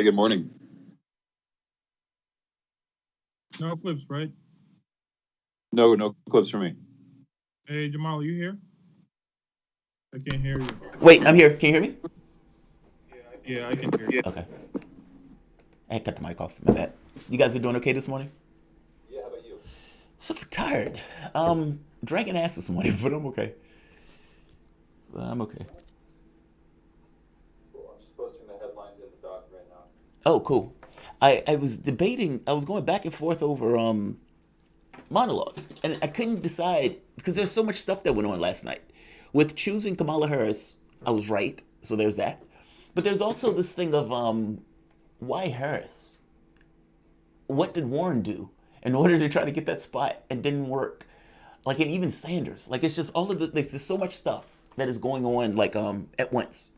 good morning. No clips, right? No clips for me. Hey, Jamal, you here? I can't hear you. Wait, I'm here. Can you hear me? Yeah, I can hear you. Okay. I had cut the mic off. My bad. You guys are doing okay this morning? Yeah, how about you? So tired. Dragging ass this morning, but I'm okay. I'm okay. Cool. I'm just posting the headlines in the doc right now. Oh, cool. I was debating. I was going back and forth over Monologue, and I couldn't decide because there's so much stuff that went on last night. With choosing Kamala Harris, I was right. So there's that. But there's also this thing of why Harris? What did Warren do in order to try to get that spot and didn't work? Like, and even Sanders. Like, it's just all of the. There's so much stuff that is going on like at once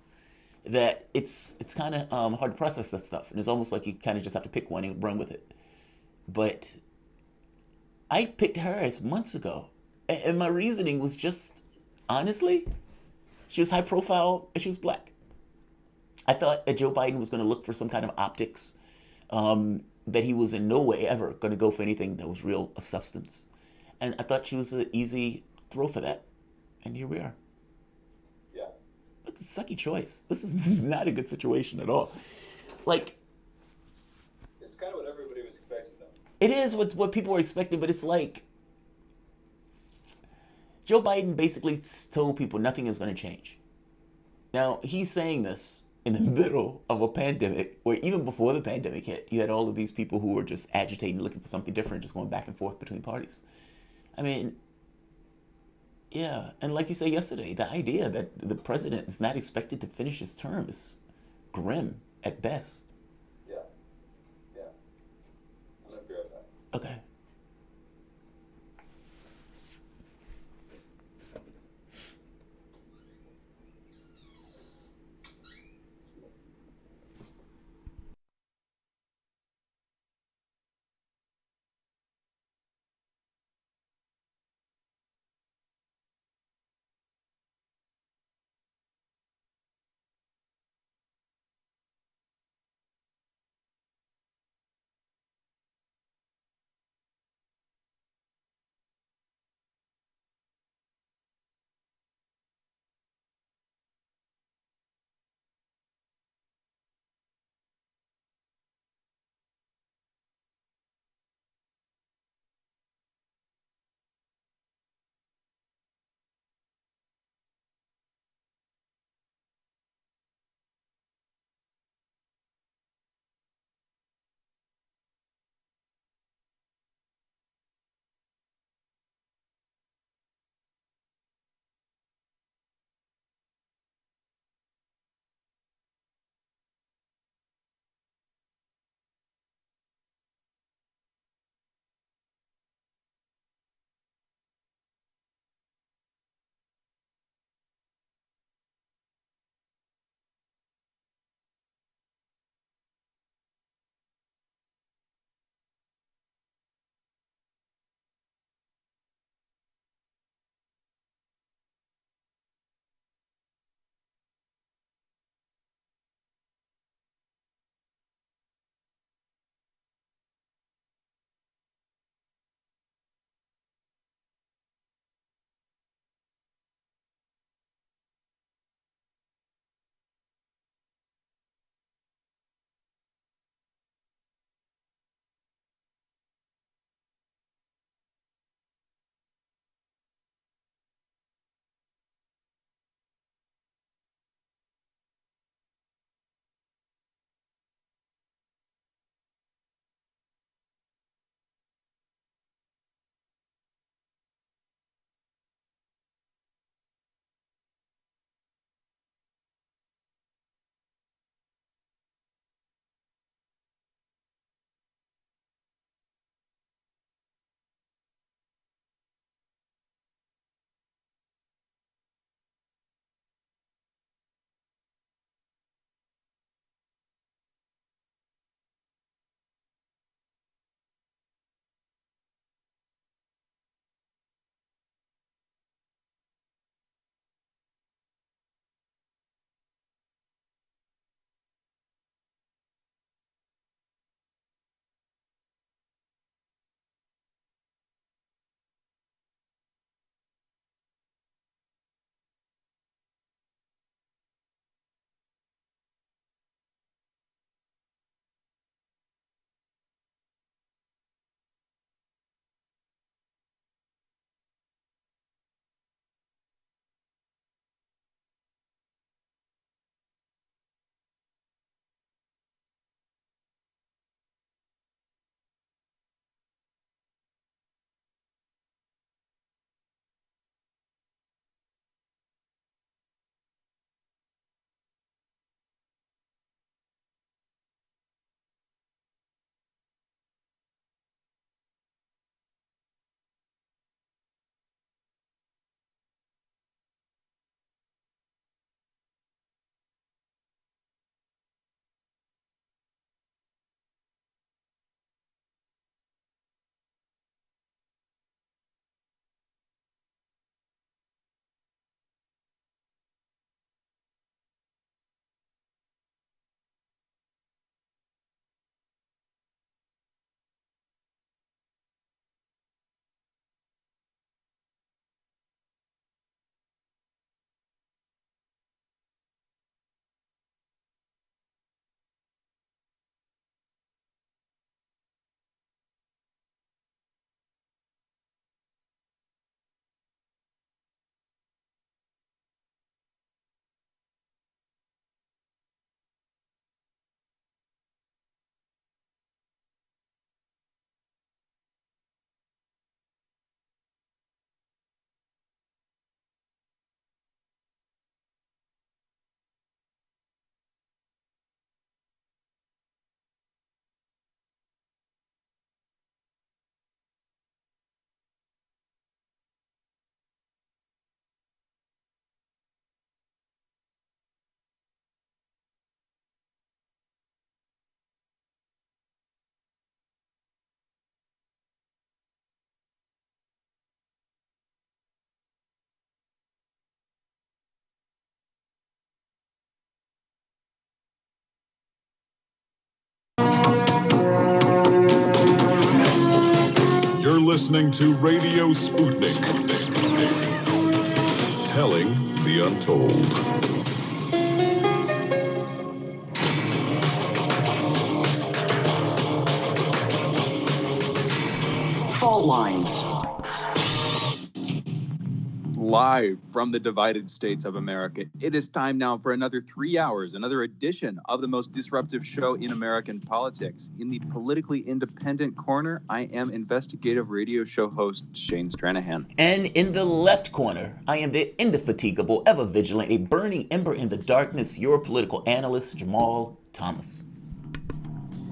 that it's kind of hard to process that stuff, and it's almost like you kind of just have to pick one and run with it. But I picked Harris months ago, and my reasoning was just honestly, she was high profile and she was black. I thought that Joe Biden was going to look for some kind of optics, that he was in no way ever going to go for anything that was real of substance. And I thought she was an easy throw for that. And here we are. Yeah. It's a sucky choice. This is not a good situation at all. Like, It's kind of what everybody was expecting, though. it is what people were expecting, but it's like Joe Biden basically told people nothing is going to change. Now, he's saying this in the middle of a pandemic, where even before the pandemic hit, you had all of these people who were just agitating, looking for something different, just going back and forth between parties. I mean, yeah, and like you said yesterday, the idea that the president is not expected to finish his term is grim at best. Yeah. Yeah. I'm gonna agree with that. Okay. listening to Radio Sputnik, telling the untold. Fault lines. Live from the divided states of America, it is time now for another 3 hours, another edition of the most disruptive show in American politics. In the politically independent corner, I am investigative radio show host Shane Stranahan. And in the left corner, I am the indefatigable, ever vigilant, a burning ember in the darkness, your political analyst, Jamarl Thomas.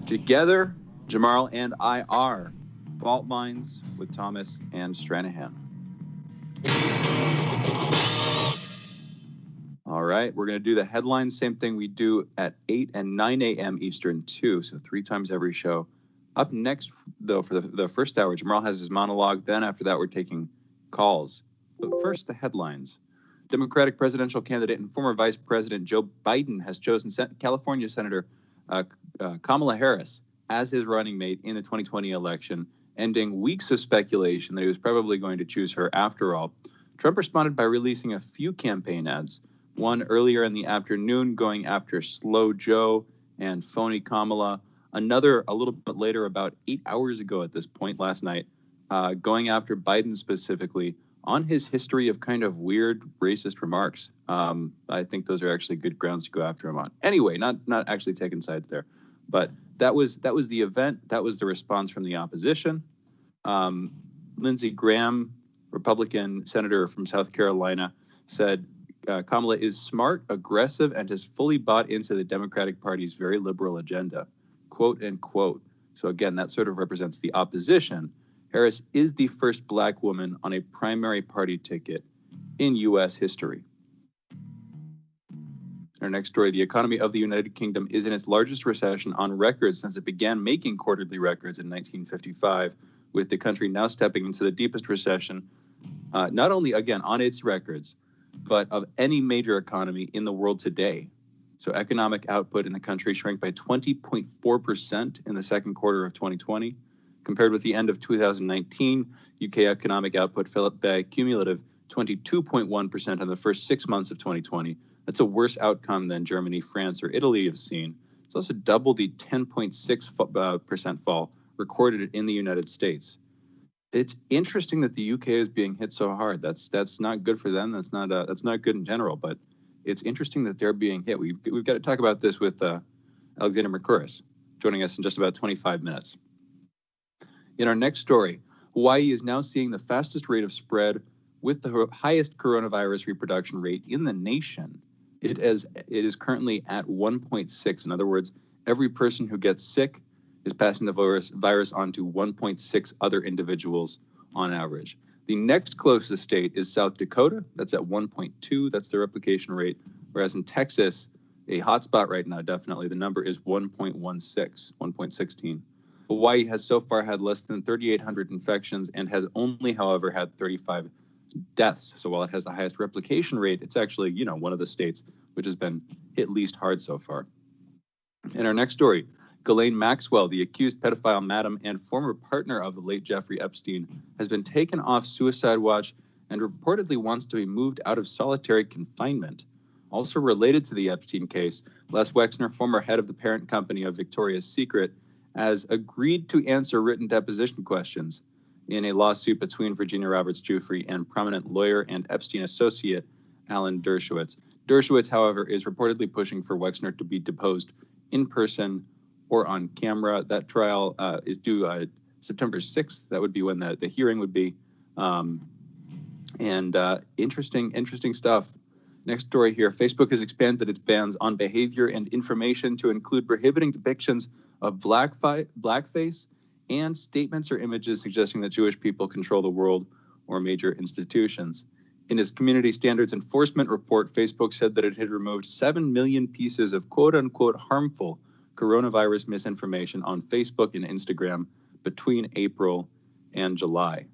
Together, Jamarl and I are Fault Lines with Thomas and Stranahan. All right, we're going to do the headlines, same thing we do at 8 and 9 a.m. Eastern too, so 3 times every show. Up next, though, for the first hour, Jamarl has his monologue. Then after that, we're taking calls. But first, the headlines. Democratic presidential candidate and former Vice President Joe Biden has chosen California Senator Kamala Harris as his running mate in the 2020 election, ending weeks of speculation that he was probably going to choose her after all. Trump responded by releasing a few campaign ads, one earlier in the afternoon going after Slow Joe and Phony Kamala, another a little bit later, about 8 hours ago at this point last night, going after Biden specifically on his history of kind of weird racist remarks. I think those are actually good grounds to go after him on. Anyway, not actually taking sides there, but that was the event. That was the response from the opposition. Lindsey Graham, Republican senator from South Carolina, said Kamala is smart, aggressive, and has fully bought into the Democratic Party's very liberal agenda, quote unquote. So again, that sort of represents the opposition. Harris is the first black woman on a primary party ticket in U.S. history. Our next story, the economy of the United Kingdom is in its largest recession on record since it began making quarterly records in 1955, with the country now stepping into the deepest recession, not only, again, on its records, but of any major economy in the world today. So economic output in the country shrank by 20.4% in the second quarter of 2020. Compared with the end of 2019, UK economic output fell by a cumulative 22.1% in the first 6 months of 2020. That's a worse outcome than Germany, France, or Italy have seen. It's also double the 10.6% fall recorded in the United States. It's interesting that the UK is being hit so hard. That's not good for them. That's not good in general. But it's interesting that they're being hit. We've got to talk about this with Alexander Mercouris, joining us in just about 25 minutes. In our next story, Hawaii is now seeing the fastest rate of spread with the highest coronavirus reproduction rate in the nation. It is currently at 1.6. In other words, every person who gets sick is passing the virus on to 1.6 other individuals on average. The next closest state is South Dakota. That's at 1.2. That's the replication rate. Whereas in Texas, a hotspot right now, definitely, the number is 1.16. Hawaii has so far had less than 3,800 infections and has only, however, had 35 deaths. So while it has the highest replication rate, it's actually, one of the states which has been hit least hard so far. In our next story, Ghislaine Maxwell, the accused pedophile madam and former partner of the late Jeffrey Epstein, has been taken off suicide watch and reportedly wants to be moved out of solitary confinement. Also related to the Epstein case, Les Wexner, former head of the parent company of Victoria's Secret, has agreed to answer written deposition questions in a lawsuit between Virginia Roberts Giuffre and prominent lawyer and Epstein associate Alan Dershowitz. Dershowitz, however, is reportedly pushing for Wexner to be deposed in person or on camera. That trial is due September 6th. That would be when the hearing would be. Interesting stuff. Next story here. Facebook has expanded its bans on behavior and information to include prohibiting depictions of blackface and statements or images suggesting that Jewish people control the world or major institutions. In its community standards enforcement report, Facebook said that it had removed 7 million pieces of quote-unquote harmful coronavirus misinformation on Facebook and Instagram between April and July.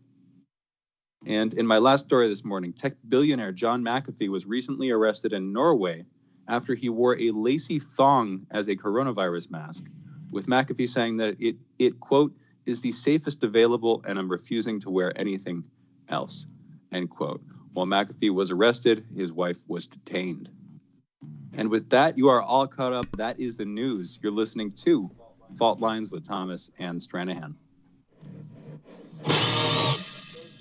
And in my last story this morning, tech billionaire John McAfee was recently arrested in Norway after he wore a lacy thong as a coronavirus mask, with McAfee saying that it quote, is the safest available, and I'm refusing to wear anything else, end quote. While McAfee was arrested, his wife was detained. And with that, you are all caught up. That is the news. You're listening to Fault Lines with Thomas and Stranahan.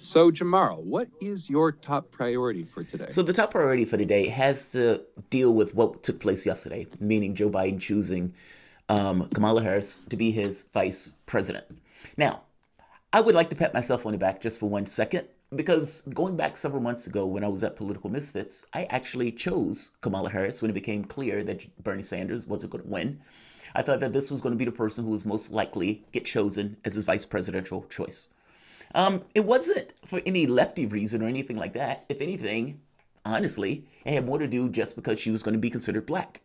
So, Jamarl, what is your top priority for today? So the top priority for today has to deal with what took place yesterday, meaning Joe Biden choosing Kamala Harris to be his vice president. Now, I would like to pat myself on the back just for 1 second, because going back several months ago when I was at Political Misfits, I actually chose Kamala Harris when it became clear that Bernie Sanders wasn't going to win. I thought that this was going to be the person who was most likely get chosen as his vice presidential choice. It wasn't for any lefty reason or anything like that. If anything, honestly, it had more to do just because she was going to be considered black.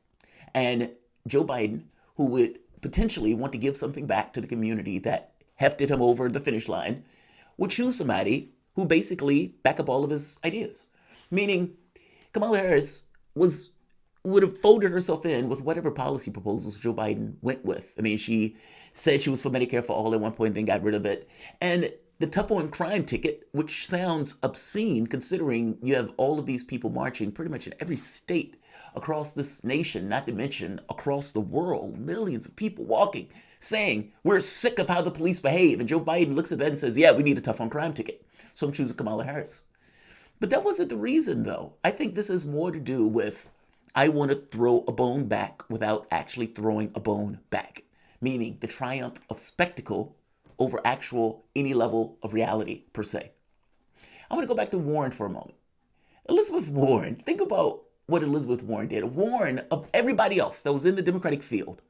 And Joe Biden, who would potentially want to give something back to the community that hefted him over the finish line, would choose somebody who basically back up all of his ideas. Meaning, Kamala Harris would have folded herself in with whatever policy proposals Joe Biden went with. I mean, she said she was for Medicare for all at one point, then got rid of it. And the tough on crime ticket, which sounds obscene considering you have all of these people marching pretty much in every state across this nation, not to mention across the world, millions of people walking, saying, we're sick of how the police behave. And Joe Biden looks at that and says, yeah, we need a tough on crime ticket. So I'm choosing Kamala Harris. But that wasn't the reason, though. I think this has more to do with I want to throw a bone back without actually throwing a bone back, meaning the triumph of spectacle over actual any level of reality per se. I want to go back to Warren for a moment. Elizabeth Warren, think about what Elizabeth Warren did. Warren, of everybody else that was in the Democratic field,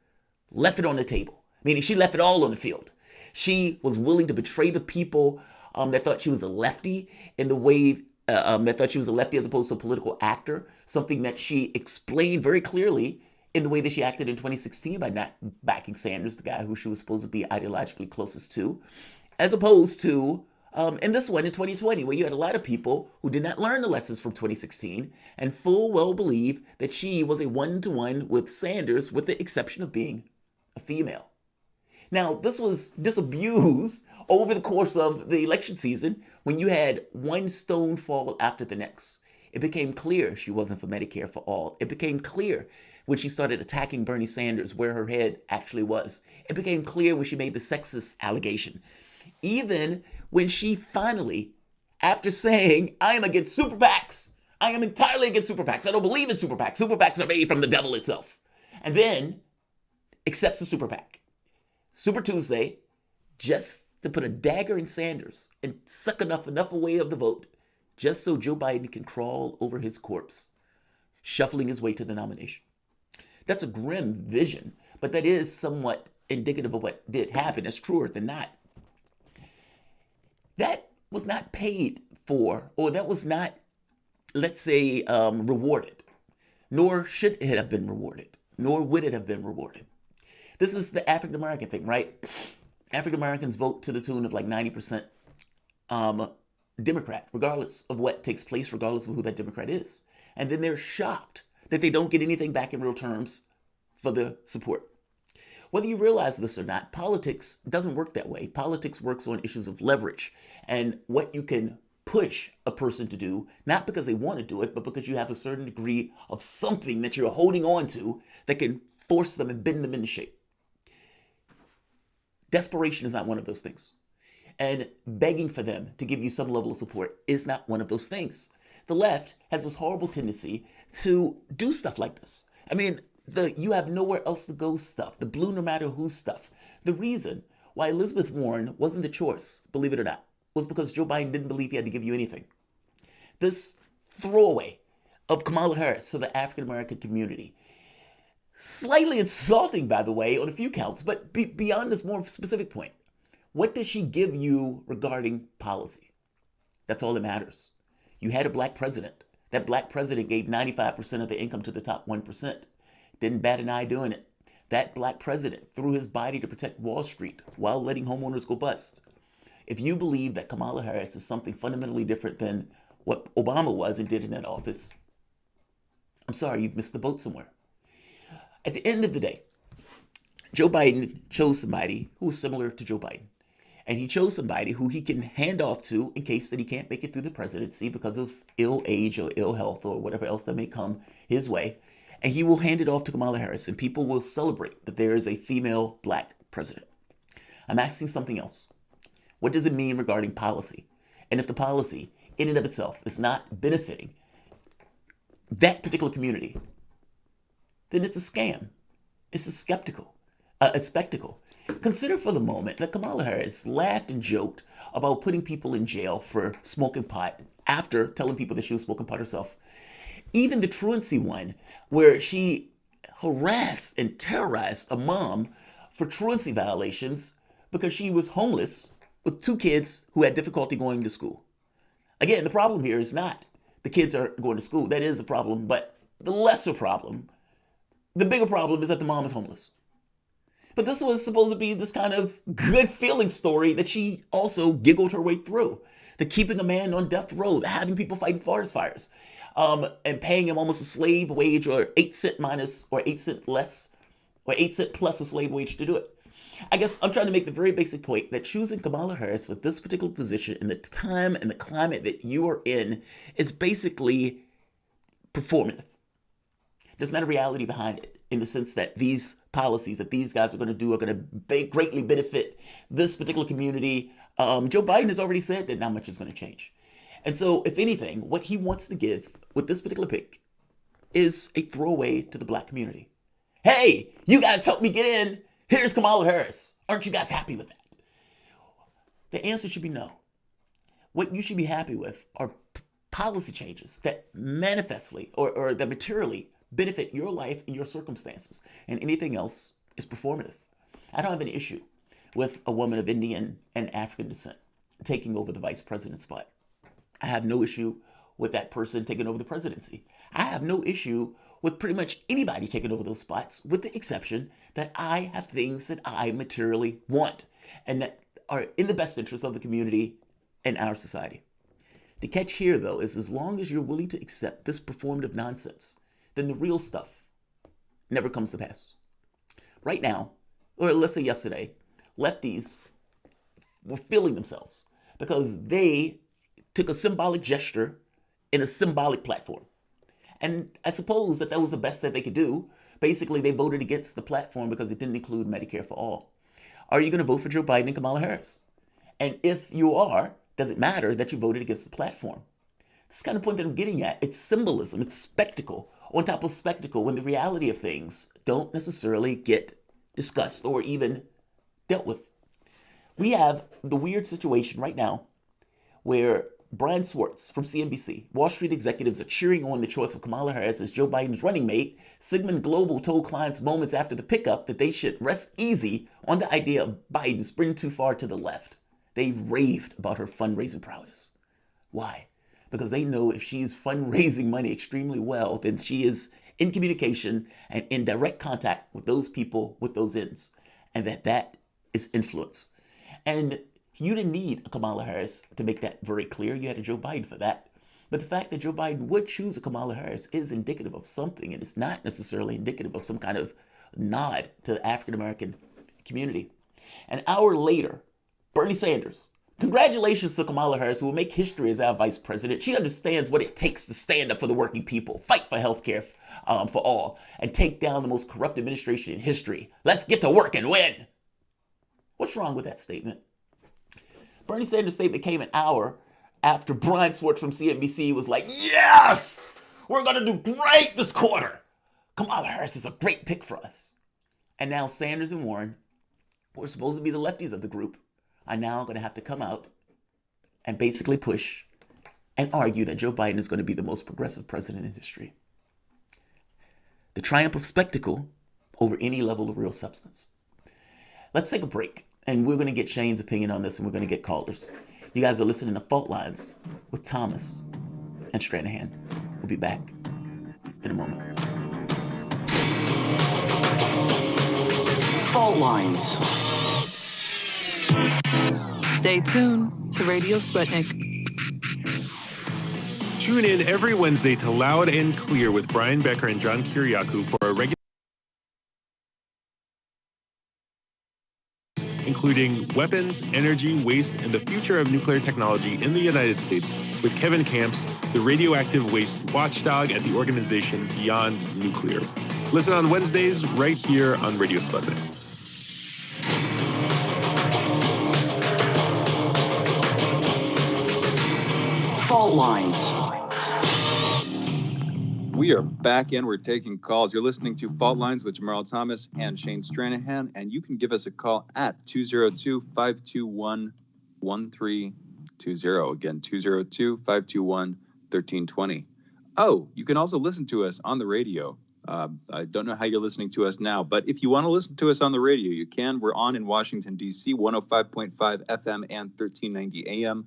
left it on the table, meaning she left it all on the field. She was willing to betray the people that thought she was a lefty in the way that thought she was a lefty as opposed to a political actor, something that she explained very clearly in the way that she acted in 2016 by not backing Sanders, the guy who she was supposed to be ideologically closest to, as opposed to in this one in 2020, where you had a lot of people who did not learn the lessons from 2016 and full well believe that she was a one-to-one with Sanders, with the exception of being a female. Now, this was disabused over the course of the election season when you had one stone fall after the next. It became clear she wasn't for Medicare for all. It became clear when she started attacking Bernie Sanders where her head actually was. It became clear when she made the sexist allegation. Even when she finally, after saying, I am against super PACs, I am entirely against super PACs, I don't believe in super PACs, super PACs are made from the devil itself, and then accepts a super PAC. Super Tuesday, just to put a dagger in Sanders and suck enough away of the vote, just so Joe Biden can crawl over his corpse, shuffling his way to the nomination. That's a grim vision, but that is somewhat indicative of what did happen. It's truer than not. That was not paid for, or that was not, let's say, rewarded, nor should it have been rewarded, nor would it have been rewarded. This is the African American thing, right? African Americans vote to the tune of like 90% Democrat, regardless of what takes place, regardless of who that Democrat is. And then they're shocked that they don't get anything back in real terms for the support. Whether you realize this or not, politics doesn't work that way. Politics works on issues of leverage and what you can push a person to do, not because they want to do it, but because you have a certain degree of something that you're holding on to that can force them and bend them into shape. Desperation is not one of those things. And begging for them to give you some level of support is not one of those things. The left has this horrible tendency to do stuff like this. I mean, the you have nowhere else to go stuff, the blue no matter who stuff. The reason why Elizabeth Warren wasn't the choice, believe it or not, was because Joe Biden didn't believe he had to give you anything. This throwaway of Kamala Harris to the African American community, slightly insulting, by the way, on a few counts, but beyond this more specific point, what does she give you regarding policy? That's all that matters. You had a black president. That black president gave 95% of the income to the top 1%. Didn't bat an eye doing it. That black president threw his body to protect Wall Street while letting homeowners go bust. If you believe that Kamala Harris is something fundamentally different than what Obama was and did in that office, I'm sorry, you've missed the boat somewhere. At the end of the day, Joe Biden chose somebody who was similar to Joe Biden. And he chose somebody who he can hand off to in case that he can't make it through the presidency because of ill age or ill health or whatever else that may come his way. And he will hand it off to Kamala Harris, and people will celebrate that there is a female black president. I'm asking something else. What does it mean regarding policy? And if the policy in and of itself is not benefiting that particular community, then it's a scam. It's a spectacle. Consider for the moment that Kamala Harris laughed and joked about putting people in jail for smoking pot after telling people that she was smoking pot herself. Even the truancy one, where she harassed and terrorized a mom for truancy violations because she was homeless with 2 kids who had difficulty going to school. Again, the problem here is not the kids are going to school. That is a problem, but the lesser problem, the bigger problem is that the mom is homeless. But this was supposed to be this kind of good feeling story that she also giggled her way through. The keeping a man on death row, the having people fighting forest fires, and paying him almost a slave wage or 8 cent minus or 8 cent less or 8 cent plus a slave wage to do it. I guess I'm trying to make the very basic point that choosing Kamala Harris for this particular position in the time and the climate that you are in is basically performative. There's not a reality behind it in the sense that these policies that these guys are going to do are going to greatly benefit this particular community. Joe Biden has already said that not much is going to change. And so, if anything, what he wants to give with this particular pick is a throwaway to the black community. Hey, you guys helped me get in. Here's Kamala Harris. Aren't you guys happy with that? The answer should be no. What you should be happy with are policy changes that manifestly or that materially benefit your life and your circumstances. And anything else is performative. I don't have an issue with a woman of Indian and African descent taking over the vice president spot. I have no issue with that person taking over the presidency. I have no issue with pretty much anybody taking over those spots, with the exception that I have things that I materially want and that are in the best interest of the community and our society. The catch here, though, is as long as you're willing to accept this performative nonsense, then the real stuff never comes to pass. Right now, or let's say yesterday, lefties were feeling themselves because they took a symbolic gesture in a symbolic platform. And I suppose that was the best that they could do. Basically, they voted against the platform because it didn't include Medicare for all. Are you going to vote for Joe Biden and Kamala Harris? And if you are, does it matter that you voted against the platform? This is the kind of point that I'm getting at. It's symbolism. It's spectacle on top of spectacle when the reality of things don't necessarily get discussed or even dealt with. We have the weird situation right now where Brian Swartz from CNBC, Wall Street executives are cheering on the choice of Kamala Harris as Joe Biden's running mate. Sigmund Global told clients moments after the pickup that they should rest easy on the idea of Biden sprinting too far to the left. They raved about her fundraising prowess. Why? Because they know if she's fundraising money extremely well, then she is in communication and in direct contact with those people with those ends, and that is influence. And you didn't need a Kamala Harris to make that very clear. You had a Joe Biden for that. But the fact that Joe Biden would choose a Kamala Harris is indicative of something, and it's not necessarily indicative of some kind of nod to the African-American community. An hour later, Bernie Sanders. Congratulations to Kamala Harris, who will make history as our vice president. She understands what it takes to stand up for the working people, fight for health care for all, and take down the most corrupt administration in history. Let's get to work and win. What's wrong with that statement? Bernie Sanders' statement came an hour after Brian Swartz from CNBC was like, yes, we're going to do great this quarter. Kamala Harris is a great pick for us. And now Sanders and Warren, who are supposed to be the lefties of the group, are now going to have to come out and basically push and argue that Joe Biden is going to be the most progressive president in history. The triumph of spectacle over any level of real substance. Let's take a break. And we're going to get Shane's opinion on this, and we're going to get callers. You guys are listening to Fault Lines with Thomas and Stranahan. We'll be back in a moment. Fault Lines. Stay tuned to Radio Sputnik. Tune in every Wednesday to Loud and Clear with Brian Becker and John Kiriakou for a regular including weapons, energy, waste, and the future of nuclear technology in the United States with Kevin Camps, the radioactive waste watchdog at the organization Beyond Nuclear. Listen on Wednesdays right here on Radio Sputnik. Fault lines. We are back in. We're taking calls. You're listening to Fault Lines with Jamarl Thomas and Shane Stranahan, and you can give us a call at 202-521-1320. Again, 202-521-1320. Oh, you can also listen to us on the radio. I don't know how you're listening to us now, but if you want to listen to us on the radio, you can. We're on in Washington, D.C., 105.5 FM and 1390 AM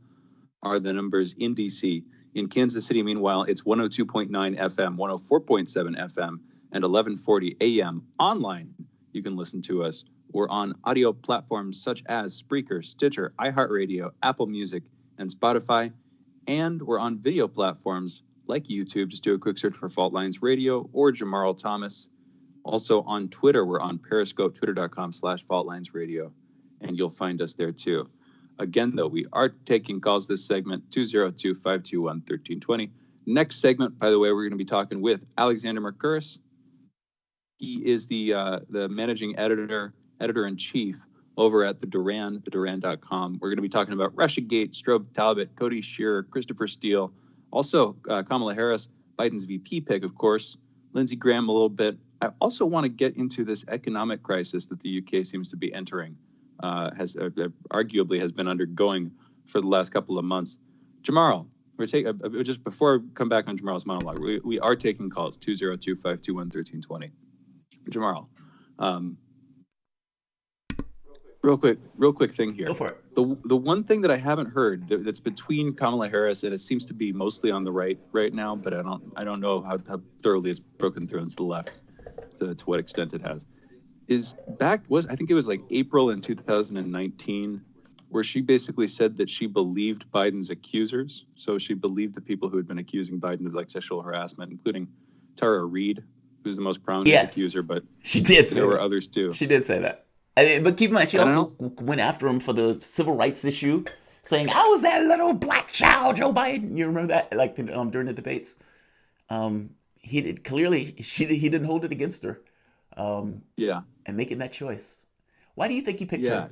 are the numbers in D.C. In Kansas City, meanwhile, it's 102.9 FM, 104.7 FM, and 1140 AM. Online, you can listen to us. We're on audio platforms such as Spreaker, Stitcher, iHeartRadio, Apple Music, and Spotify. And we're on video platforms like YouTube. Just do a quick search for Fault Lines Radio or Jamarl Thomas. Also on Twitter, we're on Periscope, twitter.com/FaultLinesRadio, and you'll find us there too. Again, though, we are taking calls this segment, 202-521-1320. Next segment, by the way, we're going to be talking with Alexander Mercouris. He is the managing editor-in-chief over at theduran.com. We're going to be talking about Russiagate, Strobe Talbot, Cody Shearer, Christopher Steele, also Kamala Harris, Biden's VP pick, of course, Lindsey Graham a little bit. I also want to get into this economic crisis that the UK seems to be entering. Arguably has been undergoing for the last couple of months. Jamarl, we're just before I come back on Jamarl's monologue, we are taking calls, 202-521-1320. Jamarl, real quick thing here. Go for it. The one thing that I haven't heard that's between Kamala Harris, and it seems to be mostly on the right now, but I don't know how thoroughly it's broken through into the left, to what extent it has. I think it was like April in 2019, where she basically said that she believed Biden's accusers. So she believed the people who had been accusing Biden of like sexual harassment, including Tara Reid, who's the most prominent accuser, but she did. There were others too. She did say that. But keep in mind, she also went after him for the civil rights issue, saying, "How was that little black child, Joe Biden?" You remember that, like during the debates. He didn't hold it against her. And making that choice. Why do you think he picked her?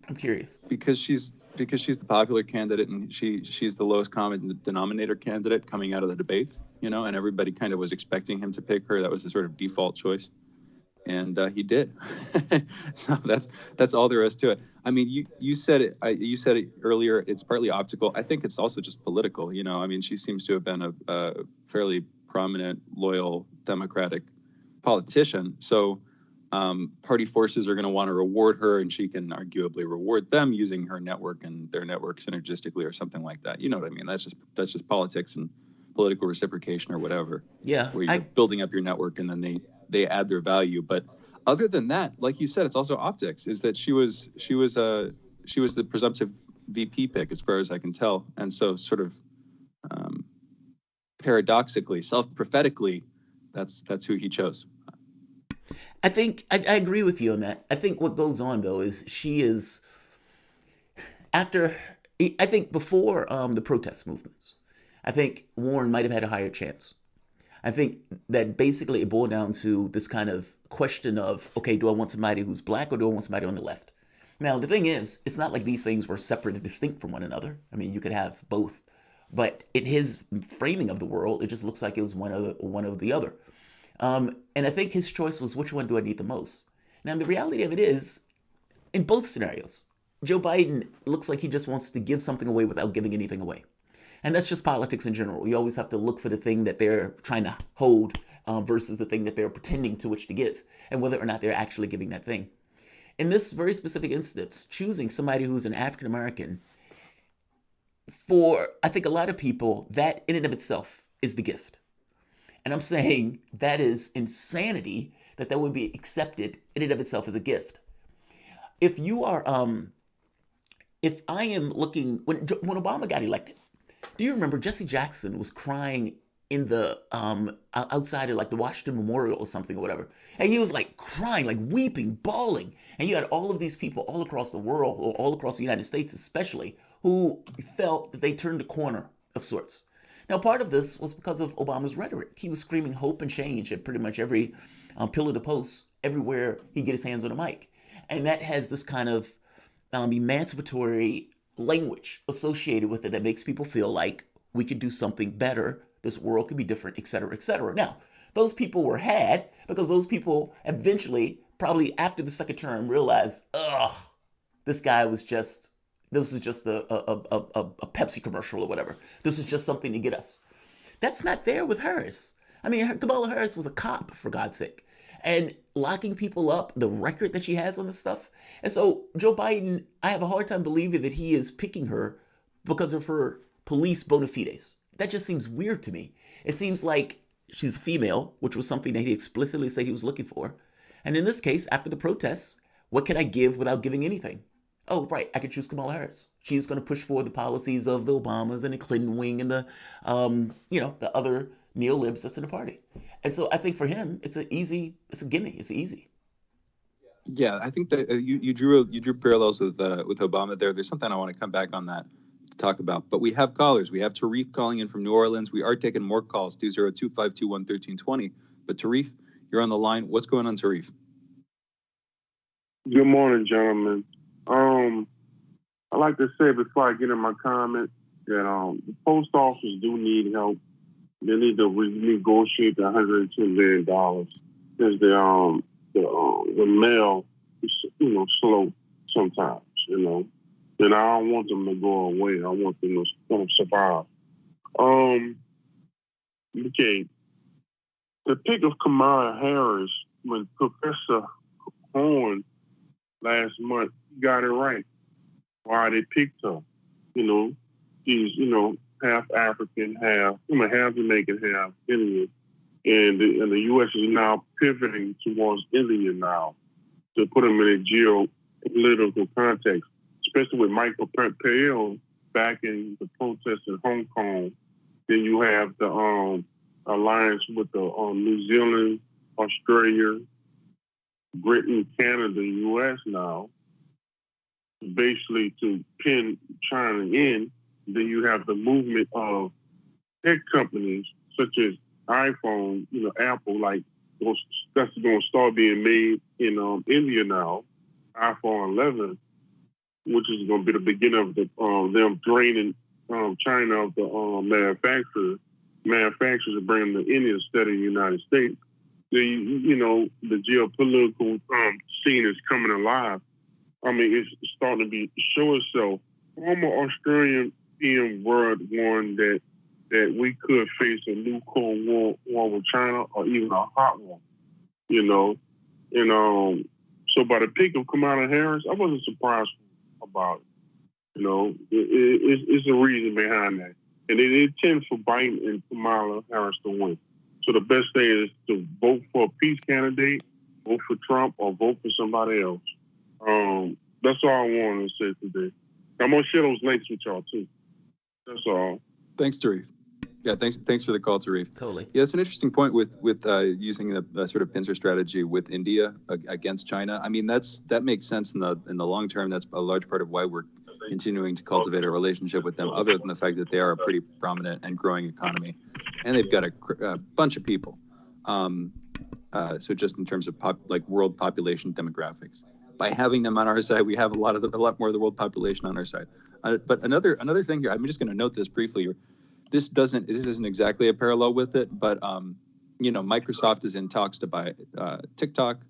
I'm curious. Because she's the popular candidate, and she's the lowest common denominator candidate coming out of the debates, and everybody kind of was expecting him to pick her. That was the sort of default choice, and he did. So that's all there is to it. I mean, you said it. You said it earlier. It's partly optical. I think it's also just political. I mean, she seems to have been a fairly prominent, loyal Democratic politician. So party forces are going to want to reward her, and she can arguably reward them using her network and their network synergistically or something like that. You know what I mean? That's just politics and political reciprocation or whatever. Yeah. Where you're building up your network and then they add their value. But other than that, like you said, it's also optics. Is that she was the presumptive VP pick as far as I can tell, and so sort of paradoxically, self-prophetically, that's who he chose. I think I agree with you on that. I think what goes on, though, is she is before the protest movements, I think Warren might have had a higher chance. I think that basically it boiled down to this kind of question of, okay, do I want somebody who's black or do I want somebody on the left? Now, the thing is, it's not like these things were separate and distinct from one another. I mean, you could have both. But in his framing of the world, it just looks like it was one of the other. And I think his choice was, which one do I need the most? Now, the reality of it is, in both scenarios, Joe Biden looks like he just wants to give something away without giving anything away. And that's just politics in general. You always have to look for the thing that they're trying to hold versus the thing that they're pretending to which to give, and whether or not they're actually giving that thing. In this very specific instance, choosing somebody who's an African American, for I think a lot of people, that in and of itself is the gift. And I'm saying that is insanity that would be accepted in and of itself as a gift. If you are, if I am looking, when Obama got elected, do you remember Jesse Jackson was crying in the outside of like the Washington Memorial or something or whatever, and he was like crying, like weeping, bawling, and you had all of these people all across the world, or all across the United States especially, who felt that they turned a corner of sorts. Now, part of this was because of Obama's rhetoric. He was screaming hope and change at pretty much every pillar to post, everywhere he get his hands on a mic, and that has this kind of emancipatory language associated with it that makes people feel like we could do something better, this world could be different, et cetera, et cetera. Now, those people were had because those people eventually, probably after the second term, realized, ugh, this was just a Pepsi commercial or whatever. This is just something to get us. That's not there with Harris. I mean, Kamala Harris was a cop, for God's sake, and locking people up, the record that she has on this stuff. And so Joe Biden, I have a hard time believing that he is picking her because of her police bona fides. That just seems weird to me. It seems like she's female, which was something that he explicitly said he was looking for. And in this case, after the protests, what can I give without giving anything? Oh, right, I could choose Kamala Harris. She's going to push forward the policies of the Obamas and the Clinton wing and the, the other neo-libs that's in the party. And so I think for him, it's a gimme. It's easy. Yeah, I think that you drew parallels with Obama there. There's something I want to come back on that to talk about. But we have callers. We have Tarif calling in from New Orleans. We are taking more calls, 202-521-1320. But Tarif, you're on the line. What's going on, Tarif? Good morning, gentlemen. I'd like to say before I get in my comment that the post office do need help. They need to renegotiate the $110 billion because the mail is, slow sometimes, and I don't want them to go away. I want them to survive. Okay. The pick of Kamala Harris when Professor Horn last month got it right. Why they picked her. She's, half African, half Jamaican, half Indian. And the U.S. is now pivoting towards India now to put them in a geopolitical context, especially with Michael Pompeo backing the protests in Hong Kong. Then you have the alliance with the New Zealand, Australia, Britain, Canada, U.S. now, basically to pin China in. Then you have the movement of tech companies such as iPhone, Apple, that's going to start being made in India now, iPhone 11, which is going to be the beginning of them draining China of the manufacturers and bringing them to India instead of the United States. The geopolitical scene is coming alive. I mean, it's starting to show itself. Former Australian word warned that we could face a new Cold War with China or even a hot one, And so by the pick of Kamala Harris, I wasn't surprised about it. It's a reason behind that. And it intends for Biden and Kamala Harris to win. So the best thing is to vote for a peace candidate, vote for Trump, or vote for somebody else. That's all I wanted to say today. I'm going to share those links with y'all, too. That's all. Thanks, Tarif. Yeah, thanks for the call, Tarif. Totally. Yeah, it's an interesting point with using the sort of pincer strategy with India against China. I mean, that makes sense in the long term. That's a large part of why we're continuing to cultivate a relationship with them, other than the fact that they are a pretty prominent and growing economy, and they've got a bunch of people. So just in terms of world population demographics, by having them on our side, we have a lot more of the world population on our side. But another thing here, I'm just going to note this briefly. This isn't exactly a parallel with it, but Microsoft is in talks to buy TikTok.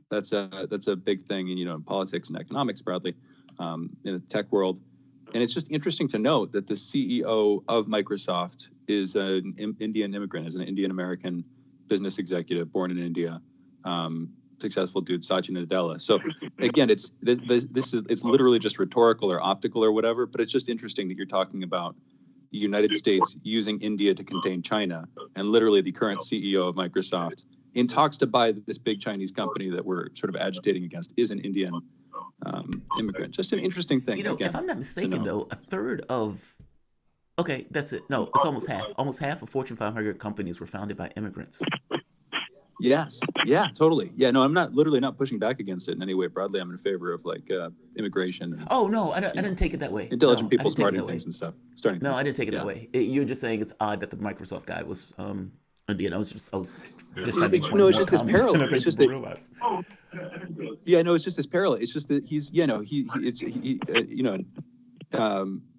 That's a big thing, in politics and economics broadly, in the tech world. And it's just interesting to note that the CEO of Microsoft is an Indian immigrant, is an Indian American business executive born in India. Successful dude, Satya Nadella. So again, it's literally just rhetorical or optical or whatever, but it's just interesting that you're talking about the United States using India to contain China, and literally the current CEO of Microsoft in talks to buy this big Chinese company that we're sort of agitating against is an Indian immigrant. Just an interesting thing. Again, if I'm not mistaken, though, a third of Okay, that's it. No, it's almost half. Almost half of Fortune 500 companies were founded by immigrants. Yes. Yeah, totally. Yeah, no, I'm literally not pushing back against it in any way. Broadly, I'm in favor of like immigration and Oh no, I didn't take it that way. intelligent No, I people didn't take it starting that way. things and stuff. Starting No, things. I didn't take it Yeah. that way. You're just saying it's odd that the Microsoft guy was Indian. I was just trying to make one No, it's more just this comment parallel. than I It's just people that. realize. Yeah, no, it's just this parallel. It's just that he's,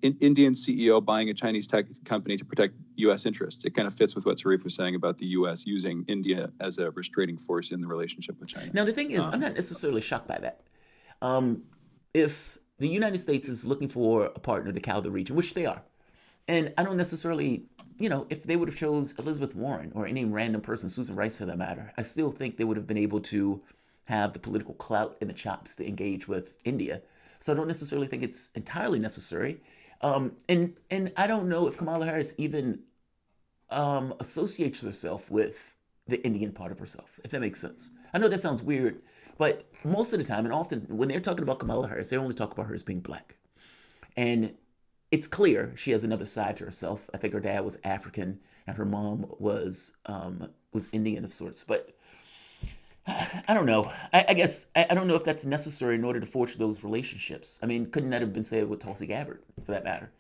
Indian CEO buying a Chinese tech company to protect U.S. interests. It kind of fits with what Sarif was saying about the U.S. using India as a restraining force in the relationship with China. Now the thing is, I'm not necessarily shocked by that. If the United States is looking for a partner to cow the region, which they are, and I don't necessarily, if they would have chose Elizabeth Warren or any random person, Susan Rice for that matter, I still think they would have been able to have the political clout and the chops to engage with India. So I don't necessarily think it's entirely necessary. And I don't know if Kamala Harris even associates herself with the Indian part of herself, if that makes sense. I know that sounds weird, but most of the time and often when they're talking about Kamala Harris, they only talk about her as being black. And it's clear she has another side to herself. I think her dad was African and her mom was Indian of sorts. But I don't know. I guess I don't know if that's necessary in order to forge those relationships. I mean, couldn't that have been said with Tulsi Gabbard, for that matter?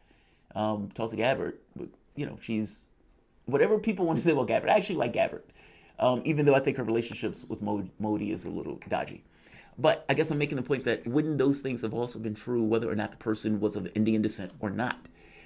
Tulsi Gabbard, she's whatever people want to say about Gabbard. I actually like Gabbard, even though I think her relationships with Modi is a little dodgy. But I guess I'm making the point that wouldn't those things have also been true whether or not the person was of Indian descent or not?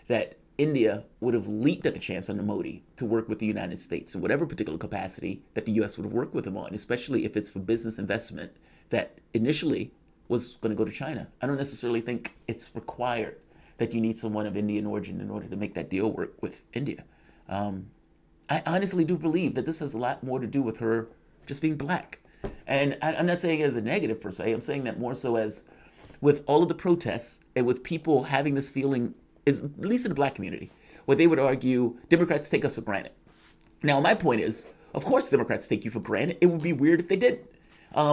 That India would have leaped at the chance under Modi to work with the United States in whatever particular capacity that the U.S. would have worked with him on, especially if it's for business investment that initially was going to go to China. I don't necessarily think it's required that you need someone of Indian origin in order to make that deal work with India. I honestly do believe that this has a lot more to do with her just being black. And I'm not saying it as a negative per se. I'm saying that more so as with all of the protests and with people having this feeling, is at least in the black community, where they would argue Democrats take us for granted. Now, my point is, of course Democrats take you for granted. It would be weird if they didn't.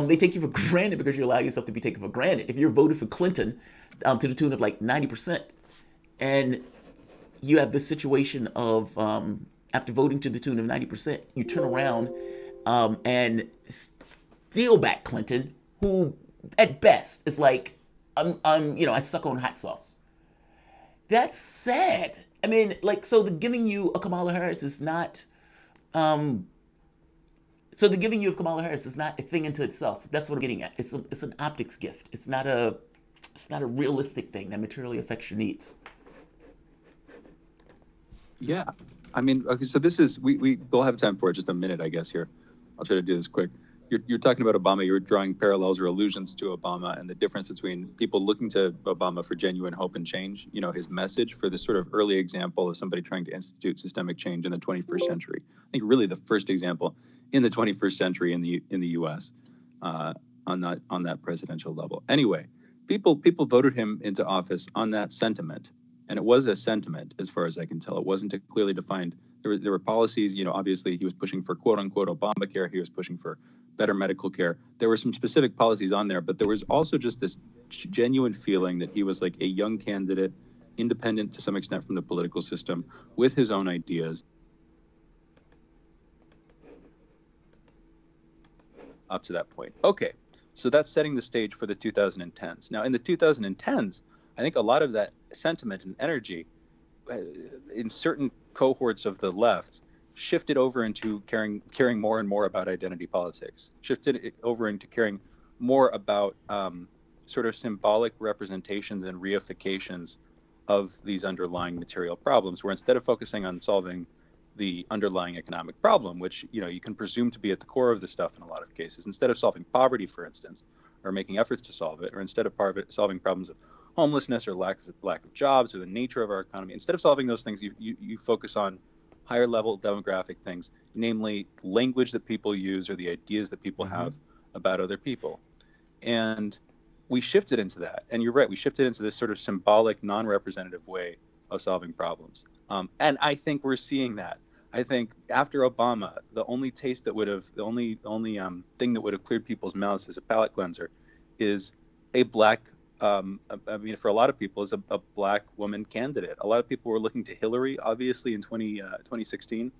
They take you for granted because you allow yourself to be taken for granted. If you're voted for Clinton to the tune of like 90%, and you have this situation of after voting to the tune of 90%, you turn around and steal back Clinton, who at best is like, I suck on hot sauce. That's sad. I mean, like, so the giving you a Kamala Harris is not, so the giving you of Kamala Harris is not a thing into itself. That's what I'm getting at. It's an optics gift. It's not a realistic thing that materially affects your needs. Yeah. I mean, okay, so this is, we'll have time for it, just a minute, I guess, here. I'll try to do this quick. You're talking about Obama. You're drawing parallels or allusions to Obama and the difference between people looking to Obama for genuine hope and change, his message for this sort of early example of somebody trying to institute systemic change in the 21st century. I think really the first example in the 21st century in the U.S. On that presidential level. Anyway, people voted him into office on that sentiment. And it was a sentiment, as far as I can tell. It wasn't a clearly defined. There were policies, obviously he was pushing for quote unquote Obamacare. He was pushing for better medical care. There were some specific policies on there, but there was also just this genuine feeling that he was like a young candidate, independent to some extent from the political system, with his own ideas. Up to that point. Okay, so that's setting the stage for the 2010s. Now, in the 2010s, I think a lot of that sentiment and energy in certain cohorts of the left shifted over into caring more and more about identity politics, shifted it over into caring more about sort of symbolic representations and reifications of these underlying material problems, where instead of focusing on solving the underlying economic problem, which you can presume to be at the core of the stuff in a lot of cases, instead of solving poverty, for instance, or making efforts to solve it, or instead of solving problems of homelessness or lack of jobs or the nature of our economy, instead of solving those things, you focus on higher level demographic things, namely language that people use or the ideas that people have about other people. And we shifted into that. And you're right, we shifted into this sort of symbolic, non-representative way of solving problems. And I think we're seeing that. I think after Obama, the only thing that would have cleared people's mouths as a palate cleanser is a black I mean, for a lot of people, is a black woman candidate. A lot of people were looking to Hillary, obviously, in 2016.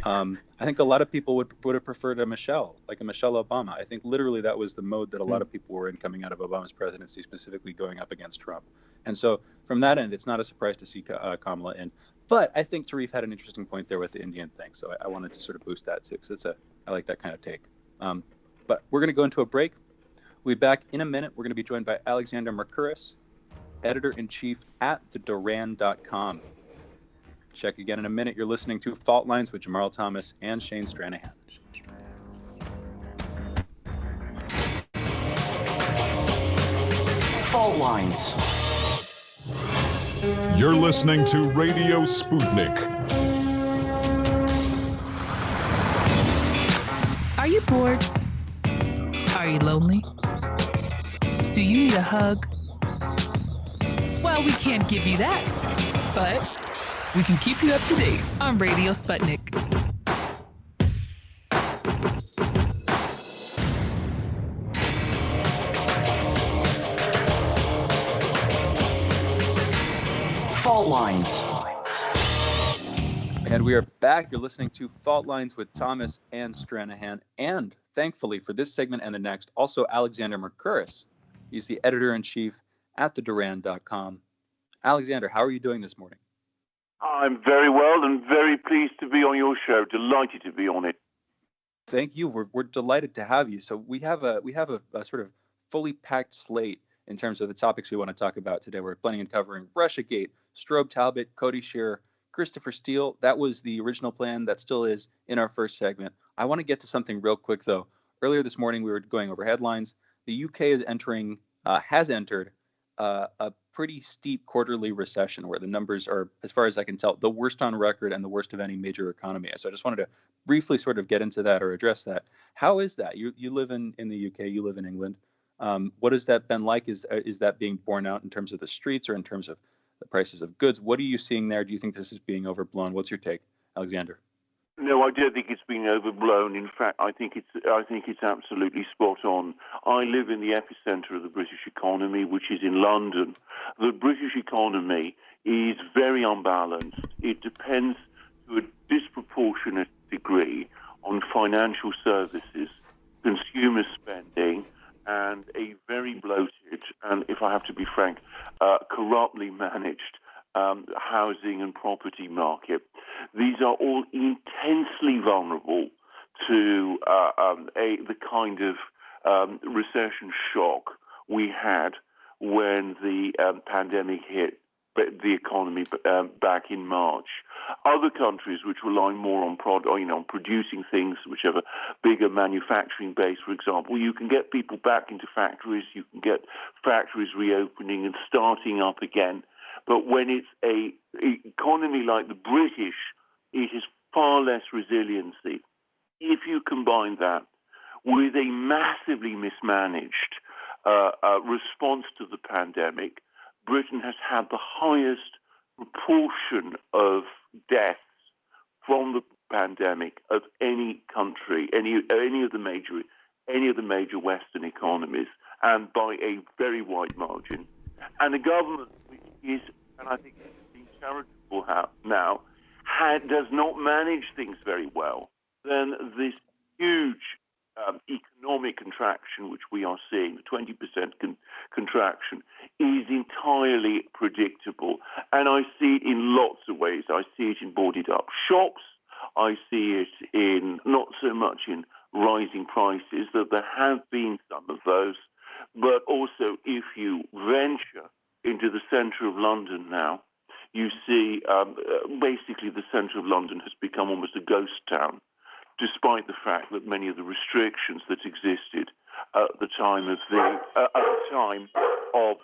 I think a lot of people would have preferred a Michelle Obama. I think literally that was the mode that a lot of people were in coming out of Obama's presidency, specifically going up against Trump. And so from that end, it's not a surprise to see Kamala in. But I think Tarif had an interesting point there with the Indian thing. So I wanted to sort of boost that too, because I like that kind of take. But we're going to go into a break. We'll be back in a minute. We're going to be joined by Alexander Mercouris, editor-in-chief at theduran.com. Check again in a minute. You're listening to Fault Lines with Jamarl Thomas and Shane Stranahan. Fault lines. You're listening to Radio Sputnik. Are you bored? Are you lonely? Do you need a hug? Well, we can't give you that, but we can keep you up to date on Radio Sputnik. Fault lines. And we are back. You're listening to Fault Lines with Thomas and Stranahan. And thankfully for this segment and the next, also Alexander Mercouris. He's the editor-in-chief at theduran.com. Alexander, how are you doing this morning? I'm very well and very pleased to be on your show. Delighted to be on it. Thank you. We're delighted to have you. So we have a sort of fully packed slate in terms of the topics we want to talk about today. We're planning on covering Russiagate, Strobe Talbot, Cody Shearer, Christopher Steele. That was the original plan. That still is in our first segment. I want to get to something real quick, though. Earlier this morning, we were going over headlines. The UK has entered a pretty steep quarterly recession where the numbers are, as far as I can tell, the worst on record and the worst of any major economy. So I just wanted to briefly sort of get into that or address that. How is that? You live in the UK, you live in England. What has that been like? Is that being borne out in terms of the streets or in terms of the prices of goods? What are you seeing there? Do you think this is being overblown? What's your take, Alexander? No, I don't think it's been overblown. In fact, I think it's absolutely spot on. I live in the epicenter of the British economy, which is in London. The British economy is very unbalanced. It depends to a disproportionate degree on financial services, consumer spending, and a very bloated and, if I have to be frank, corruptly managed housing and property market. These are all intensely vulnerable to the kind of recession shock we had when the pandemic hit the economy back in March. Other countries which rely more on producing things, which have a bigger manufacturing base, for example, you can get people back into factories, you can get factories reopening and starting up again. But when it's an economy like the British, it has far less resiliency. If you combine that with a massively mismanaged response to the pandemic, Britain has had the highest proportion of deaths from the pandemic of any country, any of the major Western economies, and by a very wide margin. And the government, which is, and I think it's being charitable now, does not manage things very well. Then this huge economic contraction, which we are seeing, the 20% contraction, is entirely predictable. And I see it in lots of ways. I see it in boarded up shops. I see it in, not so much in rising prices, though there have been some of those, but also if you venture into the centre of London now, you see basically the centre of London has become almost a ghost town, despite the fact that many of the restrictions that existed at the time of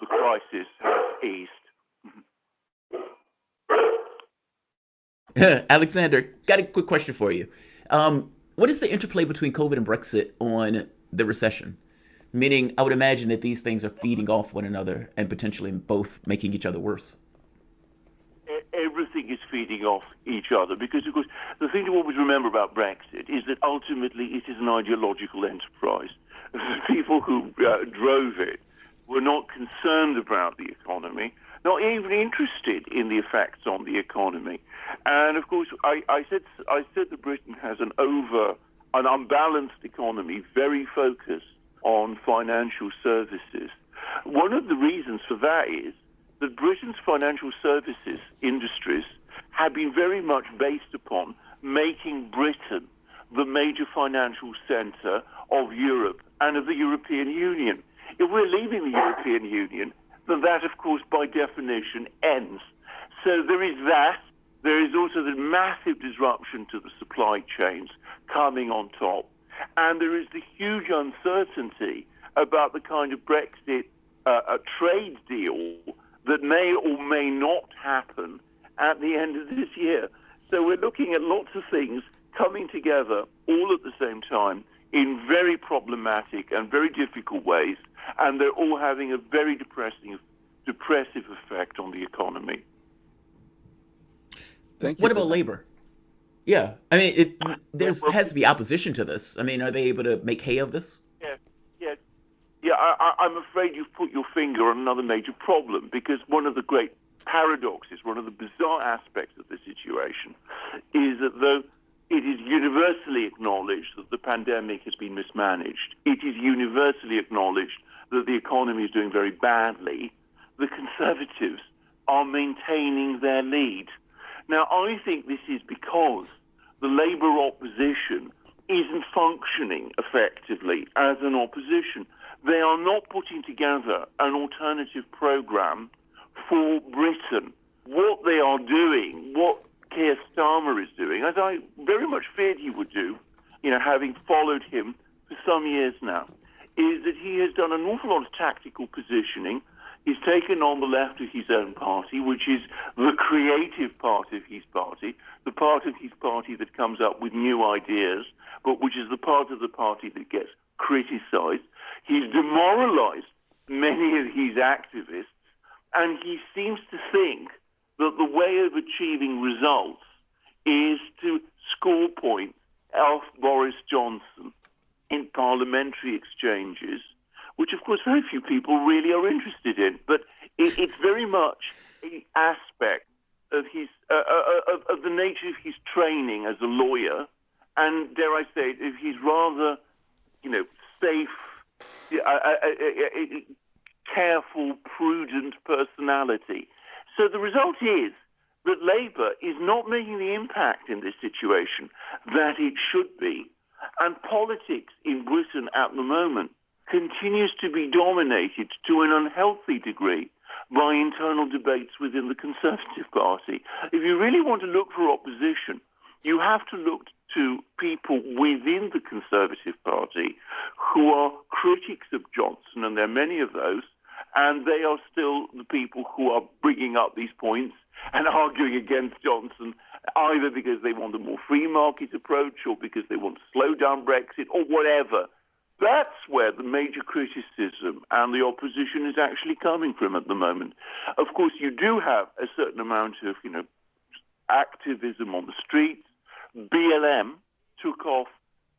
the crisis have eased. Alexander, got a quick question for you. What is the interplay between COVID and Brexit on the recession? Meaning, I would imagine that these things are feeding off one another and potentially both making each other worse. Everything is feeding off each other because, of course, the thing to always remember about Brexit is that ultimately it is an ideological enterprise. The people who drove it were not concerned about the economy, not even interested in the effects on the economy. And of course, I said that Britain has an unbalanced economy, very focused on financial services. One of the reasons for that is that Britain's financial services industries have been very much based upon making Britain the major financial centre of Europe and of the European Union. If we're leaving the European Union, then that, of course, by definition, ends. So there is that. There is also the massive disruption to the supply chains coming on top. And there is the huge uncertainty about the kind of Brexit trade deal that may or may not happen at the end of this year. So we're looking at lots of things coming together all at the same time in very problematic and very difficult ways, and they're all having a very depressive effect on the economy. What about labor? Yeah, I mean, has to be opposition to this. I mean, are they able to make hay of this? Yeah. I'm afraid you've put your finger on another major problem, because one of the great paradoxes, one of the bizarre aspects of the situation is that though it is universally acknowledged that the pandemic has been mismanaged, it is universally acknowledged that the economy is doing very badly, the Conservatives are maintaining their lead. Now, I think this is because the Labour opposition isn't functioning effectively as an opposition. They are not putting together an alternative programme for Britain. What they are doing, what Keir Starmer is doing, as I very much feared he would do, having followed him for some years now, is that he has done an awful lot of tactical positioning. He's taken on the left of his own party, which is the creative part of his party, the part of his party that comes up with new ideas, but which is the part of the party that gets criticised. He's demoralised many of his activists, and he seems to think that the way of achieving results is to score points off Boris Johnson in parliamentary exchanges, which, of course, very few people really are interested in. But it's very much an aspect of his of the nature of his training as a lawyer, and dare I say it, of his rather, safe, careful, prudent personality. So the result is that Labour is not making the impact in this situation that it should be, and politics in Britain at the moment continues to be dominated to an unhealthy degree by internal debates within the Conservative Party. If you really want to look for opposition, you have to look to people within the Conservative Party who are critics of Johnson, and there are many of those, and they are still the people who are bringing up these points and arguing against Johnson, either because they want a more free market approach or because they want to slow down Brexit or whatever. That's where the major criticism and the opposition is actually coming from at the moment. Of course, you do have a certain amount of, activism on the streets. BLM took off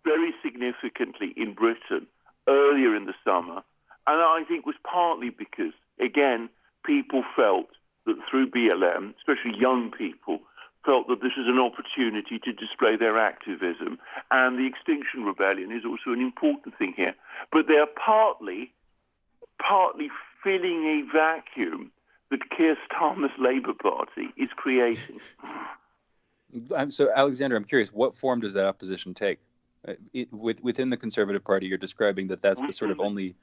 very significantly in Britain earlier in the summer, and I think was partly because, again, people felt that through BLM, especially young people, felt that this is an opportunity to display their activism, and the Extinction Rebellion is also an important thing here. But they are partly filling a vacuum that Keir Starmer's Labour Party is creating. So, Alexander, I'm curious, what form does that opposition take? Within the Conservative Party, you're describing that's the sort of only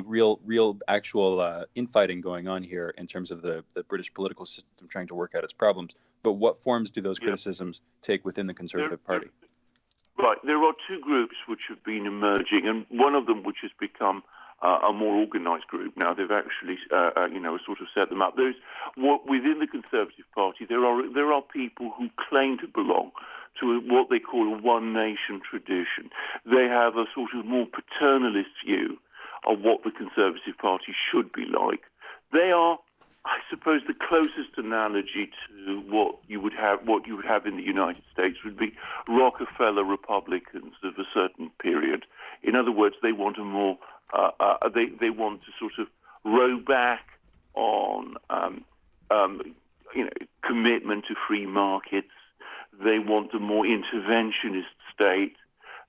real actual infighting going on here in terms of the British political system trying to work out its problems. But what forms do those criticisms take within the Conservative Party? Right. There are two groups which have been emerging, and one of them which has become a more organised group. Now they've actually, sort of set them up. Within the Conservative Party, there are people who claim to belong to what they call a one-nation tradition. They have a sort of more paternalist view of what the Conservative Party should be like. They are, I suppose, the closest analogy to what you would have in the United States would be Rockefeller Republicans of a certain period. In other words, they want a more they want to sort of row back on commitment to free markets. They want a more interventionist state.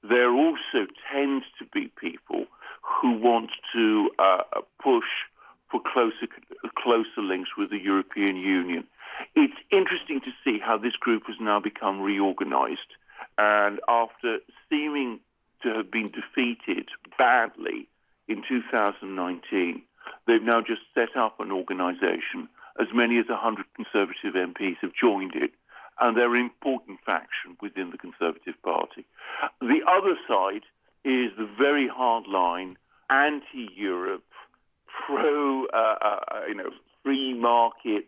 There also tends to be people who want to push for closer links with the European Union. It's interesting to see how this group has now become reorganized. And after seeming to have been defeated badly in 2019, they've now just set up an organization. As many as 100 Conservative MPs have joined it, and they're an important faction within the Conservative Party. The other side is the very hardline, anti-Europe, free market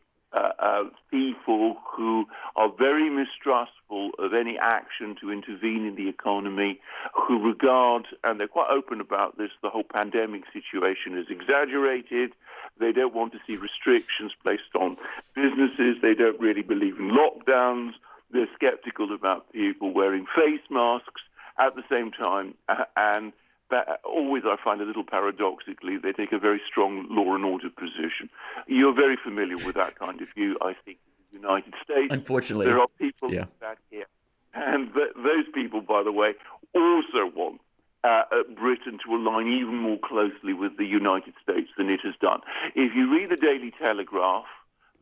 people who are very mistrustful of any action to intervene in the economy, who regard, and they're quite open about this, the whole pandemic situation is exaggerated. They don't want to see restrictions placed on businesses. They don't really believe in lockdowns. They're skeptical about people wearing face masks at the same time. And always, I find a little paradoxically, they take a very strong law and order position. You're very familiar with that kind of view, I think, in the United States. Unfortunately. There are people yeah. like that here. And those people, by the way, also want Britain to align even more closely with the United States than it has done. If you read the Daily Telegraph,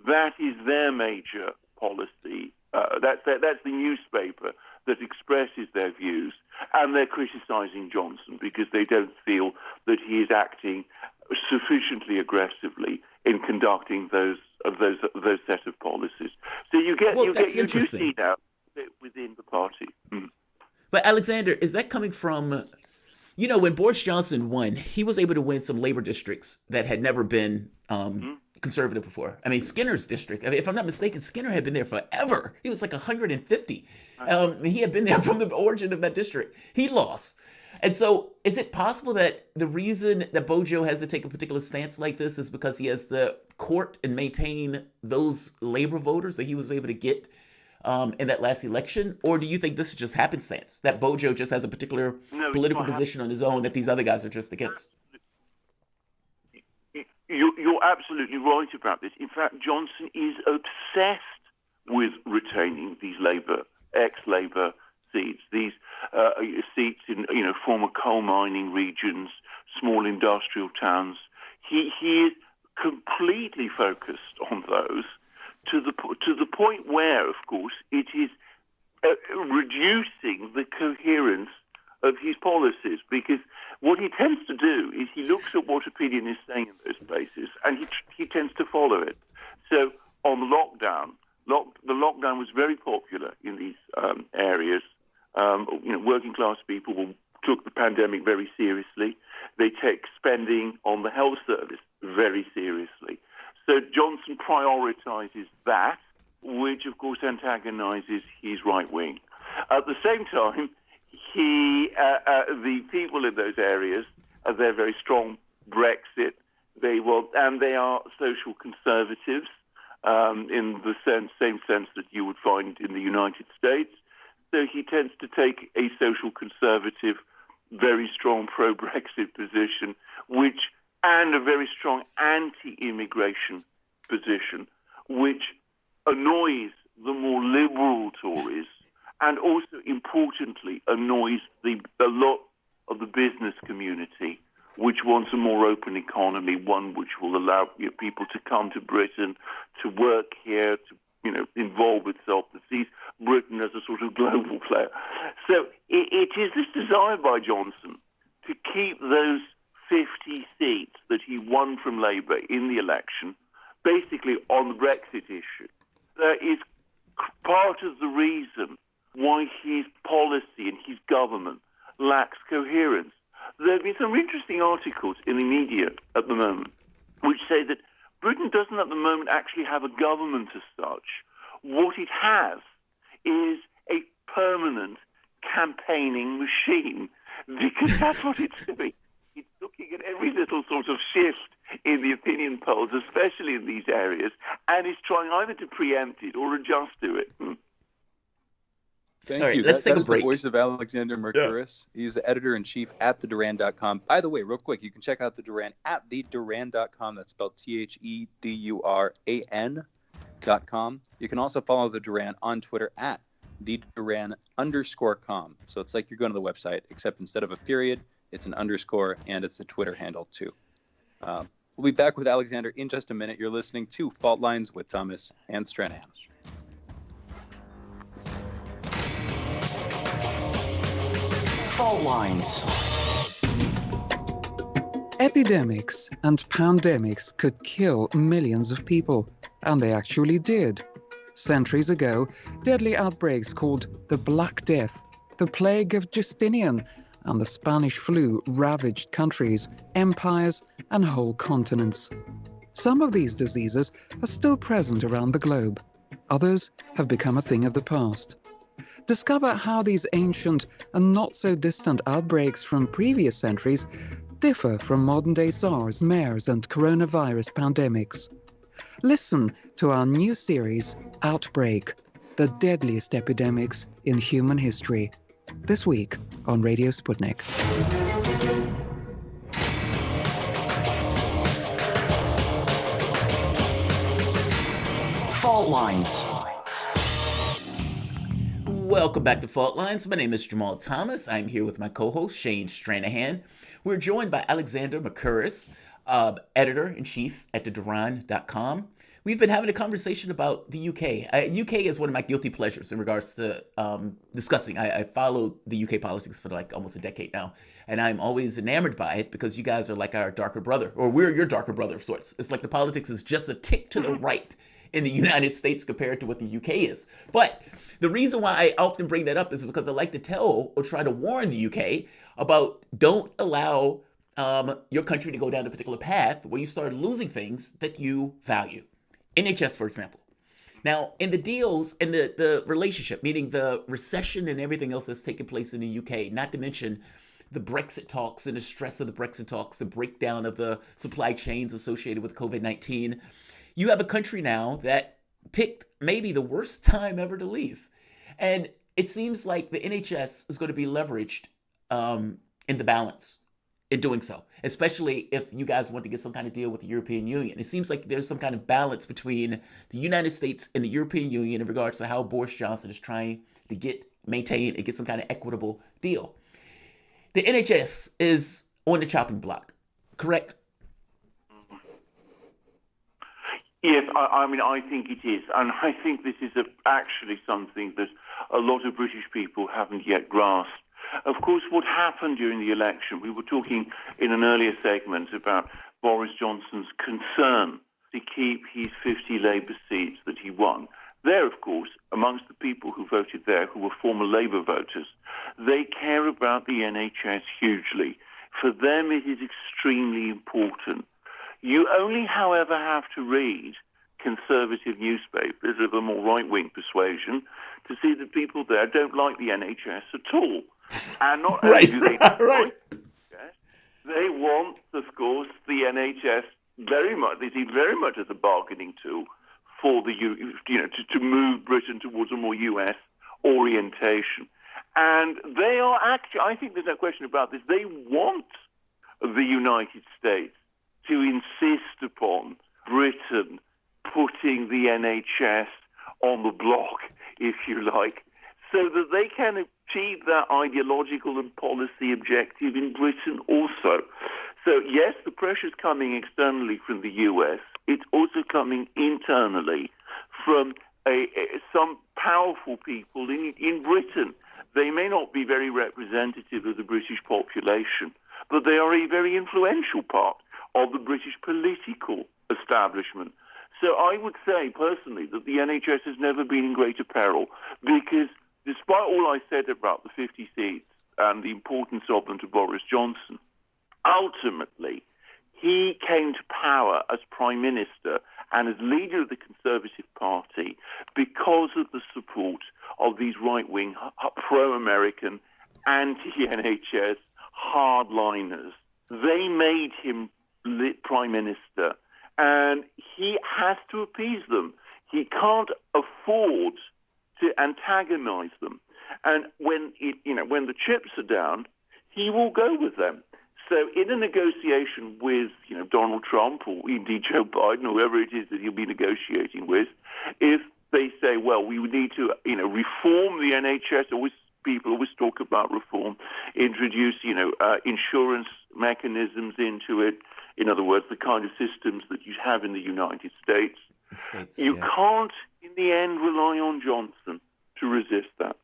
that is their major policy. That's the newspaper that expresses their views, and they're criticizing Johnson because they don't feel that he is acting sufficiently aggressively in conducting those set of policies. So you do see that within the party. Mm. But Alexander, is that coming from, when Boris Johnson won, he was able to win some labor districts that had never been conservative before. I mean, Skinner's district, if I'm not mistaken, Skinner had been there forever. He was like 150. He had been there from the origin of that district. He lost. And so is it possible that the reason that Bojo has to take a particular stance like this is because he has to court and maintain those labor voters that he was able to get in that last election? Or do you think this is just happenstance, that Bojo just has a particular political position on his own that these other guys are just against? You're absolutely right about this. In fact, Johnson is obsessed with retaining these ex-Labour seats, these seats in former coal mining regions, small industrial towns. He is completely focused on those to the point where, of course, it is reducing the coherence of his policies, because what he tends to do is he looks at what opinion is saying in those places and he tends to follow it. So on the lockdown, the lockdown was very popular in these areas. Working class people took the pandemic very seriously. They take spending on the health service very seriously. So Johnson prioritizes that, which of course antagonizes his right wing. At the same time, the people in those areas, they're very strong Brexit. They are social conservatives in the same sense that you would find in the United States. So he tends to take a social conservative, very strong pro-Brexit position, and a very strong anti-immigration position, which annoys the more liberal Tories, and also, importantly, annoys a lot of the business community, which wants a more open economy, one which will allow people to come to Britain, to work here, to involve itself, to see Britain as a sort of global player. So it is this desire by Johnson to keep those 50 seats that he won from Labour in the election, basically on the Brexit issue. That is part of the reason why his policy and his government lacks coherence. There have been some interesting articles in the media at the moment which say that Britain doesn't at the moment actually have a government as such. What it has is a permanent campaigning machine, because that's what it's doing. It's looking at every little sort of shift in the opinion polls, especially in these areas, and is trying either to preempt it or adjust to it. Thank All right, you. let's take That a is the break. voice of Alexander Mercouris. He's the editor-in-chief at theduran.com. By the way, real quick, you can check out the Duran at theduran.com. That's spelled THEDURAN.com. You can also follow the Duran on Twitter at theduran_com. So it's like you're going to the website, except instead of a period, it's an underscore, and it's a Twitter handle too. We'll be back with Alexander in just a minute. You're listening to Fault Lines with Thomas and Stranahan. Fault lines. Epidemics and pandemics could kill millions of people, and they actually did. Centuries ago, deadly outbreaks called the Black Death, the Plague of Justinian, and the Spanish flu ravaged countries, empires, and whole continents. Some of these diseases are still present around the globe. Others have become a thing of the past. Discover how these ancient and not-so-distant outbreaks from previous centuries differ from modern-day SARS, MERS, and coronavirus pandemics. Listen to our new series, Outbreak, the deadliest epidemics in human history, this week on Radio Sputnik. Fault lines. Welcome back to Fault Lines. My name is Jamarl Thomas. I'm here with my co-host, Shane Stranahan. We're joined by Alexander Mercouris, editor-in-chief at theduran.com. We've been having a conversation about the UK. UK is one of my guilty pleasures in regards to discussing. I followed the UK politics for like almost a decade now, and I'm always enamored by it because you guys are like our darker brother, or we're your darker brother of sorts. It's like the politics is just a tick to the right in the United States compared to what the UK is. But the reason why I often bring that up is because I like to tell or try to warn the UK about don't allow your country to go down a particular path where you start losing things that you value. NHS, for example. Now, in the deals and the relationship, meaning the recession and everything else that's taking place in the UK, not to mention the Brexit talks and the stress of the Brexit talks, the breakdown of the supply chains associated with COVID-19, you have a country now that picked maybe the worst time ever to leave. And it seems like the NHS is going to be leveraged in the balance in doing so, especially if you guys want to get some kind of deal with the European Union. It seems like there's some kind of balance between the United States and the European Union in regards to how Boris Johnson is trying to maintain and get some kind of equitable deal. The NHS is on the chopping block, correct? Yes, I think it is. And I think this is actually something that a lot of British people haven't yet grasped. Of course, what happened during the election, we were talking in an earlier segment about Boris Johnson's concern to keep his 50 Labour seats that he won. There, of course, amongst the people who voted there, who were former Labour voters, they care about the NHS hugely. For them, it is extremely important. You only, however, have to read conservative newspapers of a more right-wing persuasion to see that people there don't like the NHS at all. And not only do they not like the NHS, they want, of course, the NHS very much. They see it very much as a bargaining tool for the to move Britain towards a more US orientation. And they are actually, I think there's no question about this, they want the United States to insist upon Britain putting the NHS on the block, if you like, so that they can achieve that ideological and policy objective in Britain also. So, yes, the pressure's coming externally from the US. It's also coming internally from some powerful people in Britain. They may not be very representative of the British population, but they are a very influential part of the British political establishment. So I would say personally that the NHS has never been in greater peril because despite all I said about the 50 seats and the importance of them to Boris Johnson, ultimately he came to power as Prime Minister and as leader of the Conservative Party because of the support of these right-wing, pro-American, anti-NHS hardliners. They made him Prime Minister, and he has to appease them. He can't afford to antagonize them. And when the chips are down, he will go with them. So in a negotiation with Donald Trump or indeed Joe Biden, whoever it is that he'll be negotiating with, if they say, well, we need to reform the NHS, people always talk about reform, introduce insurance mechanisms into it. In other words, the kind of systems that you have in the United States. You can't, in the end, rely on Johnson to resist that.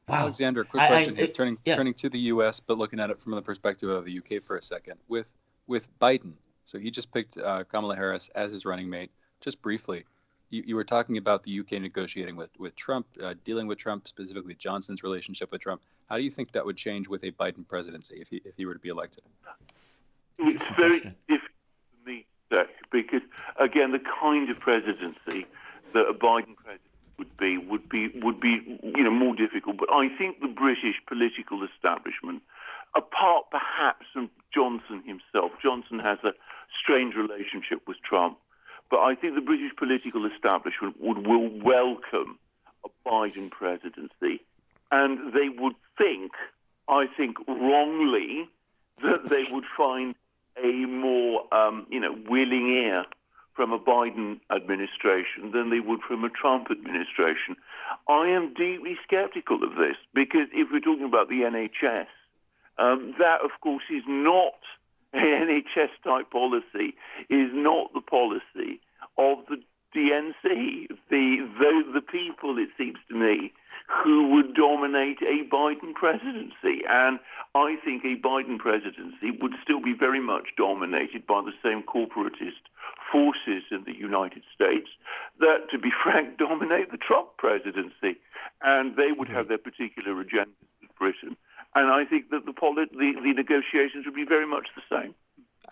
Wow. Alexander, quick question here, turning to the U.S., but looking at it from the perspective of the U.K. for a second. With Biden, so he just picked Kamala Harris as his running mate. Just briefly, you were talking about the U.K. negotiating with Trump, dealing with Trump, specifically Johnson's relationship with Trump. How do you think that would change with a Biden presidency if he were to be elected? It's very difficult for me to say because, again, the kind of presidency that a Biden president would be more difficult. But I think the British political establishment, apart perhaps from Johnson himself, Johnson has a strange relationship with Trump, but I think the British political establishment will welcome a Biden presidency, and they would think, I think wrongly, that they would find a more willing ear from a Biden administration than they would from a Trump administration. I am deeply skeptical of this because if we're talking about the NHS, that, of course, is not an NHS-type policy, is not the policy of the DNC, the people, it seems to me, who would dominate a Biden presidency. And I think a Biden presidency would still be very much dominated by the same corporatist forces in the United States that, to be frank, dominate the Trump presidency. And they would have their particular agendas with Britain. And I think that the negotiations would be very much the same.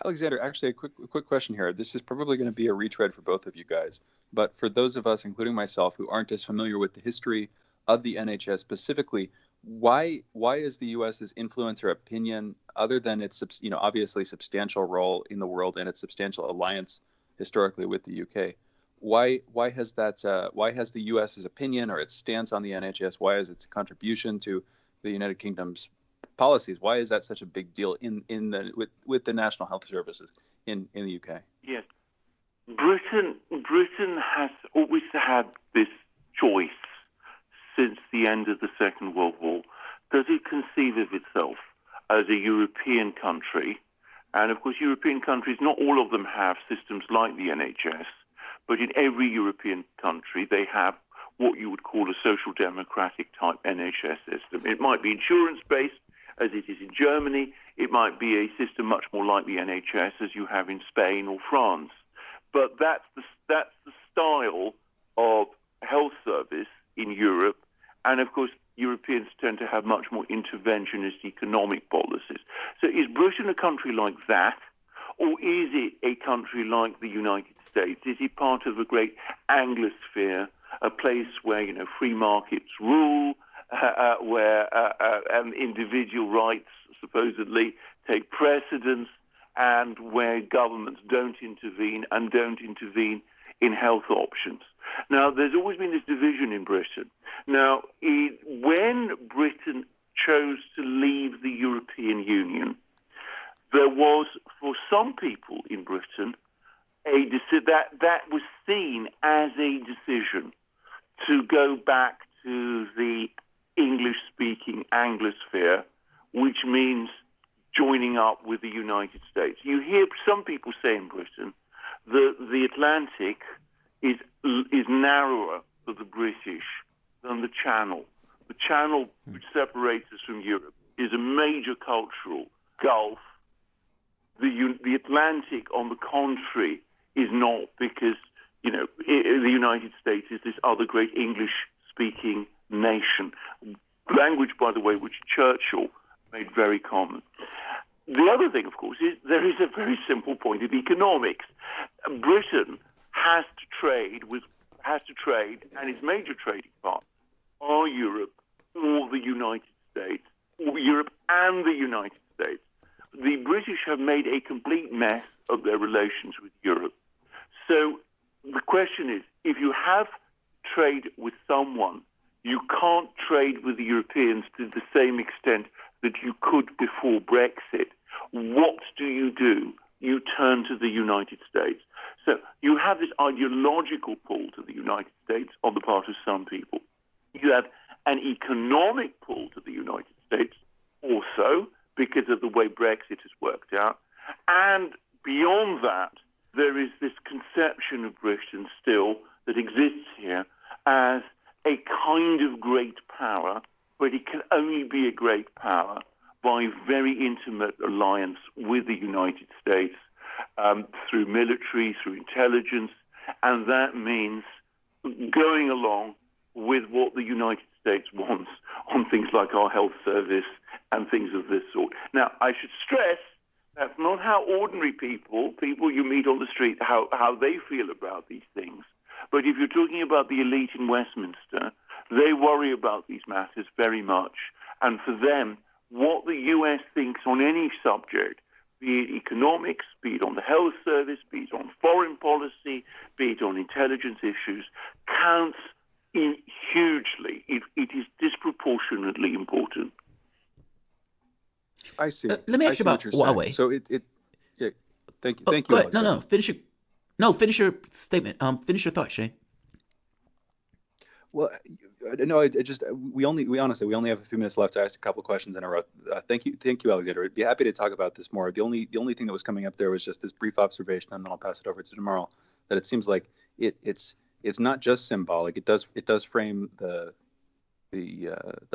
Alexander, actually, a quick question here. This is probably going to be a retread for both of you guys. But for those of us, including myself, who aren't as familiar with the history of the NHS specifically, why is the U.S.'s influence or opinion, other than its obviously substantial role in the world and its substantial alliance historically with the UK, why has the U.S.'s opinion or its stance on the NHS, why is its contribution to the United Kingdom's policies, why is that such a big deal with the national health services in the UK? Yes, Britain has always had this choice since the end of the Second World War. Does it conceive of itself as a European country? And of course, European countries, not all of them have systems like the NHS, but in every European country, they have what you would call a social democratic type NHS system. It might be insurance-based, as it is in Germany. It might be a system much more like the NHS as you have in Spain or France. But that's the style of health service in Europe. And of course, Europeans tend to have much more interventionist economic policies. So is Britain a country like that? Or is it a country like the United States? Is it part of a great Anglosphere, a place where free markets rule, where individual rights supposedly take precedence, and where governments don't intervene in health options? Now, there's always been this division in Britain. Now, when Britain chose to leave the European Union, there was, for some people in Britain, that was seen as a decision to go back to the English-speaking Anglosphere, which means joining up with the United States. You hear some people say in Britain that the Atlantic is narrower for the British than the Channel. The Channel, which separates us from Europe, is a major cultural gulf. The Atlantic, on the contrary, is not, because the United States is this other great English-speaking nation. Language, by the way, which Churchill made very common. The other thing, of course, is there is a very simple point of economics. Britain has to trade, and its major trading partners are Europe or the United States, or Europe and the United States. The British have made a complete mess of their relations with Europe. So the question is, if you have trade with someone, You can't trade with the Europeans to the same extent that you could before Brexit. What do? You turn to the United States. So you have this ideological pull to the United States on the part of some people. You have an economic pull to the United States also because of the way Brexit has worked out. And beyond that, there is this conception of Britain still that exists here as a kind of great power, but it can only be a great power by very intimate alliance with the United States through military, through intelligence, and that means going along with what the United States wants on things like our health service and things of this sort. Now, I should stress that's not how ordinary people you meet on the street, how they feel about these things. But if you're talking about the elite in Westminster, they worry about these matters very much. And for them, what the US thinks on any subject, be it economics, be it on the health service, be it on foreign policy, be it on intelligence issues, counts hugely. It is disproportionately important. I see. Let me ask you about Huawei. So yeah. Thank you. Go ahead. No. Finish your statement. Finish your thought, Shane. Well, no, we only have a few minutes left to ask a couple of questions in a row. Thank you, Alexander. I'd be happy to talk about this more. The only thing that was coming up there was just this brief observation, and then I'll pass it over to Jamarl. That it seems like it's not just symbolic. It does frame the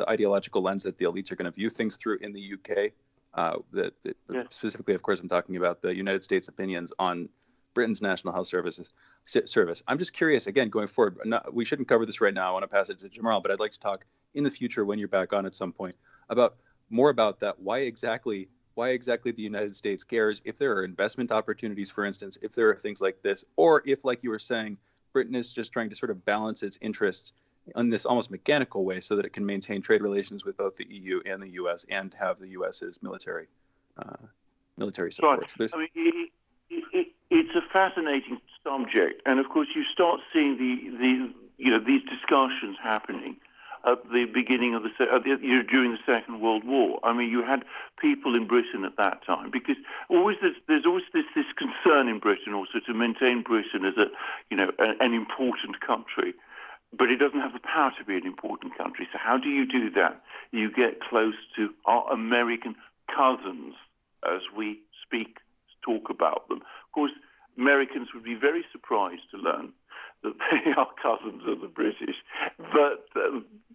ideological lens that the elites are going to view things through in the UK. Specifically, of course, I'm talking about the United States opinions on Britain's National Health Service. I'm just curious, again, going forward, we shouldn't cover this right now. I want to pass it to Jamarl, but I'd like to talk in the future when you're back on at some point more about that. Why exactly the United States cares, if there are investment opportunities, for instance, if there are things like this, or if, like you were saying, Britain is just trying to sort of balance its interests in this almost mechanical way so that it can maintain trade relations with both the EU and the US and have the US's military support. Right. I mean, it's a fascinating subject, and of course you start seeing these discussions happening at the beginning of during the Second World War. I mean, you had people in Britain at that time because there's always this concern in Britain also to maintain Britain as an important country. But it doesn't have the power to be an important country. So how do you do that? You get close to our American cousins, as we talk about them. Of course, Americans would be very surprised to learn that they are cousins of the British. But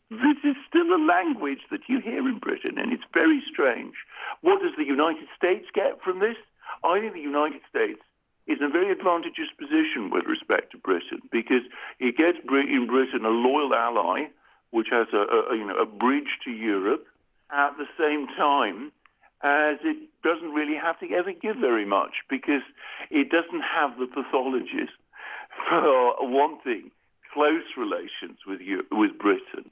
this is still a language that you hear in Britain, and it's very strange. What does the United States get from this? I think the United States is in a very advantageous position with respect to Britain because it gets in Britain a loyal ally, which has a bridge to Europe, at the same time as it doesn't really have to ever give very much because it doesn't have the pathologies for wanting close relations with Britain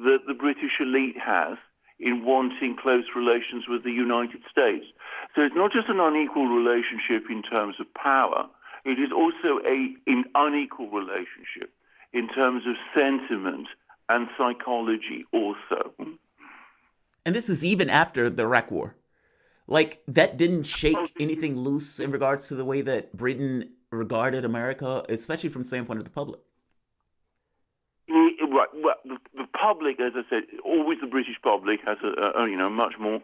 that the British elite has in wanting close relations with the United States. So it's not just an unequal relationship in terms of power, it is also an unequal relationship in terms of sentiment and psychology also. And this is even after the Iraq War. Like, that didn't shake anything loose in regards to the way that Britain regarded America, especially from the standpoint of the public. Right. Well, the public, as I said, always the British public has a much more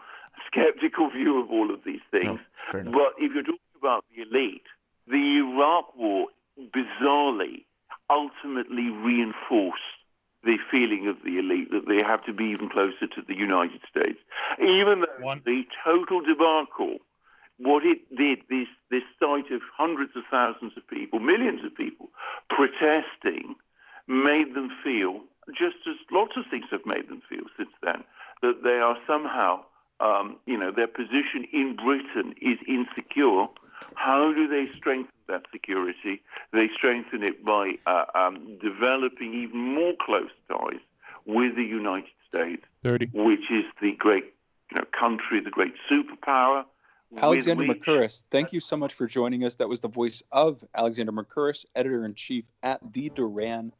skeptical view of all of these things. No, but if you're talking about the elite, the Iraq War, bizarrely, ultimately reinforced the feeling of the elite that they have to be even closer to the United States. Even though the total debacle, what it did, this sight of hundreds of thousands of people, millions of people protesting, made them feel, just as lots of things have made them feel since then, that they are somehow, their position in Britain is insecure. How do they strengthen that security? They strengthen it by developing even more close ties with the United States, which is the great country, the great superpower. Alexander Mercouris, thank you so much for joining us. That was the voice of Alexander Mercouris, editor-in-chief at theduran.com.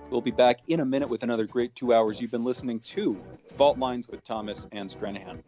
We'll be back in a minute with another great 2 hours. You've been listening to Fault Lines with Thomas and Stranahan.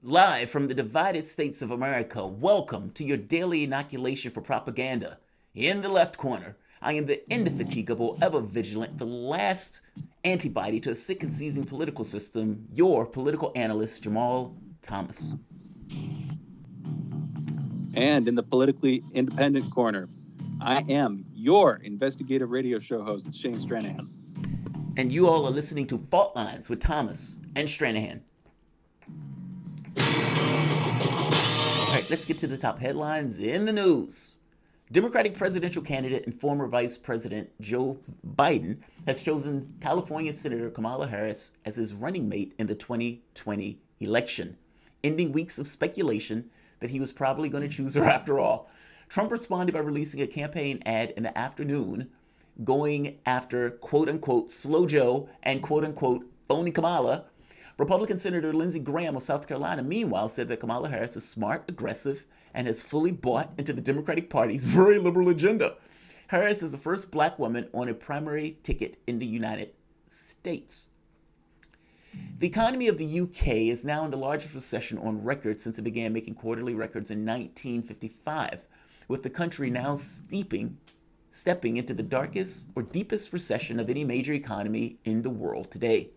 Live from the divided states of America, welcome to your daily inoculation for propaganda. In the left corner, I am the indefatigable, ever vigilant, the last antibody to a sick and seizing political system, your political analyst, Jamarl Thomas. And in the politically independent corner, I am your investigative radio show host, Shane Stranahan. And you all are listening to Fault Lines with Thomas and Stranahan. All right, let's get to the top headlines in the news. Democratic presidential candidate and former Vice President Joe Biden has chosen California Senator Kamala Harris as his running mate in the 2020 election, ending weeks of speculation that he was probably going to choose her after all. Trump responded by releasing a campaign ad in the afternoon going after quote-unquote Slow Joe and quote-unquote phony Kamala. Republican Senator Lindsey Graham of South Carolina, meanwhile, said that Kamala Harris is smart, aggressive, and has fully bought into the Democratic Party's very liberal agenda. Harris is the first black woman on a primary ticket in the United States. The economy of the UK is now in the largest recession on record since it began making quarterly records in 1955, with the country now stepping into the darkest or deepest recession of any major economy in the world today.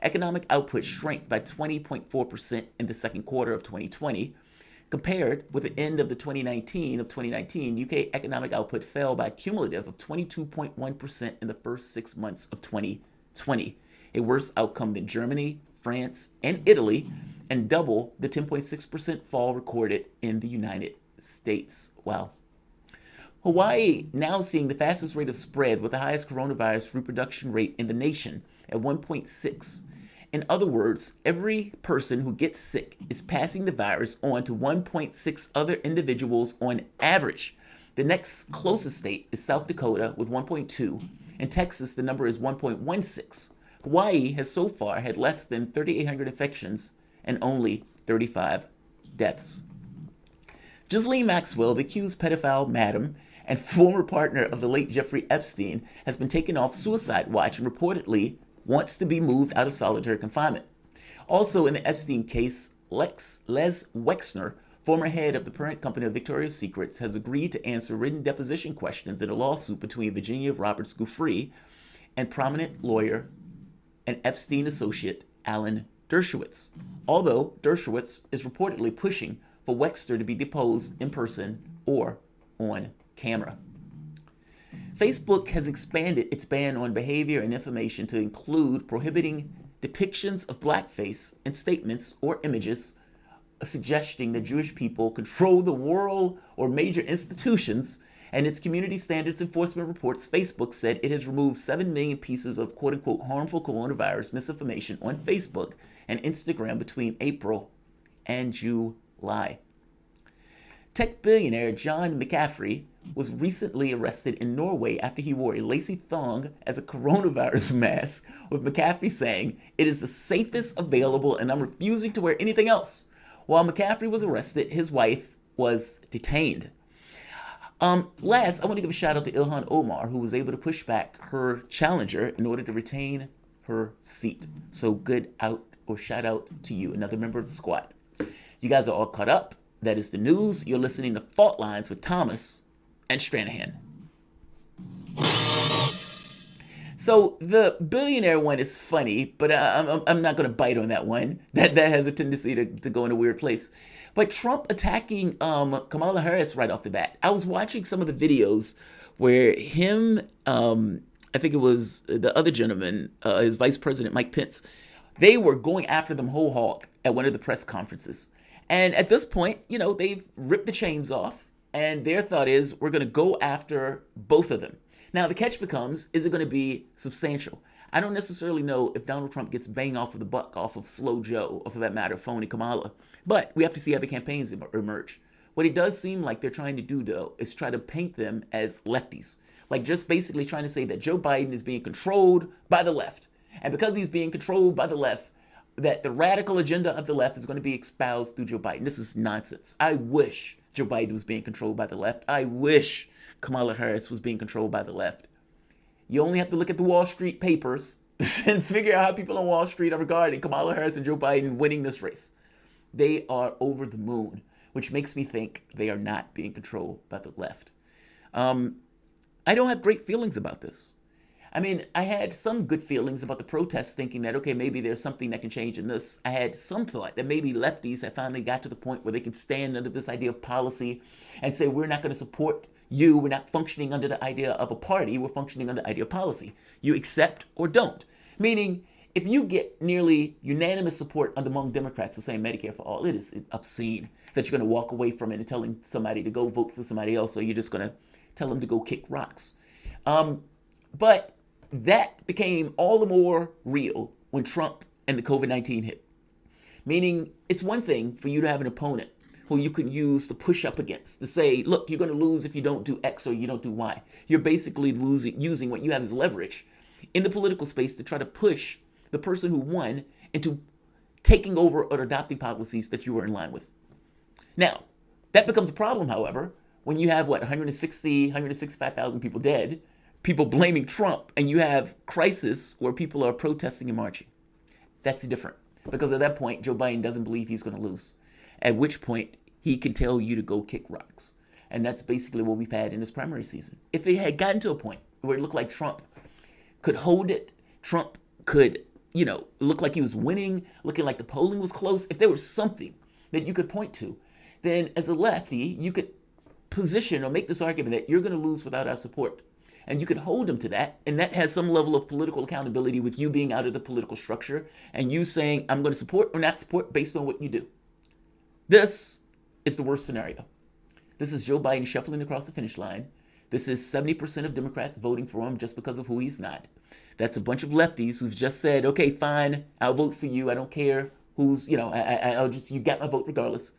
Economic output shrank by 20.4% in the second quarter of 2020. Compared with the end of 2019, UK economic output fell by a cumulative of 22.1% in the first 6 months of 2020, a worse outcome than Germany, France, and Italy, and double the 10.6% fall recorded in the United States. Wow. Hawaii now seeing the fastest rate of spread with the highest coronavirus reproduction rate in the nation at 1.6. In other words, every person who gets sick is passing the virus on to 1.6 other individuals on average. The next closest state is South Dakota with 1.2. In Texas, the number is 1.16. Hawaii has so far had less than 3,800 infections and only 35 deaths. Ghislaine Maxwell, the accused pedophile madam and former partner of the late Jeffrey Epstein, has been taken off suicide watch and reportedly wants to be moved out of solitary confinement. Also in the Epstein case, Les Wexner, former head of the parent company of Victoria's Secrets, has agreed to answer written deposition questions in a lawsuit between Virginia Roberts Giuffre and prominent lawyer and Epstein associate Alan Dershowitz, although Dershowitz is reportedly pushing for Wexner to be deposed in person or on camera. Facebook has expanded its ban on behavior and information to include prohibiting depictions of blackface in statements or images suggesting that Jewish people control the world or major institutions, and its community standards enforcement reports Facebook said it has removed 7 million pieces of quote-unquote harmful coronavirus misinformation on Facebook and Instagram between April and July. Tech billionaire John McAfee was recently arrested in Norway after he wore a lacy thong as a coronavirus mask, with McAfee saying, "It is the safest available and I'm refusing to wear anything else." While McAfee was arrested, his wife was detained. Last, I want to give a shout out to Ilhan Omar, who was able to push back her challenger in order to retain her seat. So shout out to you, another member of the squad. You guys are all caught up. That is the news. You're listening to Fault Lines with Thomas and Stranahan. So the billionaire one is funny, but I'm not going to bite on that one. That has a tendency to go in a weird place. But Trump attacking Kamala Harris right off the bat. I was watching some of the videos where him, I think it was the other gentleman, his vice president, Mike Pence, They were going after them whole hog at one of the press conferences. And at this point, they've ripped the chains off, and their thought is, we're going to go after both of them. Now, the catch becomes, is it going to be substantial? I don't necessarily know if Donald Trump gets bang off of the buck off of Slow Joe, or for that matter, phony Kamala. But we have to see how the campaigns emerge. What it does seem like they're trying to do, though, is try to paint them as lefties. Like just basically trying to say that Joe Biden is being controlled by the left. And because he's being controlled by the left, that the radical agenda of the left is going to be espoused through Joe Biden. This is nonsense. I wish Joe Biden was being controlled by the left. I wish Kamala Harris was being controlled by the left. You only have to look at the Wall Street papers and figure out how people on Wall Street are regarding Kamala Harris and Joe Biden winning this race. They are over the moon, which makes me think they are not being controlled by the left. I don't have great feelings about this. I mean, I had some good feelings about the protests, thinking that, okay, maybe there's something that can change in this. I had some thought that maybe lefties have finally got to the point where they can stand under this idea of policy and say, we're not going to support you. We're not functioning under the idea of a party. We're functioning under the idea of policy. You accept or don't. Meaning, if you get nearly unanimous support among Democrats for saying Medicare for all, it is obscene that you're going to walk away from it and telling somebody to go vote for somebody else, or you're just going to tell them to go kick rocks. But that became all the more real when Trump and the COVID-19 hit. Meaning, it's one thing for you to have an opponent who you can use to push up against, to say, look, you're going to lose if you don't do X or you don't do Y. You're basically using what you have as leverage in the political space to try to push the person who won into taking over or adopting policies that you were in line with. Now, that becomes a problem, however, when you have, 165,000 people dead, people blaming Trump, and you have crisis where people are protesting and marching. That's different, because at that point, Joe Biden doesn't believe he's going to lose, at which point he can tell you to go kick rocks. And that's basically what we've had in this primary season. If it had gotten to a point where it looked like Trump could hold it, Trump could, look like he was winning, looking like the polling was close, if there was something that you could point to, then as a lefty, you could position or make this argument that you're going to lose without our support. And you could hold them to that, and that has some level of political accountability with you being out of the political structure and you saying, I'm going to support or not support based on what you do. This is the worst scenario. This is Joe Biden shuffling across the finish line. This is 70% of Democrats voting for him just because of who he's not. That's a bunch of lefties who've just said, okay, fine, I'll vote for you. I don't care who's, I'll just, you got my vote regardless.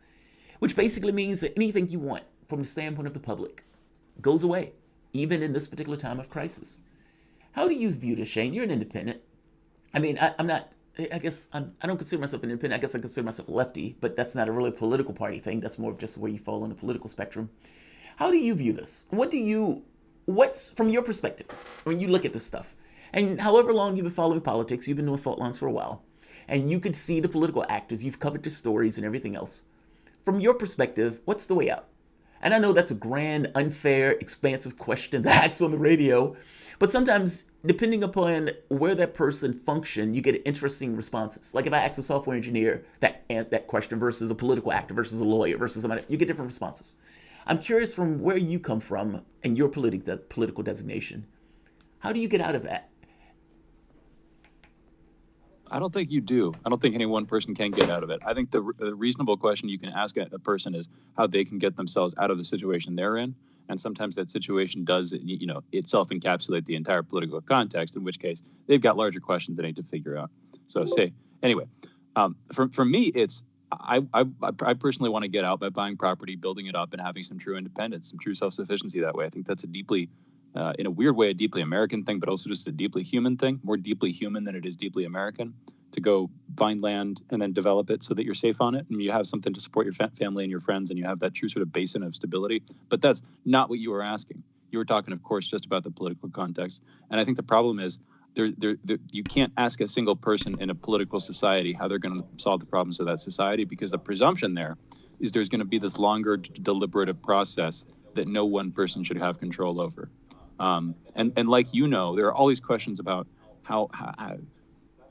Which basically means that anything you want from the standpoint of the public goes away, even in this particular time of crisis. How do you view this, Shane? You're an independent. I mean, I don't consider myself an independent. I guess I consider myself a lefty, but that's not a really political party thing. That's more of just where you fall on the political spectrum. How do you view this? What's from your perspective when you look at this stuff? And however long you've been following politics, you've been doing fault lines for a while, and you could see the political actors, you've covered the stories and everything else. From your perspective, what's the way out? And I know that's a grand, unfair, expansive question to ask on the radio, but sometimes, depending upon where that person functions, you get interesting responses. Like if I ask a software engineer that question versus a political actor versus a lawyer versus somebody, you get different responses. I'm curious from where you come from and your political designation. How do you get out of that? I don't think you do. I don't think any one person can get out of it. I think the reasonable question you can ask a person is how they can get themselves out of the situation they're in. And sometimes that situation does, itself encapsulate the entire political context, in which case they've got larger questions they need to figure out. So anyway, for me, it's, I personally want to get out by buying property, building it up, and having some true independence, some true self-sufficiency that way. I think that's a deeply, in a weird way, a deeply American thing, but also just a deeply human thing, more deeply human than it is deeply American, to go find land and then develop it so that you're safe on it and you have something to support your family and your friends and you have that true sort of basin of stability. But that's not what you were asking. You were talking, of course, just about the political context. And I think the problem is you can't ask a single person in a political society how they're going to solve the problems of that society, because the presumption there is there's going to be this longer deliberative process that no one person should have control over. And like, there are all these questions about how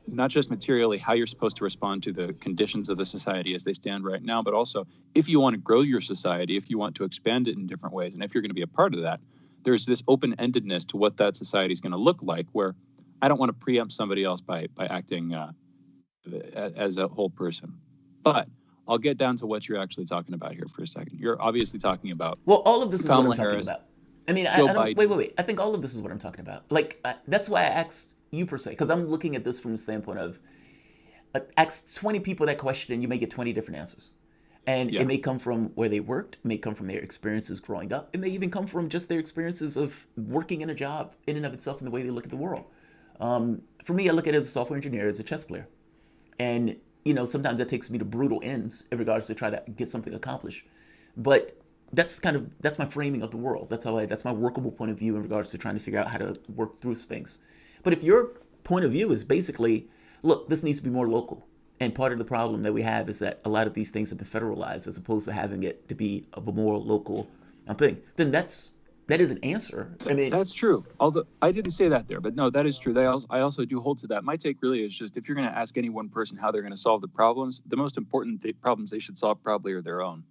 not just materially how you're supposed to respond to the conditions of the society as they stand right now, but also if you want to grow your society, if you want to expand it in different ways, and if you're going to be a part of that, there's this open-endedness to what that society is going to look like, where I don't want to preempt somebody else by acting as a whole person. But I'll get down to what you're actually talking about here for a second. You're obviously talking about all of this is Kamala what I'm Harris, talking about. I mean, I don't, wait. I think all of this is what I'm talking about. Like, that's why I asked you per se, because I'm looking at this from the standpoint of ask 20 people that question and you may get 20 different answers. And it may come from where they worked, it may come from their experiences growing up, it may even come from just their experiences of working in a job in and of itself and the way they look at the world. For me, I look at it as a software engineer, as a chess player. And, sometimes that takes me to brutal ends in regards to try to get something accomplished. But that's my framing of the world. That's my workable point of view in regards to trying to figure out how to work through things. But if your point of view is basically, look, this needs to be more local. And part of the problem that we have is that a lot of these things have been federalized as opposed to having it to be of a more local thing. Then that is an answer. I mean, that's true. Although I didn't say that there, but no, that is true. I also do hold to that. My take really is just if you're going to ask any one person how they're going to solve the problems, the most important problems they should solve probably are their own.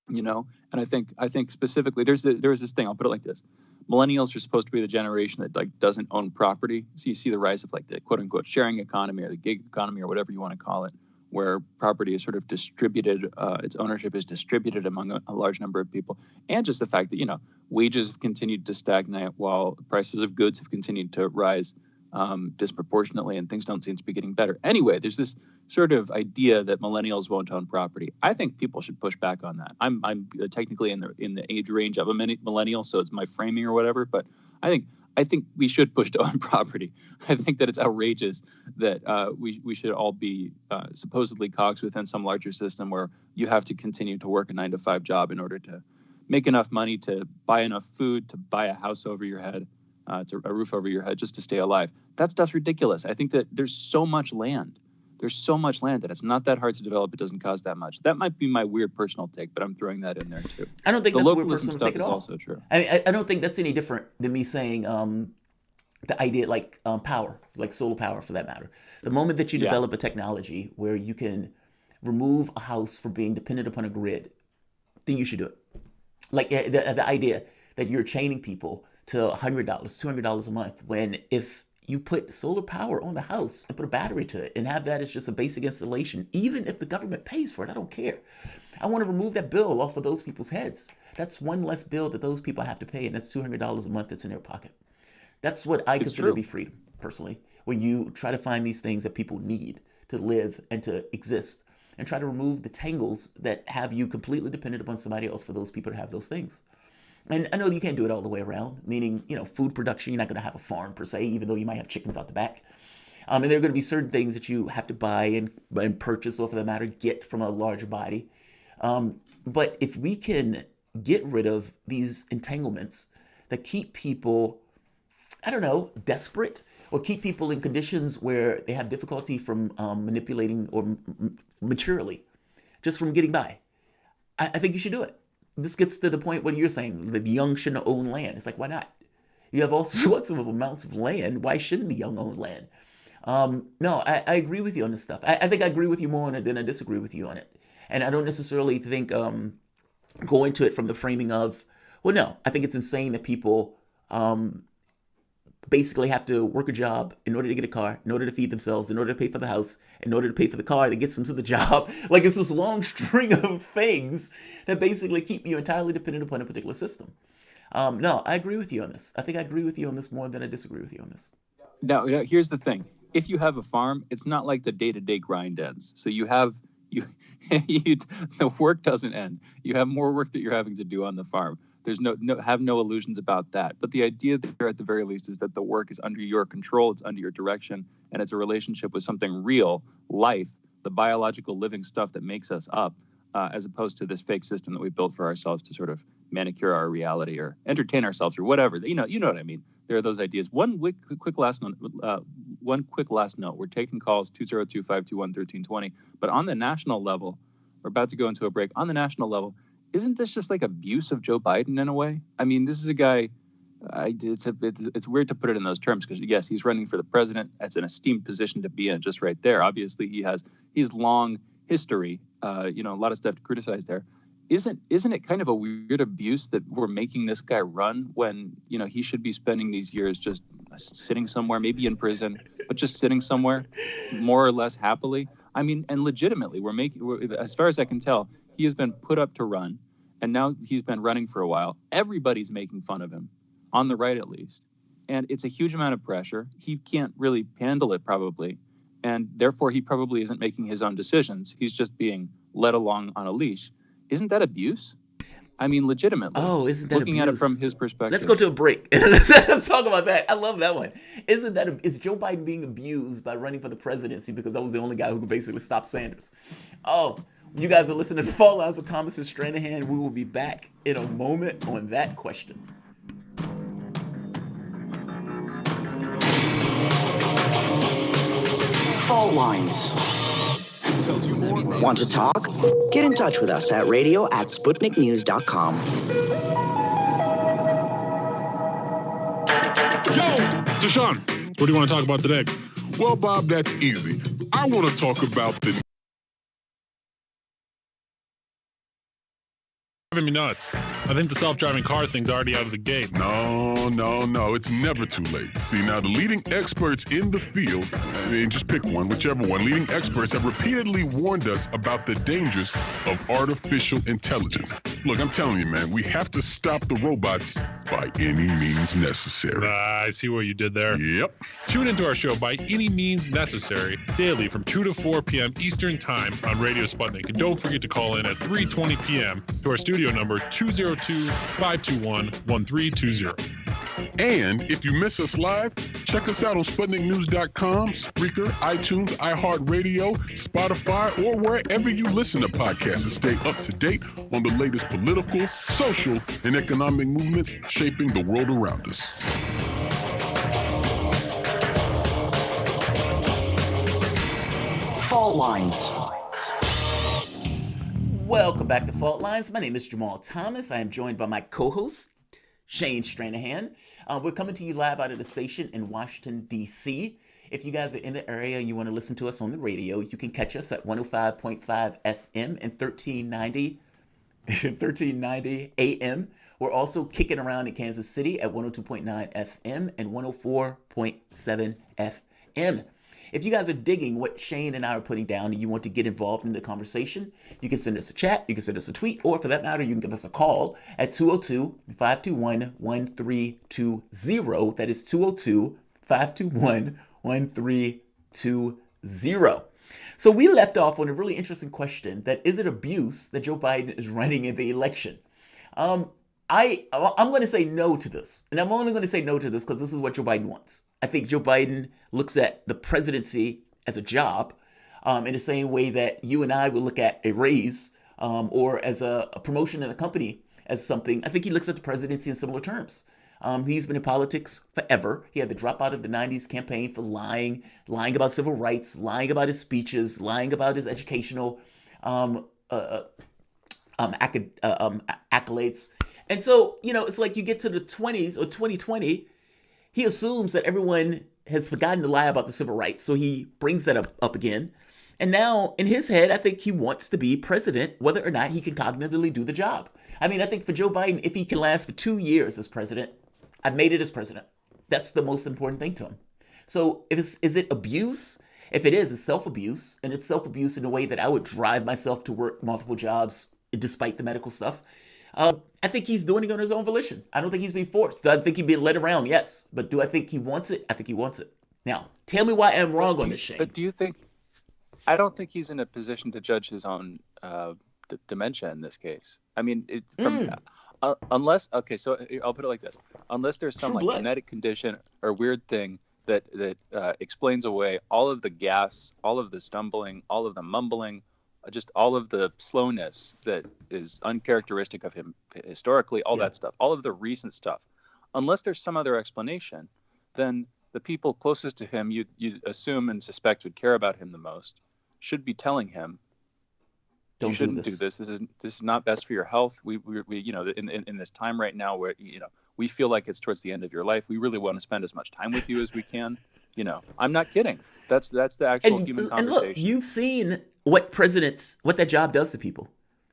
And I think specifically there is this thing. I'll put it like this: millennials are supposed to be the generation that doesn't own property. So you see the rise of the quote unquote sharing economy or the gig economy or whatever you want to call it, where property is sort of distributed, its ownership is distributed among a large number of people, and just the fact that wages have continued to stagnate while prices of goods have continued to rise disproportionately, and things don't seem to be getting better. Anyway, there's this sort of idea that millennials won't own property. I think people should push back on that. I'm technically in the age range of a millennial, so it's my framing or whatever. But I think we should push to own property. I think that it's outrageous that we should all be supposedly cogs within some larger system where you have to continue to work a 9-to-5 job in order to make enough money to buy enough food, to buy a house over your head, to a roof over your head, just to stay alive. That stuff's ridiculous. I think that there's so much land. There's so much land that it's not that hard to develop. It doesn't cost that much. That might be my weird personal take, but I'm throwing that in there too. I don't think the that's a weird localism personal stuff take at is all. Also true. I don't think that's any different than me saying the idea power, like solar power for that matter. The moment that you develop a technology where you can remove a house from being dependent upon a grid, then you should do it. Like the idea that you're chaining people to $100, $200 a month, when if you put solar power on the house and put a battery to it and have that as just a basic installation, even if the government pays for it, I don't care. I want to remove that bill off of those people's heads. That's one less bill that those people have to pay, and that's $200 a month that's in their pocket. That's what I consider to be freedom, personally, when you try to find these things that people need to live and to exist, and try to remove the tangles that have you completely dependent upon somebody else for those people to have those things. And I know you can't do it all the way around, meaning, food production, you're not going to have a farm per se, even though you might have chickens out the back. And there are going to be certain things that you have to buy and purchase, or for that matter, get from a larger body. But if we can get rid of these entanglements that keep people, desperate, or keep people in conditions where they have difficulty from manipulating or materially, just from getting by, I think you should do it. This gets to the point where you're saying the young shouldn't own land. It's like, why not? You have all sorts of amounts of land. Why shouldn't the young own land? No, I agree with you on this stuff. I think I agree with you more on it than I disagree with you on it. And I don't necessarily think go into it from the framing of, well, no, I think it's insane that people basically have to work a job in order to get a car, in order to feed themselves, in order to pay for the house, in order to pay for the car that gets them to the job. Like, it's this long string of things that basically keep you entirely dependent upon a particular system. No, I agree with you on this. I think I agree with you on this more than I disagree with you on this. Now, here's the thing. If you have a farm, it's not like the day-to-day grind ends. So the work doesn't end. You have more work that you're having to do on the farm. There's no illusions about that. But the idea there at the very least is that the work is under your control, it's under your direction, and it's a relationship with something real, life, the biological living stuff that makes us up, as opposed to this fake system that we built for ourselves to sort of manicure our reality or entertain ourselves or whatever. You know what I mean. There are those ideas. One quick last note. We're taking calls 202-521-1320. But on the national level, we're about to go into a break. On the national level, isn't this just like abuse of Joe Biden in a way? I mean, this is a guy. It's weird to put it in those terms because yes, he's running for the president. That's an esteemed position to be in, just right there. Obviously, he's long history. A lot of stuff to criticize there. Isn't it kind of a weird abuse that we're making this guy run when he should be spending these years just sitting somewhere, maybe in prison, but just sitting somewhere, more or less happily. I mean, and legitimately, as far as I can tell, he has been put up to run, and now he's been running for a while. Everybody's making fun of him, on the right at least. And it's a huge amount of pressure. He can't really handle it probably. And therefore, he probably isn't making his own decisions. He's just being led along on a leash. Isn't that abuse? I mean, legitimately. Oh, isn't that looking abuse? at it from his perspective? Let's go to a break. Let's talk about that. I love that one. Is Joe Biden being abused by running for the presidency because that was the only guy who could basically stop Sanders? Oh, you guys are listening to Fault Lines with Thomas and Stranahan. We will be back in a moment on that question. Fault Lines. Want to talk? Get in touch with us at radio@sputniknews.com. Deshaun, what do you want to talk about today? Well, Bob, that's easy. I want to talk about the... Driving me nuts. I think the self-driving car thing's already out of the gate. No. It's never too late. See, now the leading experts in the field, I mean, just pick one, whichever one, leading experts have repeatedly warned us about the dangers of artificial intelligence. Look, I'm telling you, man, we have to stop the robots by any means necessary. I see what you did there. Yep. Tune into our show By Any Means Necessary daily from 2 to 4 p.m. Eastern Time on Radio Sputnik. And don't forget to call in at 3:20 p.m. to our studio number 202-521-1320. And if you miss us live, check us out on SputnikNews.com, Spreaker, iTunes, iHeartRadio, Spotify, or wherever you listen to podcasts to stay up to date on the latest political, social, and economic movements shaping the world around us. Fault Lines. Welcome back to Fault Lines. My name is Jamarl Thomas. I am joined by my co-host, Shane Stranahan. We're coming to you live out of the station in Washington, D.C. If you guys are in the area and you want to listen to us on the radio, you can catch us at 105.5 FM and 1390 AM. We're also kicking around in Kansas City at 102.9 FM and 104.7 FM. If you guys are digging what Shane and I are putting down and you want to get involved in the conversation, you can send us a chat, you can send us a tweet, or for that matter, you can give us a call at 202-521-1320. That is 202-521-1320. So we left off on a really interesting question that is it abuse that Joe Biden is running in the election? I'm going to say no to this. And I'm only going to say no to this because this is what Joe Biden wants. I think Joe Biden looks at the presidency as a job in the same way that you and I would look at a raise or as a promotion in a company as something. I think he looks at the presidency in similar terms. He's been in politics forever. He had to drop out of the 90s campaign for lying about civil rights, lying about his speeches, lying about his educational accolades. And so, it's like you get to the 20s or 2020, he assumes that everyone has forgotten to lie about the civil rights. So he brings that up again. And now in his head, I think he wants to be president, whether or not he can cognitively do the job. I mean, I think for Joe Biden, if he can last for 2 years as president, I've made it as president. That's the most important thing to him. So is it abuse? If it is, it's self-abuse. And it's self-abuse in a way that I would drive myself to work multiple jobs despite the medical stuff. I think he's doing it on his own volition. I don't think he's being forced. I think he's being led around, yes. But do I think he wants it? I think he wants it. Now, tell me why I'm wrong on this, Shane. But do you think... I don't think he's in a position to judge his own dementia in this case. I mean, unless... Okay, so I'll put it like this. Unless there's some genetic condition or weird thing that explains away all of the gas, all of the stumbling, all of the mumbling, just all of the slowness that is uncharacteristic of him historically, all that stuff, all of the recent stuff. Unless there's some other explanation, then the people closest to him, you assume and suspect would care about him the most, should be telling him, "Don't you shouldn't do this. This is not best for your health. We in this time right now where we feel like it's towards the end of your life. We really want to spend as much time with you as we can. I'm not kidding. That's the actual human conversation. And look, you've seen what that job does to people.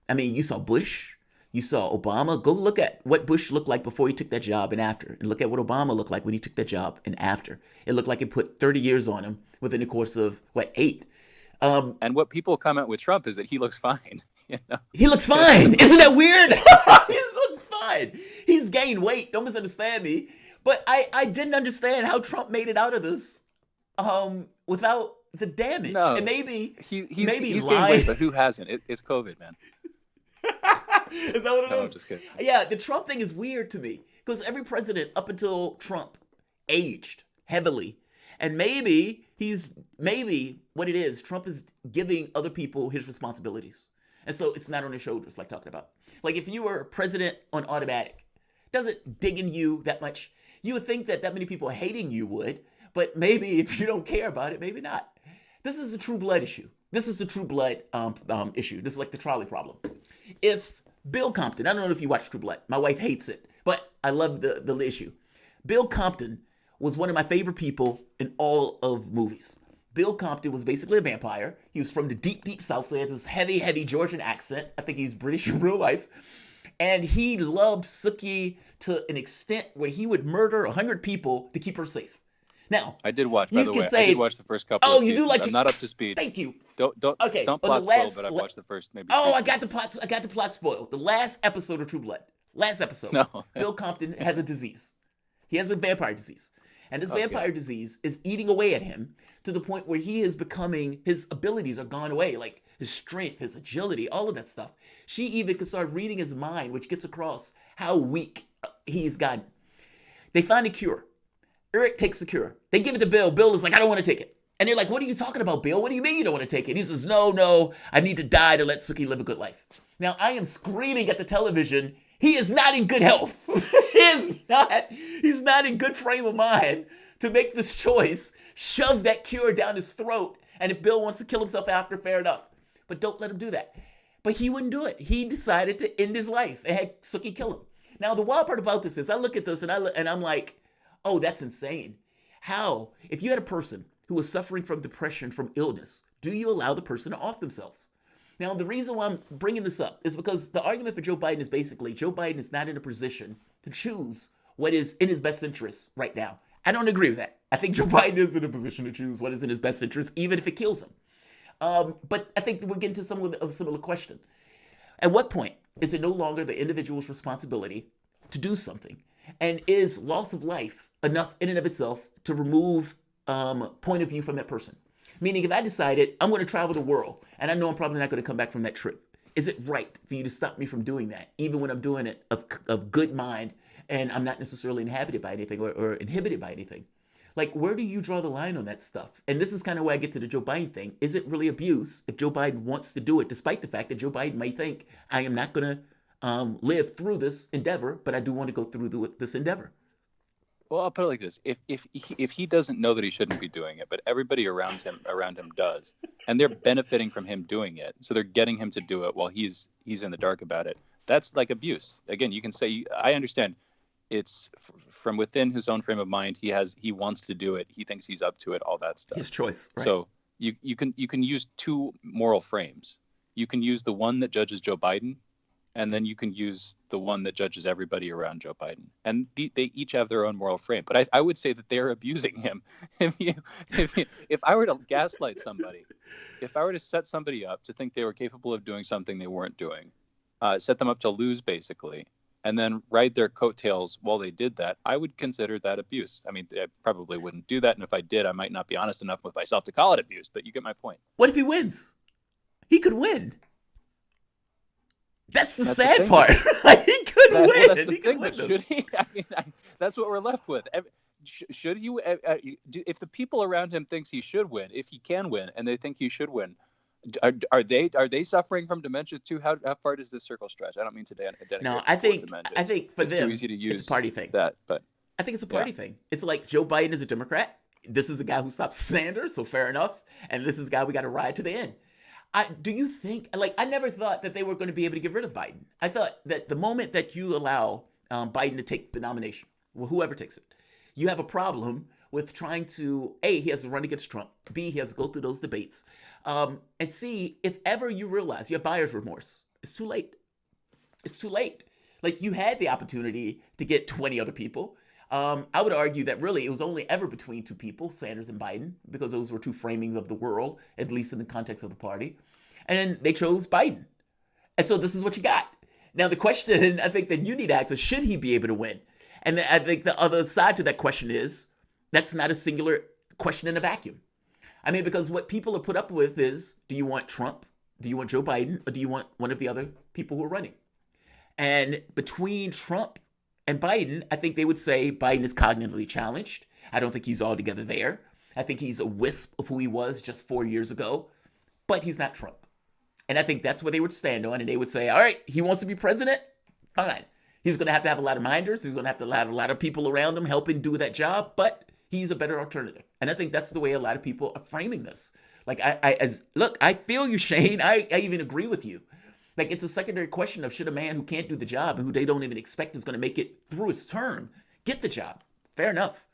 I mean, you saw Bush, You saw Obama. Go look at what Bush looked like before he took that job and after. And look at what Obama looked like when he took that job and after. It looked like it put 30 years on him within the course of, 8? And what people comment with Trump is that he looks fine. You know? He looks fine. Isn't that weird? He looks fine. He's gained weight. Don't misunderstand me. But I didn't understand how Trump made it out of this without the damage. No, and maybe he's lying. gained weight, but who hasn't? It's COVID, man. Is that what it is? No, just kidding. Yeah, the Trump thing is weird to me because every president up until Trump aged heavily. And maybe what it is, Trump is giving other people his responsibilities. And so it's not on his shoulders, like talking about. Like if you were president on automatic, doesn't dig in you that much. You would think that many people hating you would, but maybe if you don't care about it, maybe not. This is a true blood issue. This is the true blood issue. This is like the trolley problem. If Bill Compton, I don't know if you watch True Blood. My wife hates it, but I love the issue. Bill Compton was one of my favorite people in all of movies. Bill Compton was basically a vampire. He was from the deep, deep South, so he has this heavy, heavy Georgian accent. I think he's British in real life. And he loved Sookie to an extent where he would murder 100 people to keep her safe. Now, I did watch, by the way. I did watch the first couple. Oh, of you seasons. do like? I'm not up to speed. Thank you. Don't plot spoil, but I've watched the first maybe. Oh, I got the plot spoiled. The last episode of True Blood. Last episode. No. Bill Compton has a disease. He has a vampire disease. And this vampire disease is eating away at him to the point where he is becoming, his abilities are gone away, like his strength, his agility, all of that stuff. She even can start reading his mind, which gets across how weak he's gotten. They find a cure. Eric takes the cure. They give it to Bill. Bill is like, I don't want to take it. And they're like, what are you talking about, Bill? What do you mean you don't want to take it? He says, no, I need to die to let Sookie live a good life. Now, I am screaming at the television. He is not in good health. He's not in good frame of mind to make this choice, shove that cure down his throat. And if Bill wants to kill himself after, fair enough. But don't let him do that. But he wouldn't do it. He decided to end his life and had Sookie kill him. Now, the wild part about this is I look at this and I'm like, oh, that's insane. How? If you had a person who was suffering from depression, from illness, do you allow the person to off themselves? Now, the reason why I'm bringing this up is because the argument for Joe Biden is basically Joe Biden is not in a position to choose what is in his best interest right now. I don't agree with that. I think Joe Biden is in a position to choose what is in his best interest, even if it kills him. But I think we're getting to some of a similar question. At what point is it no longer the individual's responsibility to do something? And is loss of life enough in and of itself to remove point of view from that person? Meaning, if I decided I'm going to travel the world and I know I'm probably not going to come back from that trip, is it right for you to stop me from doing that, even when I'm doing it of good mind and I'm not necessarily inhabited by anything or inhibited by anything? Like, where do you draw the line on that stuff? And this is kind of where I get to the Joe Biden thing. Is it really abuse if Joe Biden wants to do it, despite the fact that Joe Biden may think, I am not going to live through this endeavor, but I do want to go through this endeavor? Well, I'll put it like this: if he doesn't know that he shouldn't be doing it, but everybody around him does, and they're benefiting from him doing it, so they're getting him to do it while he's in the dark about it. That's like abuse. Again, you can say, I understand. It's from within his own frame of mind. He wants to do it. He thinks he's up to it. All that stuff. His choice. Right? So you can use two moral frames. You can use the one that judges Joe Biden, and then you can use the one that judges everybody around Joe Biden. And they each have their own moral frame. But I would say that they're abusing him. If I were to gaslight somebody, if I were to set somebody up to think they were capable of doing something they weren't doing, set them up to lose, basically, and then ride their coattails while they did that, I would consider that abuse. I mean, I probably wouldn't do that. And if I did, I might not be honest enough with myself to call it abuse. But you get my point. What if he wins? He could win. That's the sad part. He could win. Well, that's the thing. But should he? I mean, that's what we're left with. Should you? If the people around him thinks he should win, if he can win, and they think he should win, are they suffering from dementia too? How far does this circle stretch? I don't mean to dedicate. No, I think for them, too easy to use it's a party thing. But I think it's a party thing. It's like Joe Biden is a Democrat. This is the guy who stopped Sanders, so fair enough. And this is the guy we got to ride to the end. Do you think, I never thought that they were going to be able to get rid of Biden. I thought that the moment that you allow Biden to take the nomination, well, whoever takes it, you have a problem with trying to, A, he has to run against Trump, B, he has to go through those debates, and C, if ever you realize you have buyer's remorse, it's too late. It's too late. Like, you had the opportunity to get 20 other people. I would argue that really it was only ever between two people, Sanders and Biden, because those were two framings of the world, at least in the context of the party. And they chose Biden. And so this is what you got. Now, the question I think that you need to ask is, should he be able to win? And I think the other side to that question is, that's not a singular question in a vacuum. I mean, because what people are put up with is, do you want Trump? Do you want Joe Biden? Or do you want one of the other people who are running? And between Trump and Biden, I think they would say Biden is cognitively challenged. I don't think he's altogether there. I think he's a wisp of who he was just 4 years ago, but he's not Trump. And I think that's where they would stand on, and they would say, all right, he wants to be president? Fine. He's going to have a lot of minders. He's going to have a lot of people around him helping do that job, but he's a better alternative. And I think that's the way a lot of people are framing this. Like, look, I feel you, Shane. I even agree with you. Like, it's a secondary question of, should a man who can't do the job and who they don't even expect is going to make it through his term get the job? Fair enough.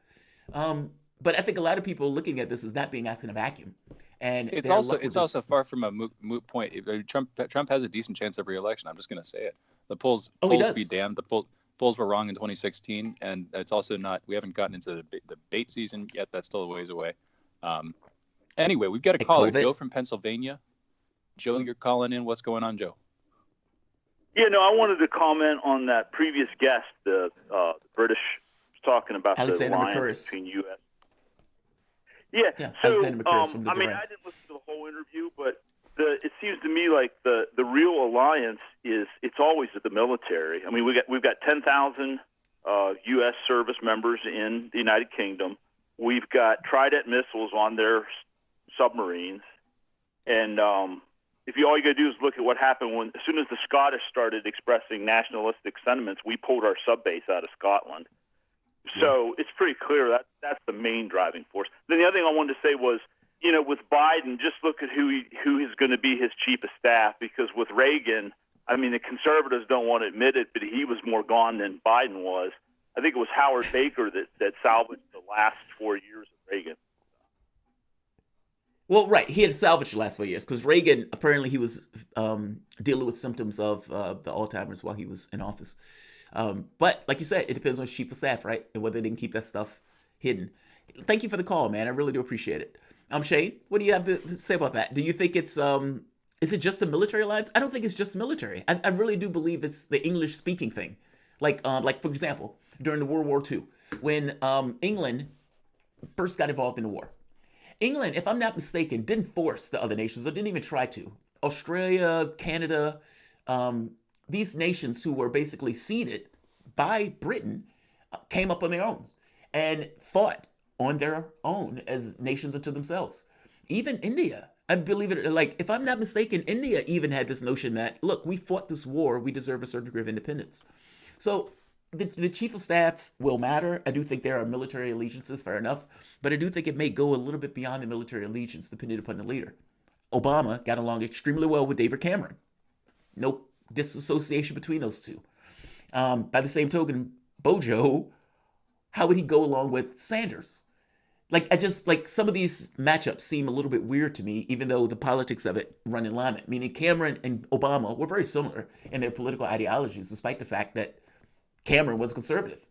But I think a lot of people looking at this as not being asked in a vacuum. And it's also far from a moot point. Trump has a decent chance of re-election. I'm just going to say it. The polls be damned. The polls were wrong in 2016, and it's also not. We haven't gotten into the debate season yet. That's still a ways away. Anyway, we've got a caller, Joe from Pennsylvania. Joe, you're calling in. What's going on, Joe? Yeah, no, I wanted to comment on that previous guest, the British, talking about Alexander the alliance Mercouris. between U.S. Yeah, so Alexander Mercouris from the I mean, I didn't listen to the whole interview, but it seems to me like the real alliance it's always at the military. I mean, we've got 10,000 U.S. service members in the United Kingdom. We've got Trident missiles on their submarines, and if all you got to do is look at what happened as soon as the Scottish started expressing nationalistic sentiments, we pulled our sub base out of Scotland. So it's pretty clear that that's the main driving force. Then the other thing I wanted to say was, with Biden, just look at who is going to be his chief of staff, because with Reagan, I mean, the conservatives don't want to admit it, but he was more gone than Biden was. I think it was Howard Baker that salvaged the last 4 years of Reagan. Well, right. He had salvaged the last 4 years because Reagan, apparently he was dealing with symptoms of the Alzheimer's while he was in office. But like you said, it depends on his chief of staff, right? And whether they can keep that stuff hidden. Thank you for the call, man. I really do appreciate it. Shane, what do you have to say about that? Do you think it's, is it just the military alliance? I don't think it's just military. I really do believe it's the English speaking thing. Like for example, during the World War II, when England first got involved in the war. England, if I'm not mistaken, didn't force the other nations or didn't even try to. Australia, Canada, these nations who were basically ceded by Britain came up on their own and fought on their own as nations unto themselves. Even India, I believe it, like, if I'm not mistaken, India even had this notion that, look, we fought this war, we deserve a certain degree of independence. So the chief of staffs will matter. I do think there are military allegiances, fair enough, but I do think it may go a little bit beyond the military allegiance depending upon the leader. Obama got along extremely well with David Cameron. No disassociation between those two. By the same token, Bojo, how would he go along with Sanders? Like, some of these matchups seem a little bit weird to me, even though the politics of it run in alignment. Meaning Cameron and Obama were very similar in their political ideologies, despite the fact that Cameron was conservative.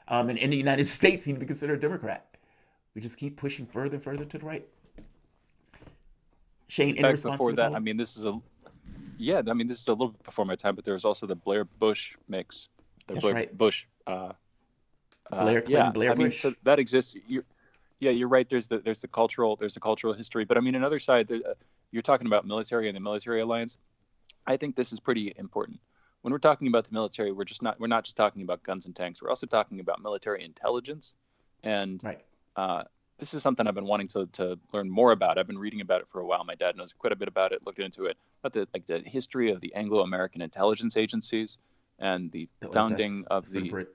And in the United States, he'd be considered a Democrat. We just keep pushing further and further to the right. Shane, in response before to that, I mean, this is a little bit before my time, but there was also the Blair-Bush mix. That's right. Bush. Blair Clinton, Blair Bush. I mean, so that exists. You're right. There's the cultural history, but I mean, another side. You're talking about military and the military alliance. I think this is pretty important. When we're talking about the military, we're not just talking about guns and tanks. We're also talking about military intelligence, and this is something I've been wanting to learn more about. I've been reading about it for a while. My dad knows quite a bit about it. Looked into it, about the history of the Anglo-American intelligence agencies and the founding of the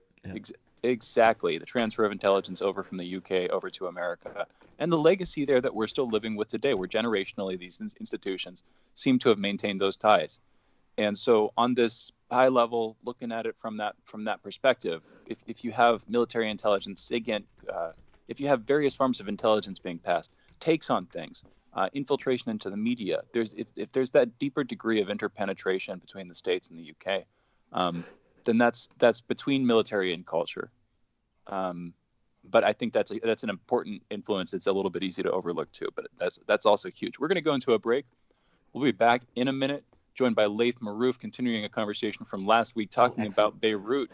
exactly the transfer of intelligence over from the UK over to America, and the legacy there that we're still living with today, where generationally these institutions seem to have maintained those ties. And so on this high level, looking at it from that perspective, if you have military intelligence, again, if you have various forms of intelligence being passed, takes on things, infiltration into the media, if there's that deeper degree of interpenetration between the States and the UK, then that's between military and culture. But I think that's an important influence. It's a little bit easy to overlook too, but that's also huge. We're going to go into a break. We'll be back in a minute, joined by Laith Marouf, continuing a conversation from last week, talking about Beirut,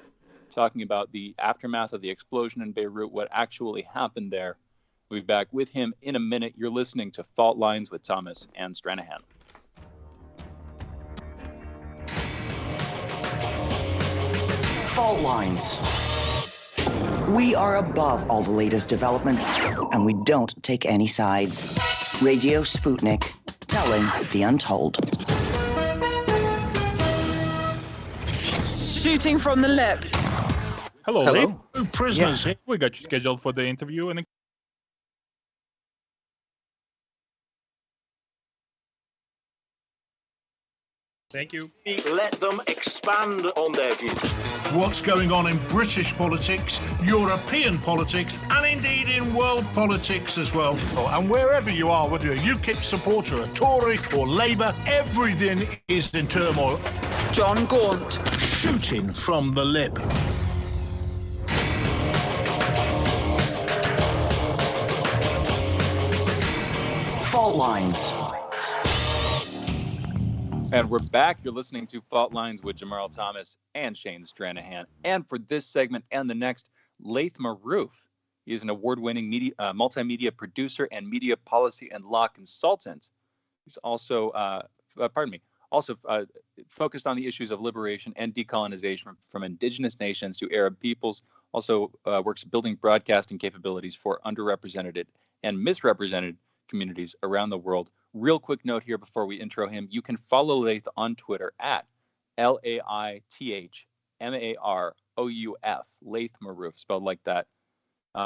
talking about the aftermath of the explosion in Beirut, what actually happened there. We'll be back with him in a minute. You're listening to Fault Lines with Thomas and Stranahan. Fault lines. We are above all the latest developments, and we don't take any sides. Radio Sputnik, telling the untold. Shooting from the lip. Hello. Hello. Two prisoners here. We got you scheduled for the interview. And thank you. Let them expand on their views. What's going on in British politics, European politics, and indeed in world politics as well. And wherever you are, whether you're a UKIP supporter, a Tory or Labour, everything is in turmoil. John Gaunt. Shooting from the lip. Fault lines. And we're back. You're listening to Fault Lines with Jamarl Thomas and Shane Stranahan. And for this segment and the next, Laith Marouf. He is an award-winning multimedia producer and media policy and law consultant. He's also, focused on the issues of liberation and decolonization from indigenous nations to Arab peoples. Also works building broadcasting capabilities for underrepresented and misrepresented communities around the world. Real quick note here before we intro him. You can follow Laith on Twitter at LaithMarouf, Laith Marouf, spelled like that.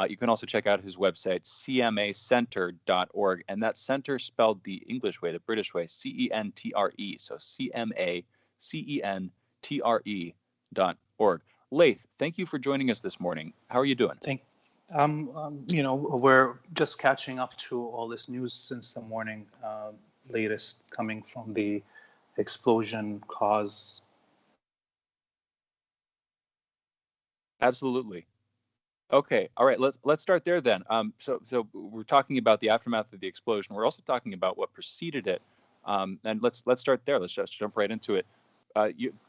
You can also check out his website, cmacenter.org. And that center spelled the English way, the British way, CENTRE. So CMACENTRE.org. Laith, thank you for joining us this morning. How are you doing? We're just catching up to all this news since the morning, latest coming from the explosion cause. Absolutely. Okay. All right. Let's start there then. So we're talking about the aftermath of the explosion. We're also talking about what preceded it. And let's start there. Let's just jump right into it.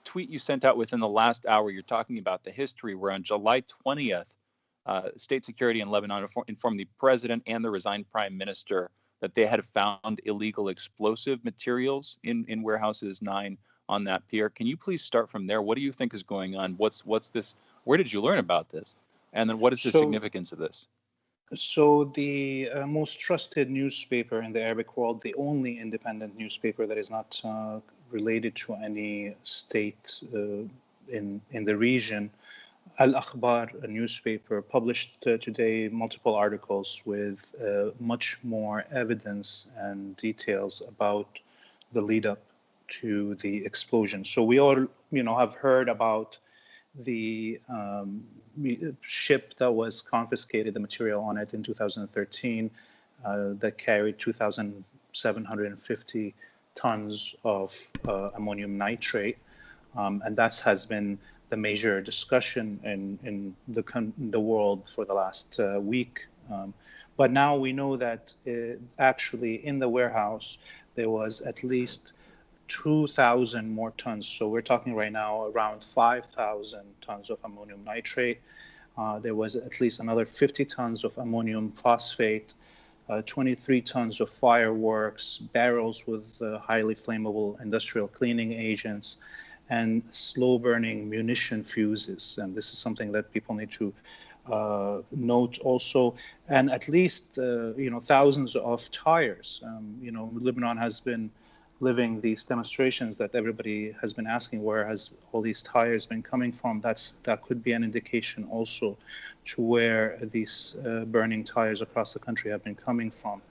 Tweet you sent out within the last hour. You're talking about the history where on July 20th. State security in Lebanon informed the president and the resigned prime minister that they had found illegal explosive materials in warehouses 9 on that pier. Can you please start from there? What do you think is going on? What's this? Where did you learn about this? And then what is the significance of this? So the most trusted newspaper in the Arabic world, the only independent newspaper that is not related to any state in the region, Al-Akhbar, a newspaper, published today multiple articles with much more evidence and details about the lead up to the explosion. So we all, have heard about the ship that was confiscated, the material on it in 2013, that carried 2,750 tons of ammonium nitrate, and that has been the major discussion in the world for the last week. But now we know that actually in the warehouse, there was at least 2,000 more tons. So we're talking right now around 5,000 tons of ammonium nitrate. There was at least another 50 tons of ammonium phosphate, 23 tons of fireworks, barrels with highly flammable industrial cleaning agents, and slow-burning munition fuses. And this is something that people need to note also. And at least, thousands of tires. Lebanon has been living these demonstrations that everybody has been asking, where has all these tires been coming from? That could be an indication also to where these burning tires across the country have been coming from.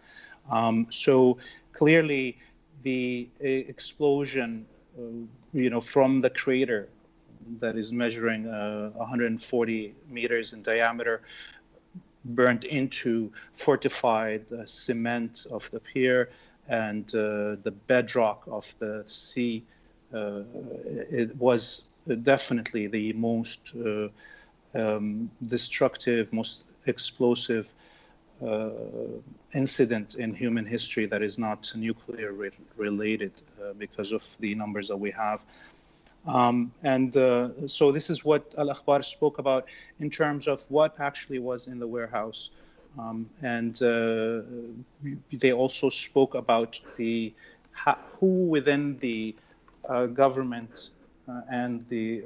So clearly the explosion from the crater that is measuring 140 meters in diameter, burnt into fortified cement of the pier and the bedrock of the sea. It was definitely the most destructive, most explosive incident in human history that is not nuclear related because of the numbers that we have. So this is what Al Akhbar spoke about in terms of what actually was in the warehouse. They also spoke about who within the government and the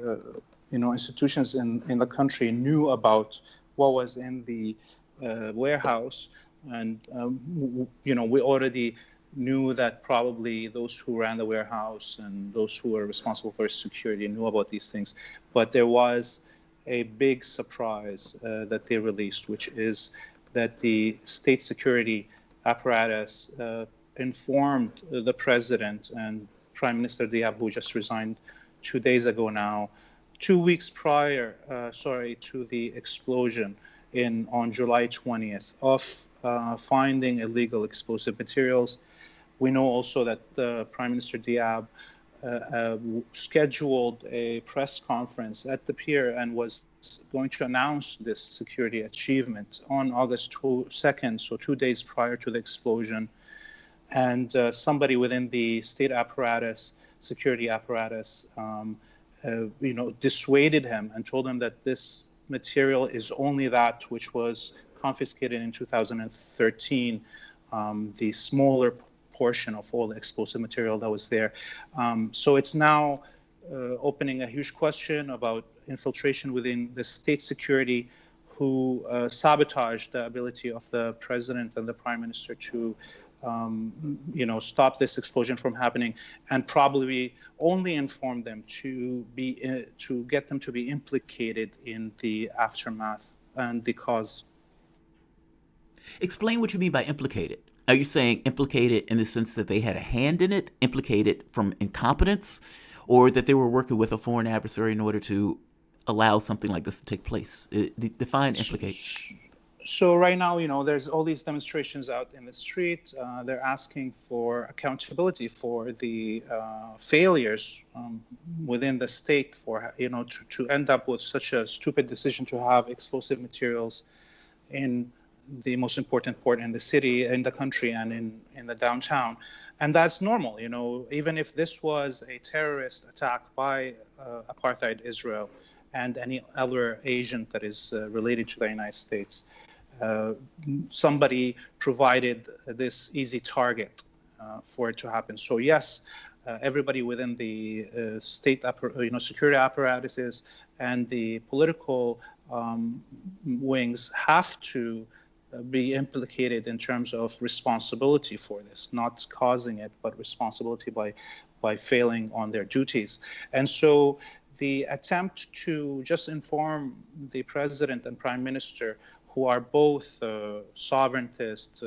institutions in the country knew about what was in the warehouse. And we already knew that probably those who ran the warehouse and those who were responsible for security knew about these things. But there was a big surprise that they released, which is that the state security apparatus informed the president and Prime Minister Diab, who just resigned 2 days ago now, 2 weeks prior, to the explosion on July 20th of finding illegal explosive materials. We know also that Prime Minister Diab scheduled a press conference at the pier and was going to announce this security achievement on August 2nd, so 2 days prior to the explosion. And somebody within the state apparatus, security apparatus, dissuaded him and told him that this material is only that which was confiscated in 2013, the smaller portion of all the explosive material that was there. So it's now opening a huge question about infiltration within the state security, who sabotaged the ability of the president and the prime minister to stop this explosion from happening, and probably only inform them to get them to be implicated in the aftermath and the cause. Explain what you mean by implicated. Are you saying implicated in the sense that they had a hand in it, implicated from incompetence, or that they were working with a foreign adversary in order to allow something like this to take place? Define implicate. So right now, there's all these demonstrations out in the street. They're asking for accountability for the failures within the state for, to end up with such a stupid decision to have explosive materials in the most important port in the city, in the country, and in the downtown. And that's normal, even if this was a terrorist attack by apartheid Israel and any other agent that is related to the United States. Somebody provided this easy target for it to happen. So yes, everybody within the state, security apparatuses and the political wings have to be implicated in terms of responsibility for this, not causing it, but responsibility by failing on their duties. And so the attempt to just inform the president and prime minister, who are both sovereigntist,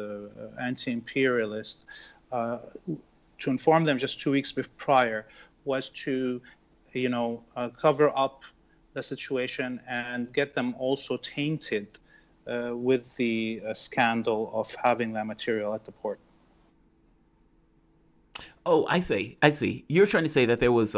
anti-imperialist, to inform them just 2 weeks prior was to, cover up the situation and get them also tainted with the scandal of having that material at the port. Oh, I see. You're trying to say that there was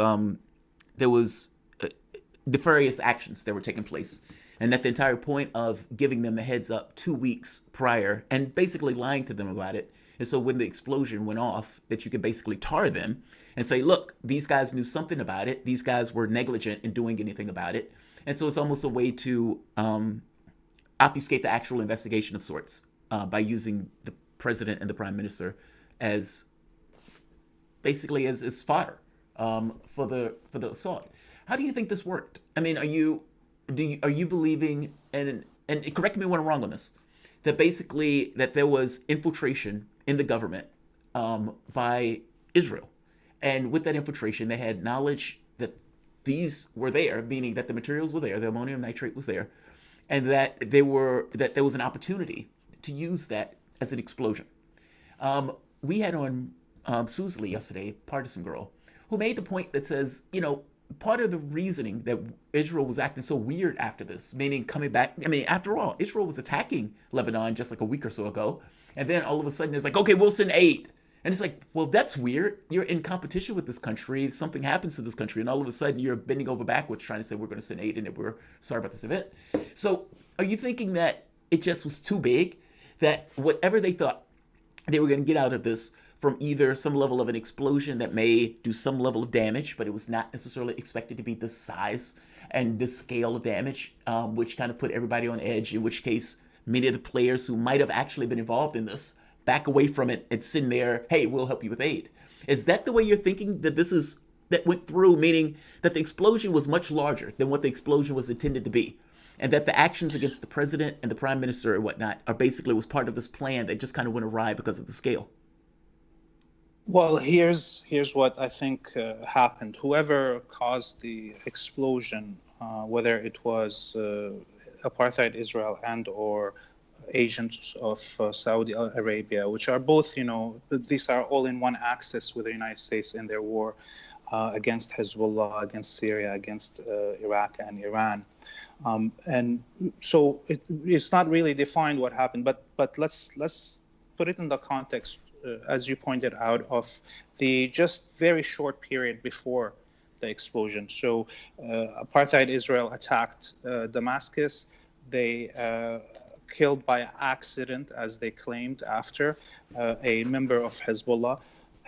nefarious actions that were taking place, and that the entire point of giving them the heads up 2 weeks prior and basically lying to them about it is so when the explosion went off, that you could basically tar them and say, look, these guys knew something about it. These guys were negligent in doing anything about it. And so it's almost a way to obfuscate the actual investigation of sorts by using the president and the prime minister as basically as fodder for the assault. How do you think this worked? I mean, are you believing, and correct me when I'm wrong on this, that basically that there was infiltration in the government by Israel, and with that infiltration they had knowledge that these were there, meaning that the materials were there, the ammonium nitrate was there, and that there was an opportunity to use that as an explosion. We had on Susley yesterday, partisan girl, who made the point that says, part of the reasoning that Israel was acting so weird after this, meaning coming back, after all, Israel was attacking Lebanon just like a week or so ago, and then all of a sudden it's like, okay, we'll send aid. And it's like, well, that's weird. You're in competition with this country. Something happens to this country, and all of a sudden you're bending over backwards trying to say we're going to send aid and that we're sorry about this event. So are you thinking that it just was too big, that whatever they thought they were going to get out of this from either some level of an explosion that may do some level of damage, but it was not necessarily expected to be this size and this scale of damage, which kind of put everybody on edge, in which case many of the players who might have actually been involved in this back away from it and send there, hey, we'll help you with aid. Is that the way you're thinking that this is, that went through, meaning that the explosion was much larger than what the explosion was intended to be, and that the actions against the president and the prime minister and whatnot are basically was part of this plan that just kind of went awry because of the scale? Well, here's what I think happened. Whoever caused the explosion, whether it was apartheid Israel and or agents of Saudi Arabia, which are both, these are all in one axis with the United States in their war against Hezbollah, against Syria, against Iraq and Iran. And so it's not really defined what happened, but let's put it in the context, as you pointed out, of the just very short period before the explosion. So apartheid Israel attacked Damascus. They killed by accident, as they claimed after, a member of Hezbollah.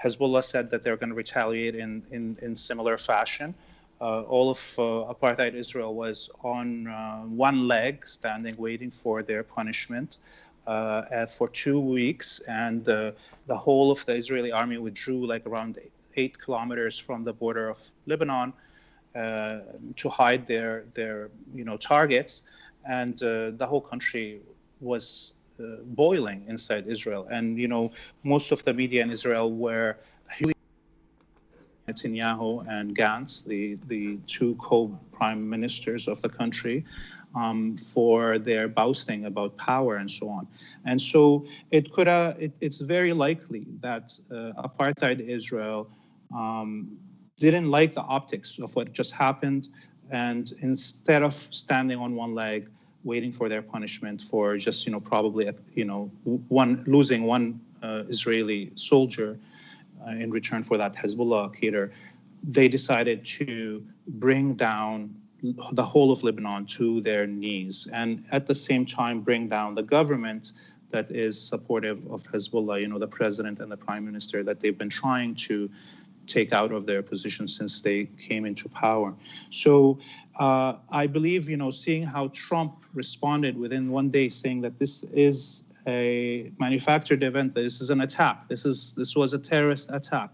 Hezbollah said that they're going to retaliate in similar fashion. All of apartheid Israel was on one leg, standing, waiting for their punishment for 2 weeks. And the whole of the Israeli army withdrew like around 8 kilometers from the border of Lebanon to hide their targets. And the whole country was boiling inside Israel. And, most of the media in Israel were Netanyahu and Gantz, the two co-prime ministers of the country, for their boasting about power and so on. And so it's very likely that apartheid Israel didn't like the optics of what just happened, and instead of standing on one leg, waiting for their punishment for just, probably, losing one Israeli soldier in return for that Hezbollah killer, they decided to bring down the whole of Lebanon to their knees, and at the same time bring down the government that is supportive of Hezbollah, the president and the prime minister that they've been trying to take out of their position since they came into power. So I believe, seeing how Trump responded within 1 day, saying that this is a manufactured event, this is an attack, this was a terrorist attack,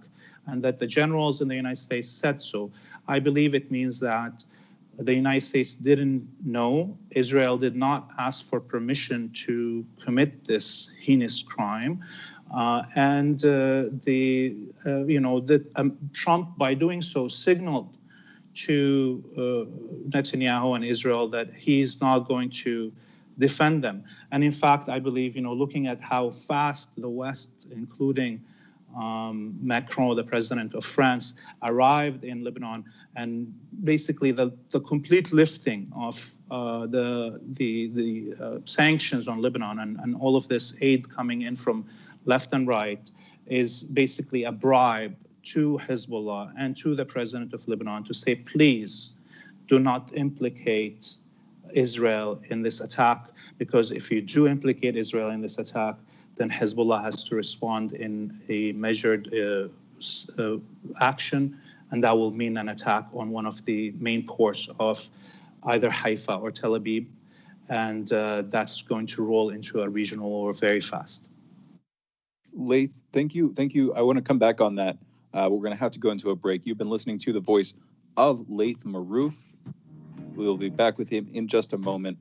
and that the generals in the United States said so, I believe it means that the United States didn't know, Israel did not ask for permission to commit this heinous crime. Trump, by doing so, signaled to Netanyahu and Israel that he's not going to defend them. And in fact, I believe, looking at how fast the West, including Macron, the president of France, arrived in Lebanon, and basically the complete lifting of the sanctions on Lebanon and all of this aid coming in from left and right is basically a bribe to Hezbollah and to the president of Lebanon to say, please do not implicate Israel in this attack, because if you do implicate Israel in this attack, then Hezbollah has to respond in a measured action, and that will mean an attack on one of the main ports of either Haifa or Tel Aviv, and that's going to roll into a regional war very fast. Laith, thank you. I want to come back on that. We're going to have to go into a break. You've been listening to the voice of Laith Marouf. We will be back with him in just a moment.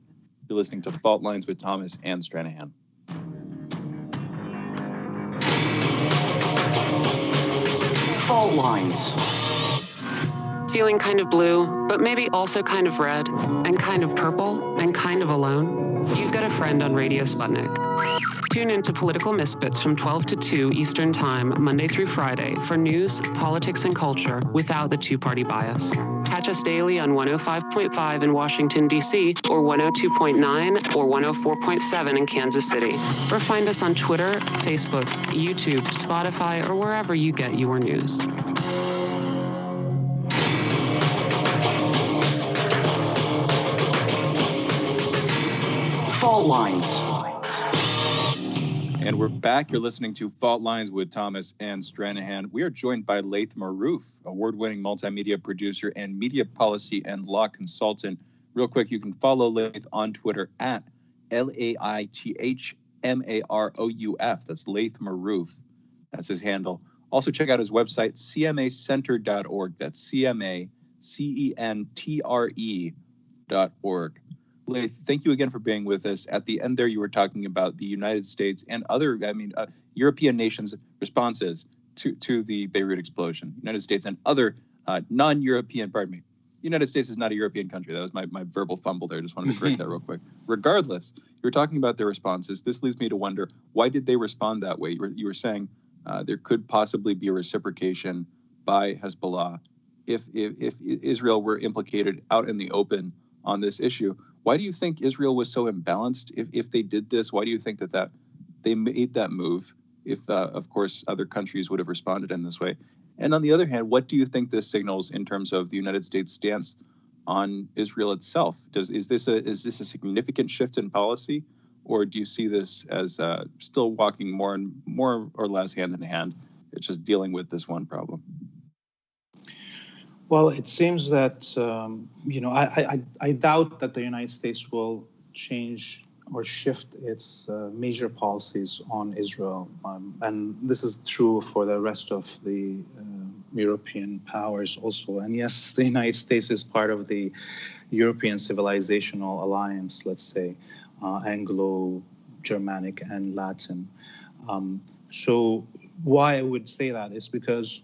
You're listening to Fault Lines with Thomas and Stranahan. Fault lines. Feeling kind of blue, but maybe also kind of red, and kind of purple, and kind of alone? You've got a friend on Radio Sputnik. Tune into Political Misfits from 12 to 2 Eastern Time, Monday through Friday, for news, politics, and culture without the two-party bias. Catch catch us daily on 105.5 in Washington, D.C., or 102.9 or 104.7 in Kansas City. Or find us on Twitter, Facebook, YouTube, Spotify, or wherever you get your news. Fault lines. And we're back. You're listening to Fault Lines with Thomas and Stranahan. We are joined by Laith Maroof, award-winning multimedia producer and media policy and law consultant. Real quick, you can follow Laith on Twitter at LaithMarouf. That's Laith Maroof. That's his handle. Also, check out his website, cmacenter.org. That's CMACENTRE.org. Laith, thank you again for being with us. At the end there, you were talking about the United States and other, European nations' responses to the Beirut explosion. United States and other non-European, United States is not a European country. That was my verbal fumble there. Just wanted to correct that real quick. Regardless, you were talking about their responses. This leads me to wonder, why did they respond that way? You were saying there could possibly be a reciprocation by Hezbollah if Israel were implicated out in the open on this issue. Why do you think Israel was so imbalanced if they did this? Why do you think that they made that move if, of course, other countries would have responded in this way? And on the other hand, what do you think this signals in terms of the United States' stance on Israel itself? Is this a significant shift in policy, or do you see this as still walking more or less hand in hand? It's just dealing with this one problem. Well, it seems that, I doubt that the United States will change or shift its major policies on Israel. And this is true for the rest of the European powers also. And yes, the United States is part of the European civilizational alliance, let's say, Anglo-Germanic and Latin. So why I would say that is because,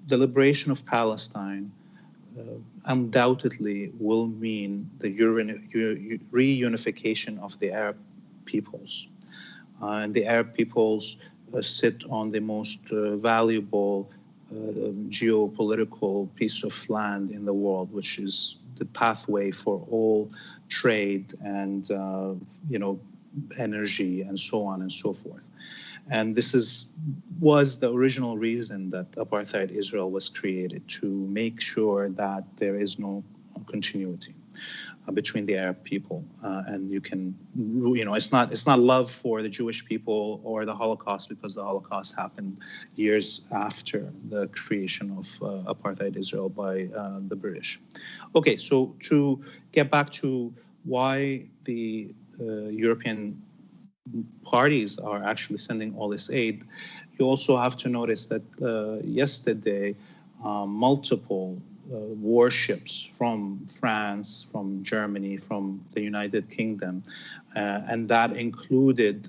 the liberation of Palestine undoubtedly will mean the reunification of the Arab peoples. And the Arab peoples sit on the most valuable geopolitical piece of land in the world, which is the pathway for all trade and, energy and so on and so forth. And this was the original reason that apartheid Israel was created, to make sure that there is no continuity between the Arab people. And you can, it's not love for the Jewish people or the Holocaust, because the Holocaust happened years after the creation of apartheid Israel by the British. Okay, so to get back to why the European parties are actually sending all this aid, you also have to notice that yesterday multiple warships from France, from Germany, from the United Kingdom, and that included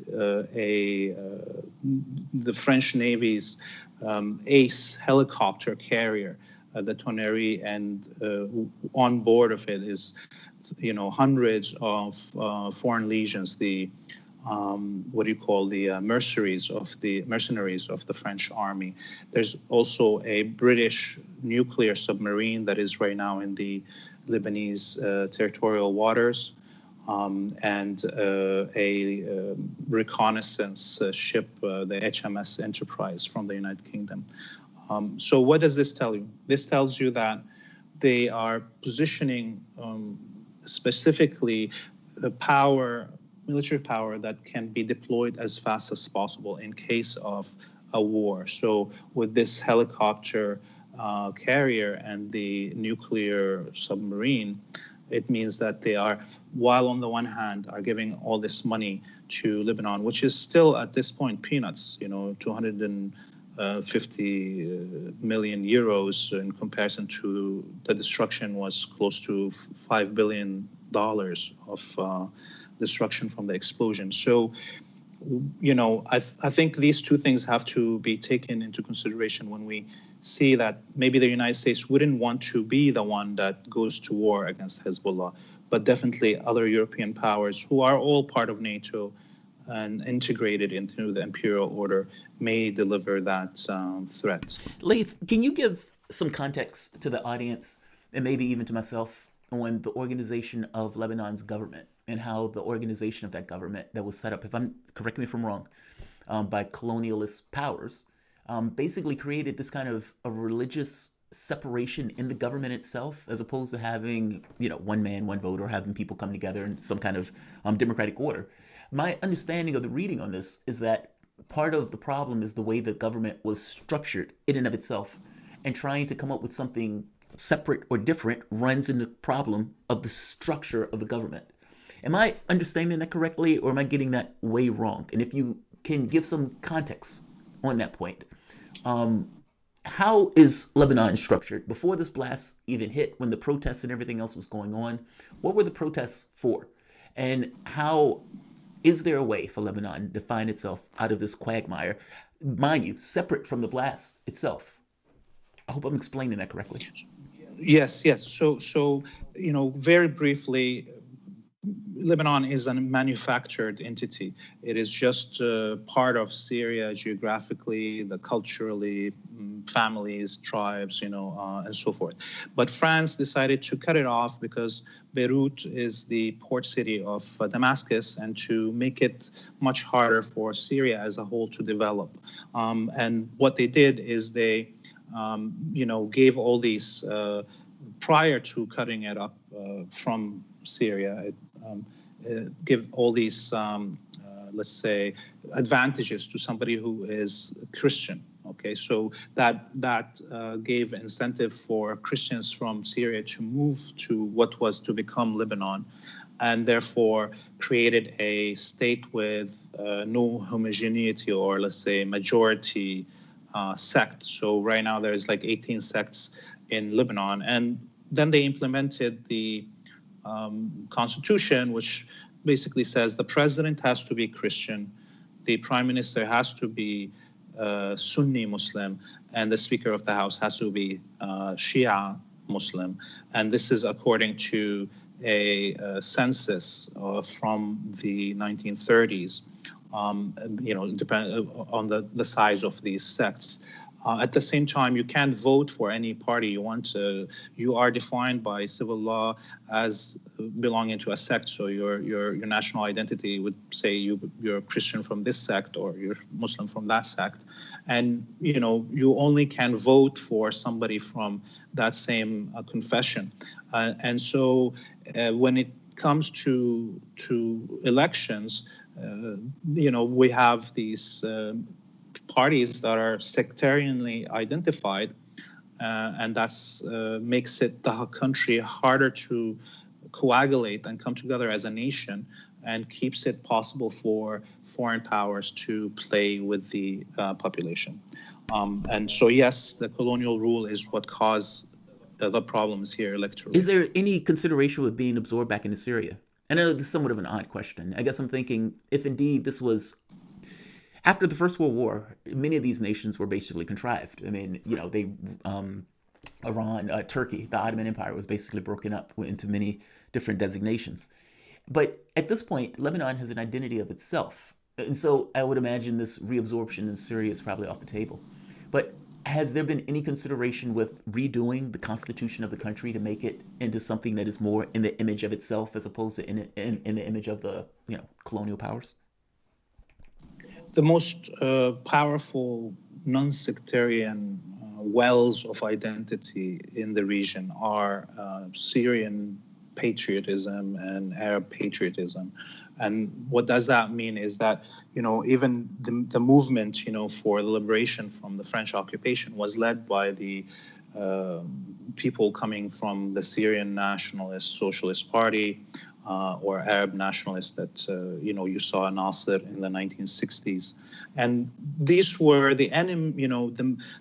the French Navy's Ace helicopter carrier, the Tonnerre, and on board of it is, hundreds of foreign legions, the mercenaries of the French army. There's also a British nuclear submarine that is right now in the Lebanese territorial waters, and a reconnaissance ship, the HMS Enterprise from the United Kingdom. So what does this tell you? This tells you that they are positioning specifically the military power that can be deployed as fast as possible in case of a war. So with this helicopter carrier and the nuclear submarine, it means that they are, while on the one hand are giving all this money to Lebanon, which is still at this point peanuts, 250 million euros in comparison to the destruction was close to $5 billion of destruction from the explosion. So, I think these two things have to be taken into consideration when we see that maybe the United States wouldn't want to be the one that goes to war against Hezbollah, but definitely other European powers who are all part of NATO and integrated into the imperial order may deliver that threat. Laith, can you give some context to the audience and maybe even to myself, on the organization of Lebanon's government and how the organization of that government that was set up, correct me if I'm wrong, by colonialist powers, basically created this kind of a religious separation in the government itself, as opposed to having, one man, one vote, or having people come together in some kind of democratic order. My understanding of the reading on this is that part of the problem is the way the government was structured in and of itself, and trying to come up with something separate or different runs into the problem of the structure of the government. Am I understanding that correctly, or am I getting that way wrong? And if you can give some context on that point, how is Lebanon structured? Before this blast even hit, when the protests and everything else was going on, what were the protests for? And how is there a way for Lebanon to find itself out of this quagmire, mind you, separate from the blast itself? I hope I'm explaining that correctly. Yes. So very briefly, Lebanon is a manufactured entity. It is just part of Syria geographically, culturally, families, tribes, and so forth. But France decided to cut it off because Beirut is the port city of Damascus, and to make it much harder for Syria as a whole to develop. And what they did is they, gave all these, prior to cutting it up from Syria, give all these, let's say, advantages to somebody who is Christian. Okay, so that gave incentive for Christians from Syria to move to what was to become Lebanon, and therefore created a state with no homogeneity, or let's say majority sect. So right now there's like 18 sects in Lebanon, and then they implemented the constitution, which basically says the president has to be Christian, the prime minister has to be Sunni Muslim, and the speaker of the house has to be Shia Muslim. And this is according to a census from the 1930s, depending on the size of these sects. At the same time, you can't vote for any party you want to. You are defined by civil law as belonging to a sect. So your national identity would say you're Christian from this sect, or you're Muslim from that sect, and you only can vote for somebody from that same confession. And so when it comes to elections, we have these parties that are sectarianly identified, and that's makes it the country harder to coagulate and come together as a nation, and keeps it possible for foreign powers to play with the population. And so, yes, the colonial rule is what caused the problems here electorally. Is there any consideration with being absorbed back into Syria? I know this is somewhat of an odd question. I guess I'm thinking, if indeed this was after the First World War, many of these nations were basically contrived. I mean, Iran, Turkey, the Ottoman Empire was basically broken up into many different designations. But at this point, Lebanon has an identity of itself. And so I would imagine this reabsorption in Syria is probably off the table. But has there been any consideration with redoing the constitution of the country to make it into something that is more in the image of itself, as opposed to in the image of the colonial powers? The most powerful non-sectarian wells of identity in the region are Syrian patriotism and Arab patriotism. And what does that mean is that, even the movement, for the liberation from the French occupation was led by the people coming from the Syrian Nationalist Socialist Party, or Arab nationalists that, you saw Nasser in the 1960s. And these were the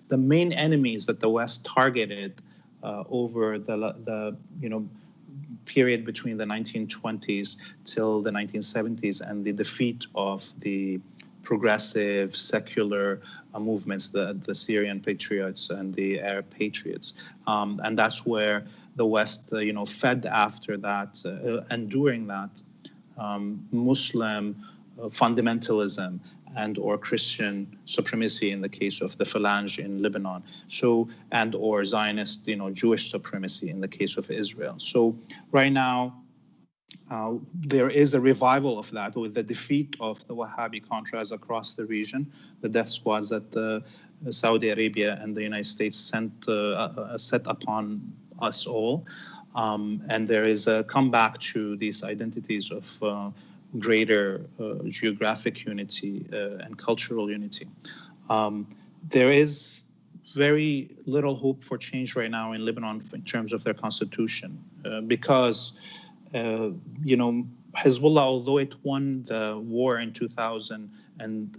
the main enemies that the West targeted over the period between the 1920s till the 1970s, and the defeat of the progressive secular movements, the Syrian patriots and the Arab patriots. And that's where the West, fed after that, and during that, Muslim fundamentalism and or Christian supremacy in the case of the Phalange in Lebanon, and or Zionist, Jewish supremacy in the case of Israel. So right now, there is a revival of that with the defeat of the Wahhabi Contras across the region, the death squads that Saudi Arabia and the United States set upon us all. And there is a comeback to these identities of greater geographic unity and cultural unity. There is very little hope for change right now in Lebanon in terms of their constitution because Hezbollah, although it won the war in 2000 and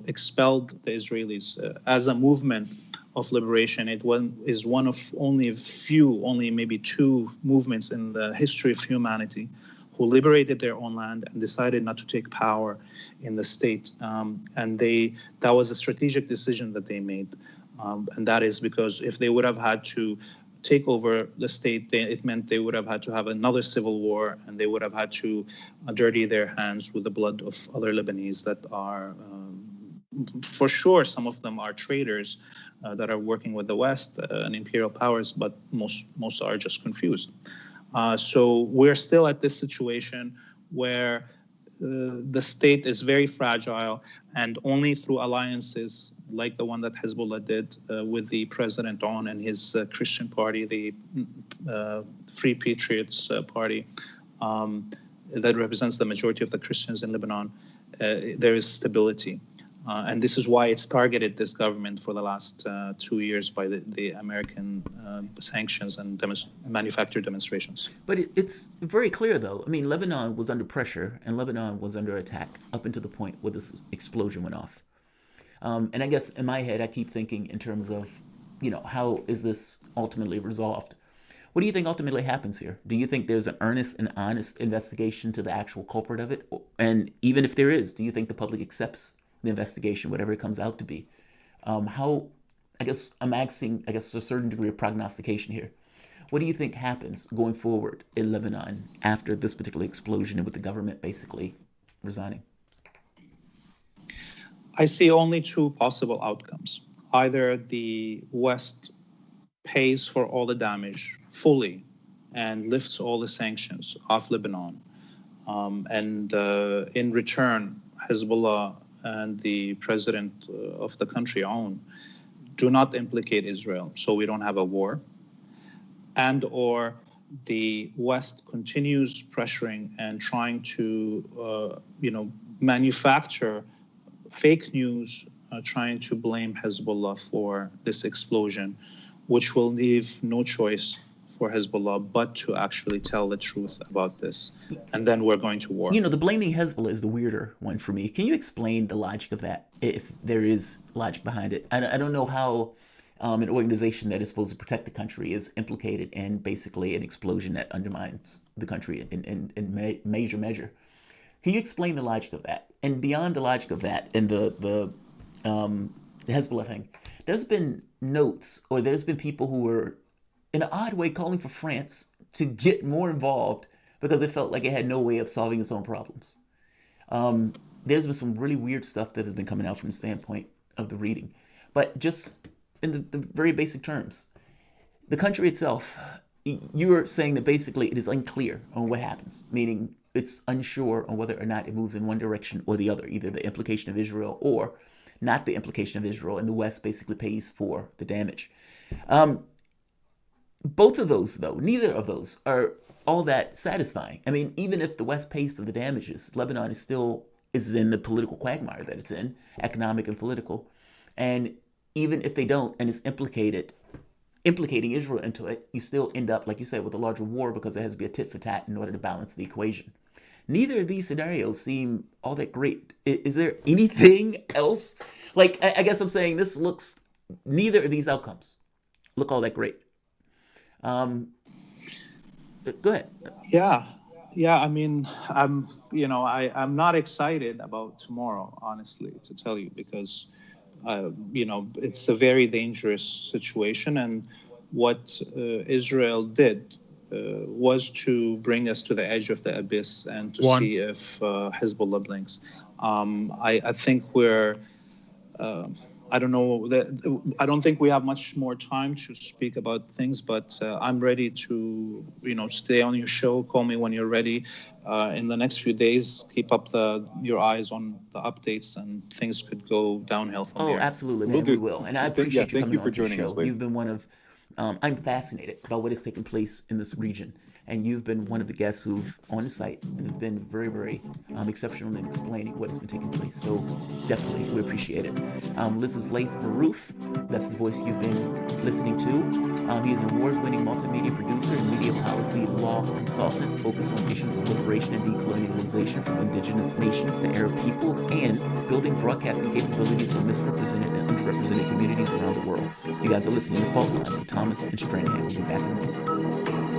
expelled the Israelis as a movement of liberation, is one of only maybe two movements in the history of humanity who liberated their own land and decided not to take power in the state. And that was a strategic decision that they made. And that is because if they would have had to take over the state, it meant they would have had to have another civil war, and they would have had to dirty their hands with the blood of other Lebanese that are, for sure, some of them are traitors that are working with the West and imperial powers, but most are just confused. So we're still at this situation where the state is very fragile, and only through alliances like the one that Hezbollah did with the president on and his Christian party, the Free Patriots Party, that represents the majority of the Christians in Lebanon, there is stability. And this is why it's targeted this government for the last 2 years by the American sanctions and manufactured demonstrations. But it's very clear, though. I mean, Lebanon was under pressure and Lebanon was under attack up until the point where this explosion went off. And I guess in my head, I keep thinking in terms of, how is this ultimately resolved? What do you think ultimately happens here? Do you think there's an earnest and honest investigation to the actual culprit of it? And even if there is, do you think the public accepts the investigation, whatever it comes out to be? I'm asking, a certain degree of prognostication here. What do you think happens going forward in Lebanon after this particular explosion and with the government basically resigning? I see only two possible outcomes. Either the West pays for all the damage fully and lifts all the sanctions off Lebanon. And in return, Hezbollah and the president of the country do not implicate Israel, so we don't have a war. And or the West continues pressuring and trying to, manufacture fake news, trying to blame Hezbollah for this explosion, which will leave no choice for Hezbollah but to actually tell the truth about this. And then we're going to war. The blaming Hezbollah is the weirder one for me. Can you explain the logic of that, if there is logic behind it? I don't know how an organization that is supposed to protect the country is implicated in basically an explosion that undermines the country in major measure. Can you explain the logic of that? And beyond the logic of that and the Hezbollah thing, there's been notes, or there's been people who were in an odd way calling for France to get more involved because it felt like it had no way of solving its own problems. There's been some really weird stuff that has been coming out from the standpoint of the reading. But just in the very basic terms, the country itself, you're saying that basically it is unclear on what happens, meaning it's unsure on whether or not it moves in one direction or the other, either the implication of Israel or not the implication of Israel, and the West basically pays for the damage. Both of those, though, neither of those are all that satisfying. I mean, even if the West pays for the damages, Lebanon is in the political quagmire that it's in, economic and political. And even if they don't, and it's implicating Israel into it, you still end up, like you said, with a larger war because there has to be a tit for tat in order to balance the equation. Neither of these scenarios seem all that great. Is there anything else? Like, I guess I'm saying neither of these outcomes look all that great. Go ahead. Yeah. I mean, I'm not excited about tomorrow, honestly, to tell you, because, it's a very dangerous situation. And what Israel did was to bring us to the edge of the abyss and to see if Hezbollah blinks. I think we're. I don't know. I don't think we have much more time to speak about things, but I'm ready to, stay on your show. Call me when you're ready. In the next few days, keep up your eyes on the updates, and things could go downhill from here. Oh, absolutely, man. We will. And I appreciate you coming on the show. us, Lee. You've been one of, I'm fascinated by what is taking place in this region. And you've been one of the guests who've on the site and have been very, very exceptional in explaining what's been taking place. So definitely, we appreciate it. This is Laith Maroof. That's the voice you've been listening to. He is an award-winning multimedia producer and media policy law consultant focused on issues of liberation and decolonialization from indigenous nations to Arab peoples and building broadcasting capabilities for misrepresented and underrepresented communities around the world. You guys are listening to Fault Lines with Thomas and Stranahan. We'll be back in a moment.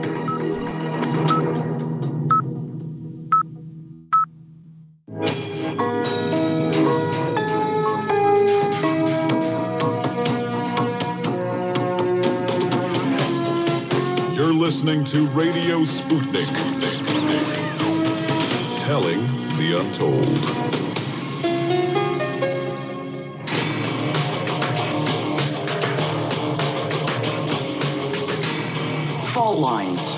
You're listening to Radio Sputnik, telling the untold. Fault lines.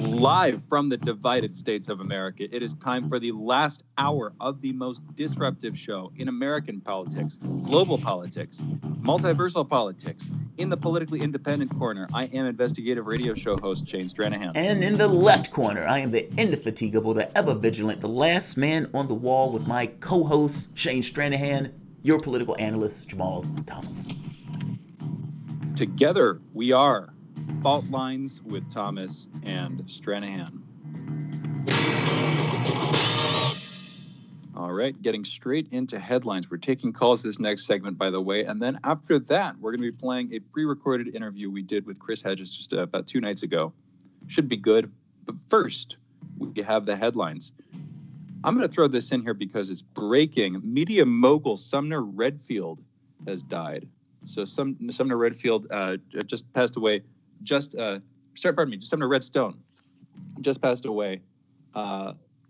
Live from the divided states of America, it is time for the last hour of the most disruptive show in American politics, global politics, multiversal politics. In the politically independent corner, I am investigative radio show host Shane Stranahan. And in the left corner, I am the indefatigable, the ever-vigilant, the last man on the wall with my co-host Shane Stranahan, your political analyst Jamarl Thomas. Together, we are Fault Lines with Thomas and Stranahan. All right, getting straight into headlines. We're taking calls this next segment, by the way, and then after that, we're going to be playing a pre-recorded interview we did with Chris Hedges just about 2 nights ago. Should be good, but first, we have the headlines. I'm going to throw this in here because it's breaking. Media mogul Sumner Redfield has died. So Sumner Redfield just passed away. Sumner Redstone just passed away.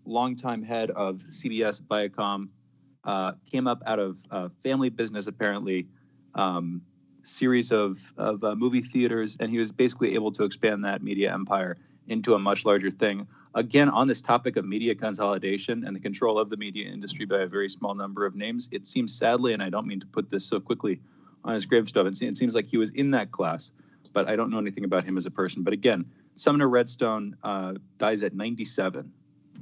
Longtime head of CBS Viacom, came up out of family business apparently, series of movie theaters, and he was basically able to expand that media empire into a much larger thing. Again, on this topic of media consolidation and the control of the media industry by a very small number of names, it seems sadly, and I don't mean to put this so quickly on his gravestone, it seems like he was in that class, but I don't know anything about him as a person. But again, Sumner Redstone dies at 97,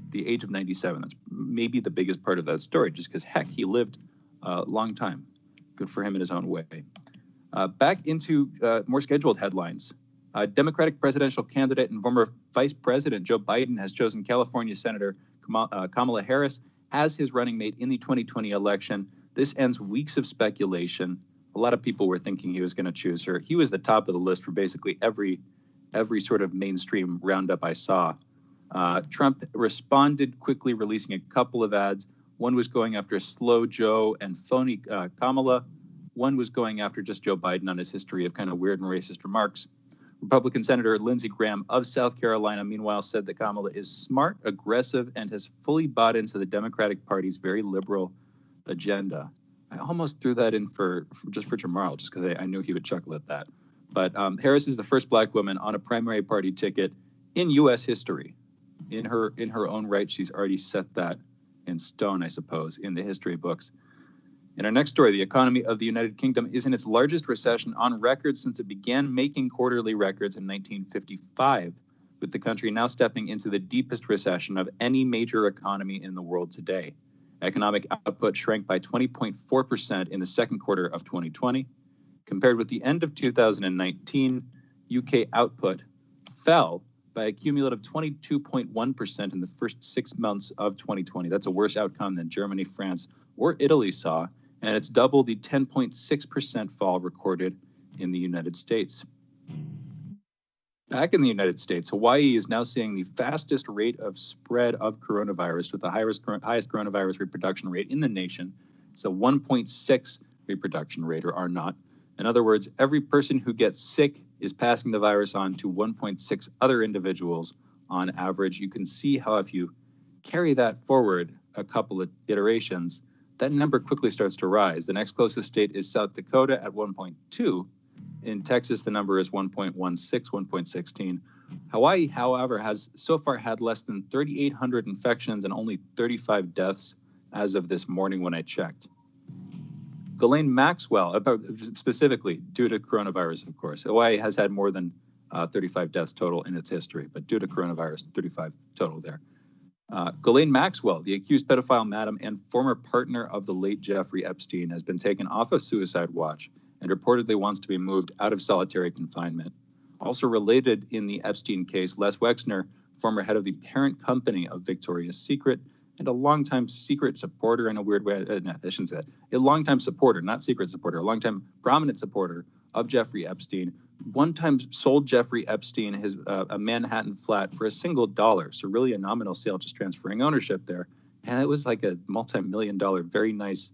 the age of 97. That's maybe the biggest part of that story, just because, heck, he lived a long time. Good for him in his own way. Back into more scheduled headlines. Democratic presidential candidate and former Vice President Joe Biden has chosen California Senator Kamala Harris as his running mate in the 2020 election. This ends weeks of speculation. A lot of people were thinking he was going to choose her. He was the top of the list for basically every sort of mainstream roundup I saw. Trump responded quickly, releasing a couple of ads. One was going after Slow Joe and phony Kamala. One was going after just Joe Biden on his history of kind of weird and racist remarks. Republican Senator Lindsey Graham of South Carolina, meanwhile, said that Kamala is smart, aggressive, and has fully bought into the Democratic Party's very liberal agenda. I almost threw that in for Jamarl, just because I knew he would chuckle at that. But Harris is the first black woman on a primary party ticket in U.S. history. In her own right, she's already set that in stone, I suppose, in the history books. In our next story, the economy of the United Kingdom is in its largest recession on record since it began making quarterly records in 1955, with the country now stepping into the deepest recession of any major economy in the world today. Economic output shrank by 20.4% in the second quarter of 2020. Compared with the end of 2019, UK output fell by a cumulative 22.1% in the first 6 months of 2020. That's a worse outcome than Germany, France, or Italy saw, and it's double the 10.6% fall recorded in the United States. Back in the United States, Hawaii is now seeing the fastest rate of spread of coronavirus, with the highest coronavirus reproduction rate in the nation. It's a 1.6 reproduction rate, or R naught, and In other words, every person who gets sick is passing the virus on to 1.6 other individuals on average. You can see how if you carry that forward a couple of iterations, that number quickly starts to rise. The next closest state is South Dakota at 1.2. In Texas, the number is 1.16, 1.16. Hawaii, however, has so far had less than 3,800 infections and only 35 deaths as of this morning when I checked. Ghislaine Maxwell, specifically due to coronavirus, of course. Hawaii has had more than 35 deaths total in its history, but due to coronavirus, 35 total there. Ghislaine Maxwell, the accused pedophile madam and former partner of the late Jeffrey Epstein, has been taken off of suicide watch and reportedly wants to be moved out of solitary confinement. Also related in the Epstein case, Les Wexner, former head of the parent company of Victoria's Secret, and a longtime secret supporter in a weird way. No, I shouldn't say that. A longtime supporter, not secret supporter, a longtime prominent supporter of Jeffrey Epstein. One time sold Jeffrey Epstein his a Manhattan flat for $1. So really a nominal sale, just transferring ownership there. And it was like a multi-million-dollar, very nice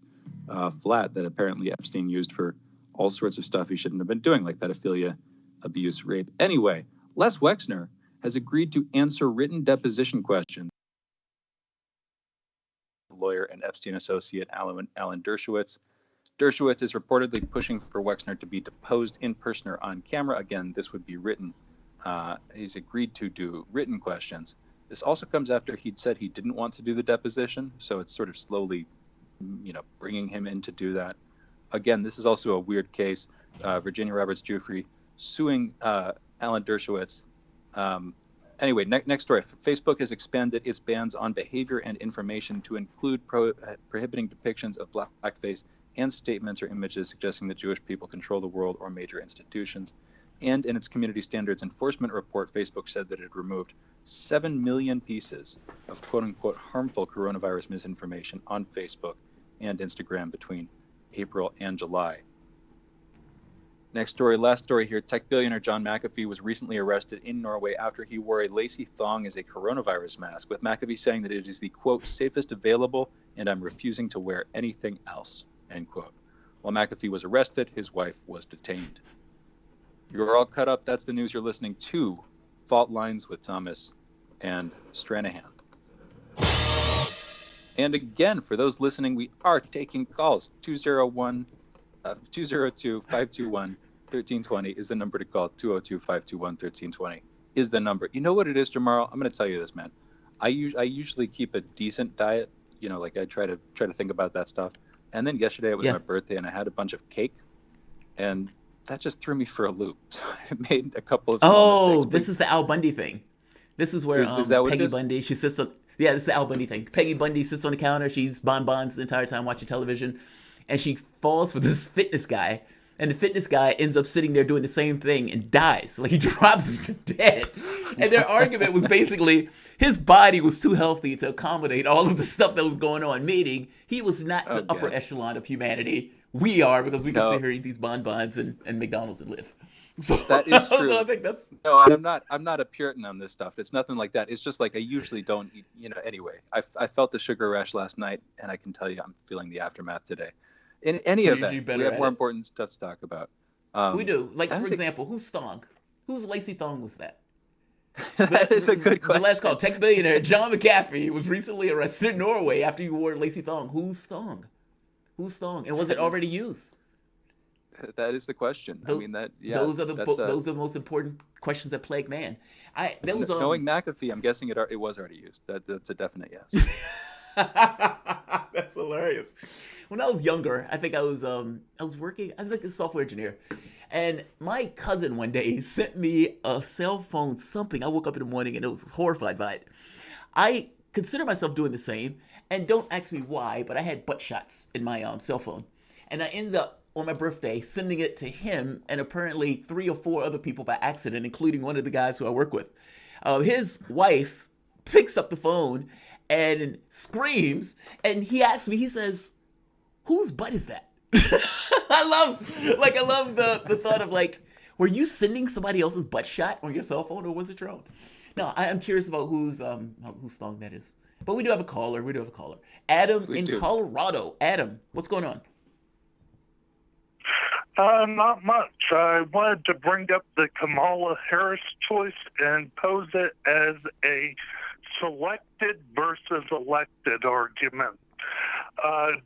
flat that apparently Epstein used for all sorts of stuff he shouldn't have been doing, like pedophilia, abuse, rape. Anyway, Les Wexner has agreed to answer written deposition questions. Lawyer and Epstein associate Alan Dershowitz. Dershowitz is reportedly pushing for Wexner to be deposed in person or on camera. Again, this would be written. He's agreed to do written questions. This also comes after he'd said he didn't want to do the deposition, so it's sort of slowly, bringing him in to do that. Again, this is also a weird case. Virginia Roberts Giuffre suing Alan Dershowitz. Anyway, next story. Facebook has expanded its bans on behavior and information to include prohibiting depictions of blackface and statements or images suggesting that Jewish people control the world or major institutions. And in its community standards enforcement report, Facebook said that it had removed 7 million pieces of quote-unquote harmful coronavirus misinformation on Facebook and Instagram between April and July. Next story, last story here. Tech billionaire John McAfee was recently arrested in Norway after he wore a lacy thong as a coronavirus mask, with McAfee saying that it is the, quote, safest available, and I'm refusing to wear anything else, end quote. While McAfee was arrested, his wife was detained. You're all cut up. That's the news. You're listening to Fault Lines with Thomas and Stranahan. And again, for those listening, we are taking calls. 202-521-1320 is the number to call. 202-521-1320 is the number. You know what it is, Jamarl? I'm going to tell you this, man. I usually keep a decent diet. Like I try to think about that stuff. And then yesterday it was my birthday, and I had a bunch of cake, and that just threw me for a loop. So I made a couple of small mistakes. This is the Al Bundy thing. This is where is that what Peggy it is? Bundy, she sits on. Yeah, this is the Al Bundy thing. Peggy Bundy sits on the counter. She's bonbons the entire time watching television. And she falls for this fitness guy. And the fitness guy ends up sitting there doing the same thing and dies. Like, he drops dead. And their argument was basically his body was too healthy to accommodate all of the stuff that was going on, meaning he was not the upper echelon of humanity. We are, because we can sit here, eat these bonbons and McDonald's and live. So that is true. So I think that's... No, and I'm not a Puritan on this stuff. It's nothing like that. It's just like I usually don't eat, anyway. I felt the sugar rush last night, and I can tell you I'm feeling the aftermath today. In any event, we have more important stuff to talk about. We do. Like, for example, whose thong? Whose lacy thong was that? That is a good question. The last call, tech billionaire John McAfee was recently arrested in Norway after he wore a lacy thong. Whose thong? Whose thong? And was it already used? That is the question. Those are the most important questions that plague man. Knowing McAfee, I'm guessing it was already used. That's a definite yes. That's hilarious. When I was younger, I think I was working. I was like a software engineer, and my cousin one day sent me a cell phone something. I woke up in the morning and I was horrified by it. I consider myself doing the same, and don't ask me why, but I had butt shots in my cell phone, and I ended up on my birthday sending it to him and apparently 3 or 4 other people by accident, including one of the guys who I work with. His wife picks up the phone and screams, and he asks me, he says, whose butt is that? I love the thought of, like, were you sending somebody else's butt shot on your cell phone, or was it your own? No, I'm curious about whose thong that is. But we do have a caller. Adam in Colorado. Adam, what's going on? Not much. I wanted to bring up the Kamala Harris choice and pose it as a selected versus elected argument.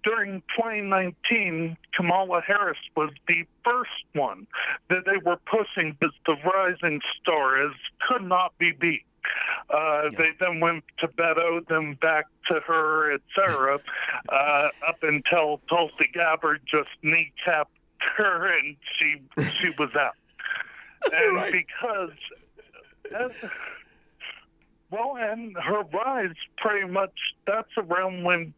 During 2019, Kamala Harris was the first one that they were pushing as the rising star, as could not be beat. They then went to Beto, then back to her, etc., up until Tulsi Gabbard just kneecapped her and she was out. And Right. because, and her rise pretty much, that's around when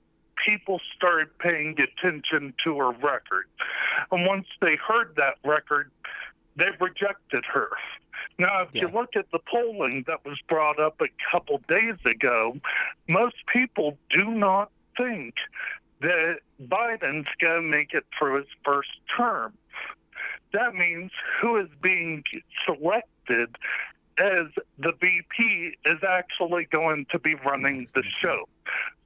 people started paying attention to her record. And once they heard that record, they rejected her. Now, if you look at the polling that was brought up a couple days ago, most people do not think that Biden's going to make it through his first term. That means who is being selected as the VP is actually going to be running the show.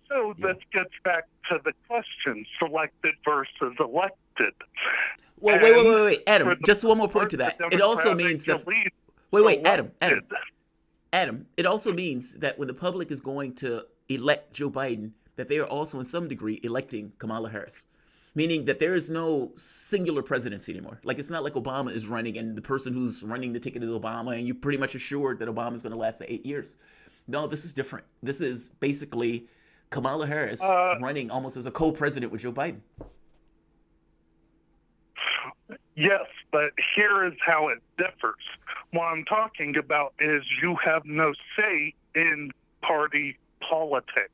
So this gets back to the question, selected versus elected. Well, wait, Adam, just one more point to that. It also means that... Wait, Adam, it also means that when the public is going to elect Joe Biden, that they are also in some degree electing Kamala Harris. Meaning that there is no singular presidency anymore. Like, it's not like Obama is running and the person who's running the ticket is Obama and you're pretty much assured that Obama is going to last the 8 years. No, this is different. This is basically Kamala Harris running almost as a co-president with Joe Biden. Yes, but here is how it differs. What I'm talking about is you have no say in party politics.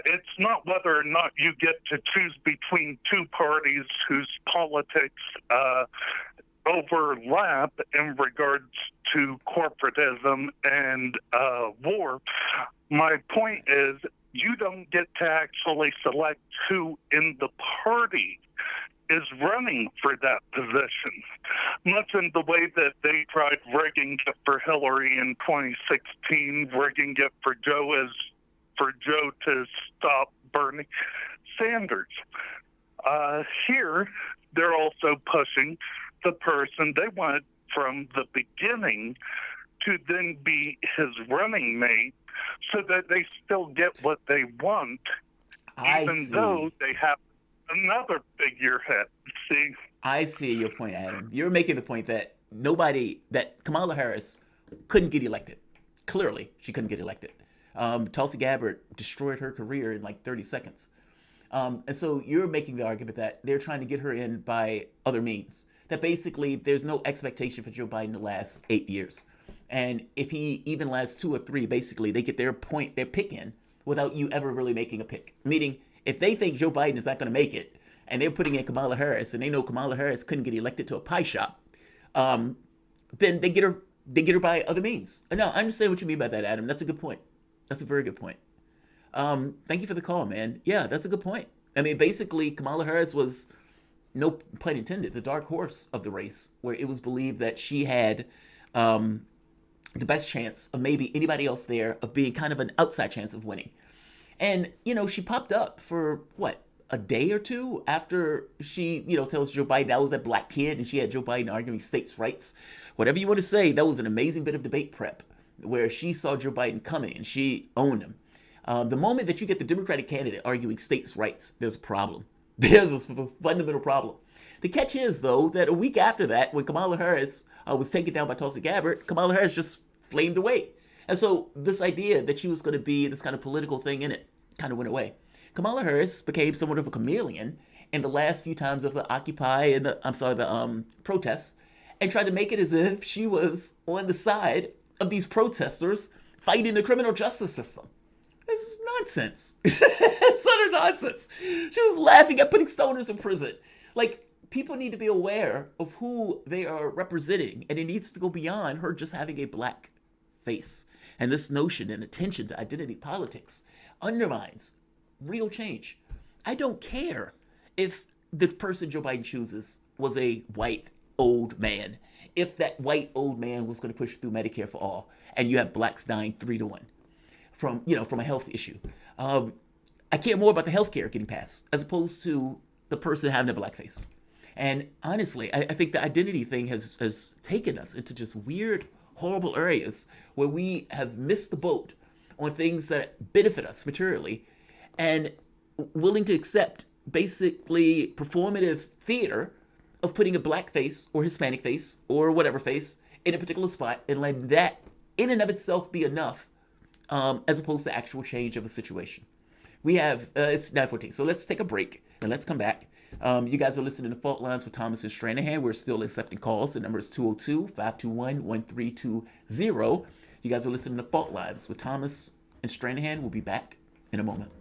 It's not whether or not you get to choose between two parties whose politics overlap in regards to corporatism and war. My point is you don't get to actually select who in the party is running for that position, much in the way that they tried rigging it for Hillary in 2016, rigging it for Joe to stop Bernie Sanders. Here, they're also pushing the person they wanted from the beginning to then be his running mate so that they still get what they want, even though they have another figurehead. See? I see your point, Adam. You're making the point that that Kamala Harris couldn't get elected. Clearly, she couldn't get elected. Tulsi Gabbard destroyed her career in like 30 seconds. And so you're making the argument that they're trying to get her in by other means. That basically there's no expectation for Joe Biden to last 8 years. And if he even lasts 2 or 3, basically they get their pick in without you ever really making a pick. Meaning, if they think Joe Biden is not going to make it, and they're putting in Kamala Harris, and they know Kamala Harris couldn't get elected to a pie shop, then they get her by other means. No, I understand what you mean by that, Adam. That's a good point. That's a very good point. Thank you for the call, man. Yeah, that's a good point. I mean, basically, Kamala Harris was, no pun intended, the dark horse of the race, where it was believed that she had the best chance of maybe anybody else there of being kind of an outside chance of winning. And, she popped up for, a day or two after she, tells Joe Biden that was that black kid and she had Joe Biden arguing states' rights. Whatever you want to say, that was an amazing bit of debate prep where she saw Joe Biden coming and she owned him. The moment that you get the Democratic candidate arguing states' rights, there's a problem. There's a fundamental problem. The catch is, though, that a week after that, when Kamala Harris was taken down by Tulsi Gabbard, Kamala Harris just flamed away. And so this idea that she was going to be this kind of political thing in it kind of went away. Kamala Harris became somewhat of a chameleon in the last few times of the Occupy and the protests, and tried to make it as if she was on the side of these protesters fighting the criminal justice system. This is nonsense. It's utter nonsense. She was laughing at putting stoners in prison. Like, people need to be aware of who they are representing, and it needs to go beyond her just having a black face. And this notion and attention to identity politics undermines real change. I don't care if the person Joe Biden chooses was a white old man. If that white old man was going to push through Medicare for all, and you have blacks dying 3-1 from a health issue. I care more about the healthcare getting passed as opposed to the person having a black face. And honestly, I think the identity thing has taken us into just weird, horrible areas where we have missed the boat on things that benefit us materially and willing to accept basically performative theater of putting a black face or Hispanic face or whatever face in a particular spot and let that in and of itself be enough as opposed to actual change of a situation. We have, it's 9:14, so let's take a break and let's come back. You guys are listening to Fault Lines with Thomas and Stranahan. We're still accepting calls. The number is 202-521-1320. You guys are listening to Fault Lines with Thomas and Stranahan. We'll be back in a moment.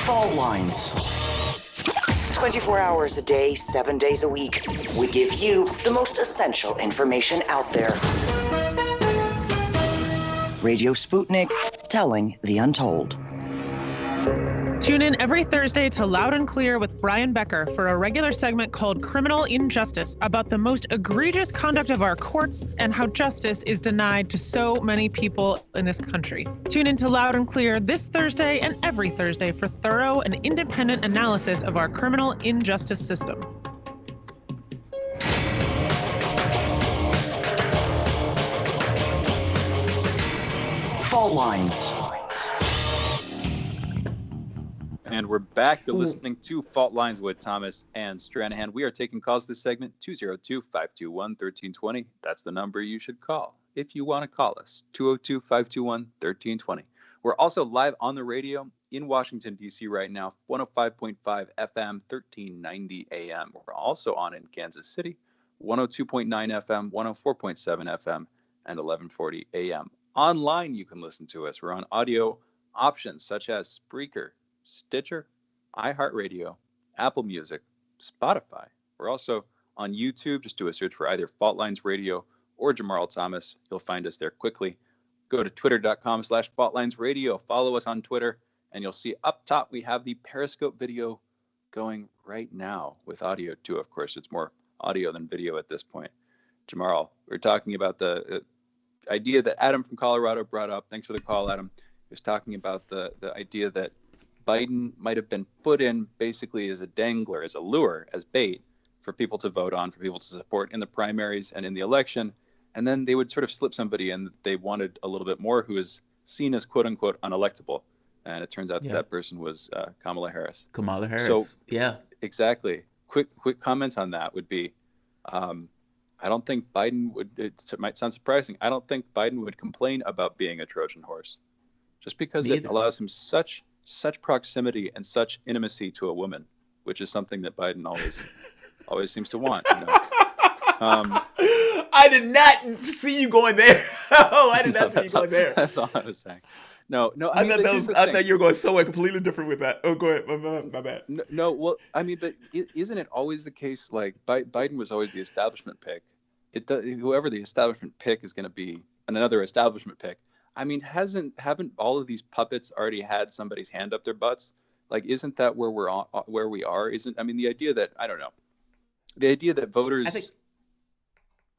Fault Lines. 24 hours a day, 7 days a week. We give you the most essential information out there. Radio Sputnik, telling the untold. Tune in every Thursday to Loud and Clear with Brian Becker for a regular segment called Criminal Injustice about the most egregious conduct of our courts and how justice is denied to so many people in this country. Tune in to Loud and Clear this Thursday and every Thursday for thorough and independent analysis of our criminal injustice system. Fault Lines. And we're back. You're listening to Fault Lines with Thomas and Stranahan. We are taking calls this segment, 202-521-1320. That's the number you should call if you want to call us, 202-521-1320. We're also live on the radio in Washington, D.C. right now, 105.5 FM, 1390 AM. We're also on in Kansas City, 102.9 FM, 104.7 FM, and 1140 AM. Online, you can listen to us. We're on audio options such as Spreaker, Stitcher, iHeartRadio, Apple Music, Spotify. We're also on YouTube. Just do a search for either Fault Lines Radio or Jamarl Thomas. You'll find us there quickly. Go to twitter.com/faultlinesradio. Follow us on Twitter, and you'll see up top we have the Periscope video going right now with audio too. Of course, it's more audio than video at this point. Jamarl, we're talking about the idea that Adam from Colorado brought up. Thanks for the call, Adam. He was talking about the idea that Biden might have been put in basically as a dangler, as a lure, as bait for people to vote on, for people to support in the primaries and in the election. And then they would sort of slip somebody in that they wanted a little bit more who is seen as quote unquote unelectable. And it turns out that person was Kamala Harris. Kamala Harris. So, yeah, exactly. Quick comment on that would be, I don't think Biden would, it might sound surprising, I don't think Biden would complain about being a Trojan horse just because it allows him such proximity and such intimacy to a woman, which is something that Biden always seems to want. You know? I did not see you going there. I did not see you going there. That's all I was saying. No. I thought you were going somewhere completely different with that. Oh, go ahead. My bad. No. Well, I mean, but isn't it always the case? Like Biden was always the establishment pick. Whoever the establishment pick is going to be another establishment pick. I mean, haven't all of these puppets already had somebody's hand up their butts? Like, isn't that where we are? The idea that, I don't know, the idea that voters,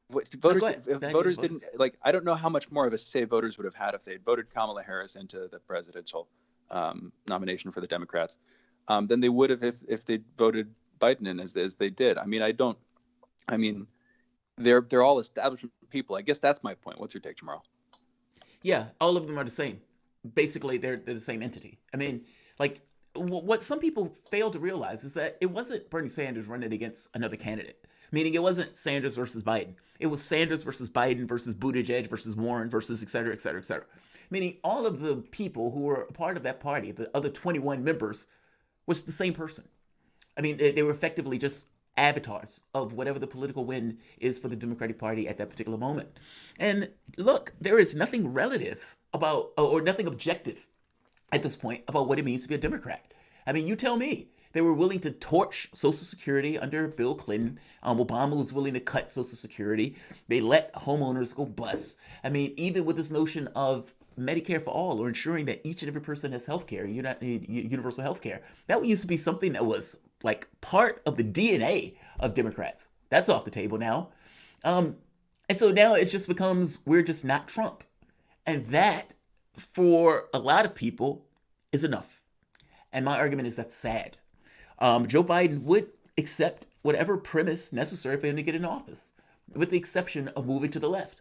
voters didn't, like, I don't know how much more of a say voters would have had if they had voted Kamala Harris into the presidential nomination for the Democrats than they would have if they voted Biden in as they did. They're all establishment people. I guess that's my point. What's your take, Jamarl? Yeah, all of them are the same. Basically, they're the same entity. I mean, like, what some people fail to realize is that it wasn't Bernie Sanders running against another candidate. Meaning it wasn't Sanders versus Biden. It was Sanders versus Biden versus Buttigieg versus Warren versus et cetera, et cetera, et cetera. Meaning all of the people who were a part of that party, the other 21 members, was the same person. I mean, they were effectively just avatars of whatever the political wind is for the Democratic Party at that particular moment. And look, there is nothing relative about, or nothing objective at this point about what it means to be a Democrat. I mean, you tell me. They were willing to torch Social Security under Bill Clinton. Obama was willing to cut Social Security. They let homeowners go bust. I mean, even with this notion of Medicare for all, or ensuring that each and every person has health care, universal health care, that used to be something that was like part of the DNA of Democrats. That's off the table now. And so now it just becomes, we're just not Trump. And that, for a lot of people, is enough. And my argument is that's sad. Joe Biden would accept whatever premise necessary for him to get in office, with the exception of moving to the left.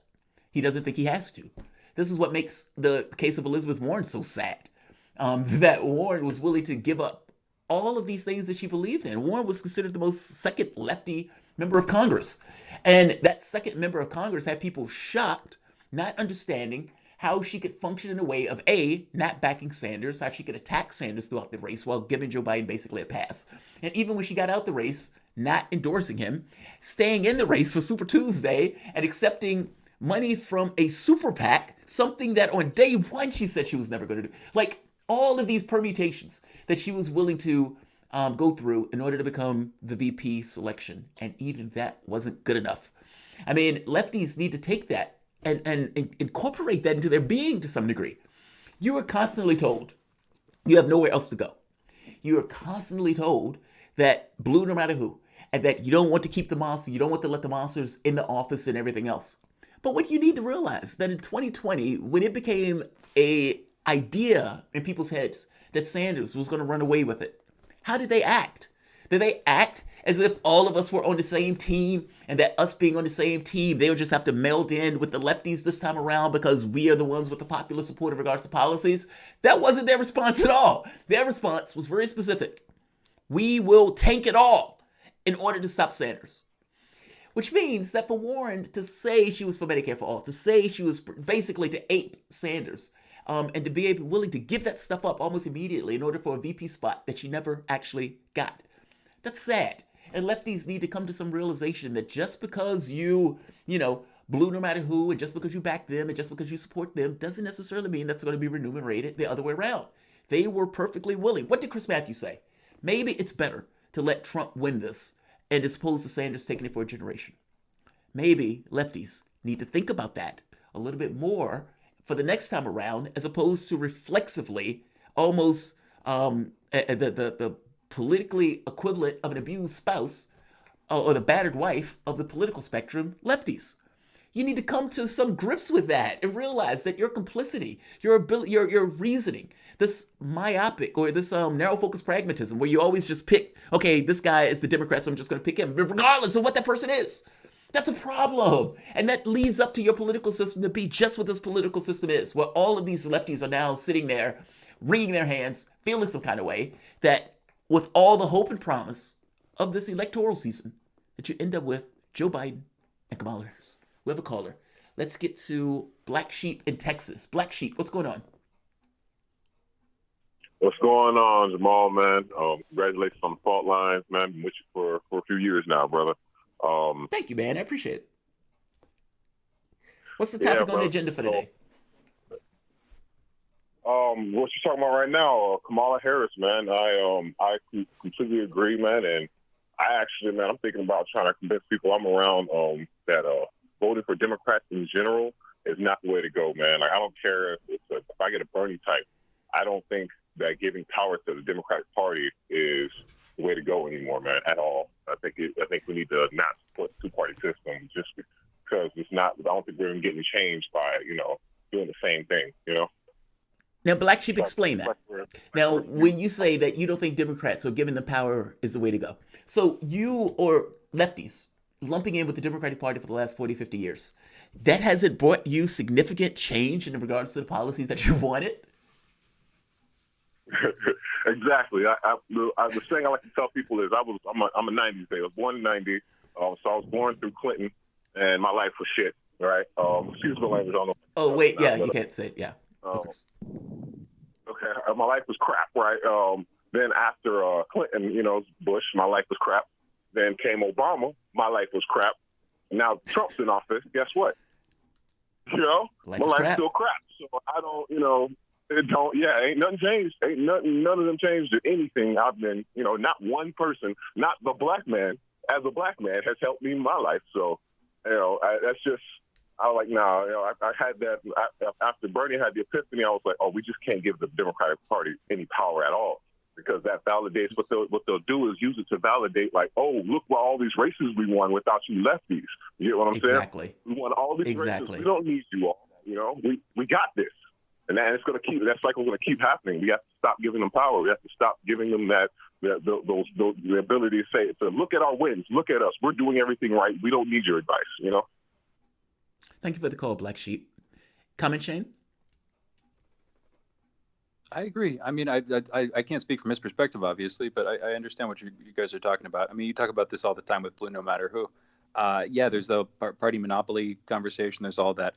He doesn't think he has to. This is what makes the case of Elizabeth Warren so sad. That Warren was willing to give up all of these things that she believed in. Warren was considered the most second lefty member of Congress. And that second member of Congress had people shocked, not understanding how she could function in a way of A, not backing Sanders, how she could attack Sanders throughout the race while giving Joe Biden basically a pass. And even when she got out the race, not endorsing him, staying in the race for Super Tuesday and accepting money from a super PAC, something that on day one she said she was never going to do. Like, all of these permutations that she was willing to go through in order to become the VP selection. And even that wasn't good enough. I mean, lefties need to take that and incorporate that into their being to some degree. You are constantly told you have nowhere else to go. You are constantly told that blue no matter who, and that you don't want to keep the monster, you don't want to let the monsters in the office and everything else. But what you need to realize that in 2020, when it became a idea in people's heads that Sanders was going to run away with it, how did they act? Did they act as if all of us were on the same team and that us being on the same team, they would just have to meld in with the lefties this time around because we are the ones with the popular support in regards to policies? That wasn't their response at all. Their response was very specific. We will tank it all in order to stop Sanders. Which means that for Warren to say she was for Medicare for all, to say she was basically to ape Sanders, and to be willing to give that stuff up almost immediately in order for a VP spot that she never actually got. That's sad. And lefties need to come to some realization that just because you blue no matter who, and just because you back them, and just because you support them, doesn't necessarily mean that's going to be remunerated the other way around. They were perfectly willing. What did Chris Matthews say? Maybe it's better to let Trump win this, and as opposed to Sanders taking it for a generation. Maybe lefties need to think about that a little bit more for the next time around, as opposed to reflexively, almost the politically equivalent of an abused spouse or the battered wife of the political spectrum, lefties. You need to come to some grips with that and realize that your complicity, your ability, your reasoning, this myopic or this narrow focus pragmatism where you always just pick, okay, this guy is the Democrat, so I'm just going to pick him, regardless of what that person is. That's a problem. And that leads up to your political system to be just what this political system is, where all of these lefties are now sitting there, wringing their hands, feeling some kind of way, that with all the hope and promise of this electoral season, that you end up with Joe Biden and Kamala Harris. We have a caller. Let's get to Black Sheep in Texas. Black Sheep, what's going on? What's going on, Jamal, man? Congratulations on the fault lines, man. Been with you for a few years now, brother. Thank you, man. I appreciate it. What's the topic on the agenda for today? What you're talking about right now, Kamala Harris, man. I completely agree, man. And I actually, man, I'm thinking about trying to convince people I'm around that voting for Democrats in general is not the way to go, man. Like, I don't care if I get a Bernie type. I don't think that giving power to the Democratic Party is the way to go anymore, man, at all. I think we need to not support the two-party system just because it's not. I don't think we're getting changed by doing the same thing, Now, Black Sheep, explain that. Now, when you say that you don't think Democrats or giving them power is the way to go, so you or lefties lumping in with the Democratic Party for the last 40, 50 years, that hasn't brought you significant change in regards to the policies that you wanted? Exactly. The thing I like to tell people is I'm a 90s baby. I was born in 90, so I was born through Clinton, and my life was shit, right? Excuse my language. I don't know. Oh, wait, yeah, you can't say it, yeah. Okay, my life was crap, right? Then after Clinton, Bush, my life was crap. Then came Obama, my life was crap. Now Trump's in office, guess what? My life's still crap. So I don't, ain't nothing changed. None of them changed to anything. I've been, not one person, not the black man, as a black man has helped me in my life. So, that's just, I was like, no, I had that, after Bernie had the epiphany, I was like, oh, we just can't give the Democratic Party any power at all. Because that validates what they'll do is use it to validate, like, oh, look what all these races we won without you lefties. You get what I'm saying? Exactly. We won all these races. We don't need you all. We got this. And it's going to keep, that cycle's going to keep happening. We have to stop giving them power. We have to stop giving them the ability to say, look at our wins, look at us. We're doing everything right. We don't need your advice, you know? Thank you for the call, Black Sheep. Comment, Shane? I agree. I mean, I can't speak from his perspective, obviously, but I understand what you guys are talking about. I mean, you talk about this all the time with Blue No Matter Who. Yeah, there's the party monopoly conversation. There's all that.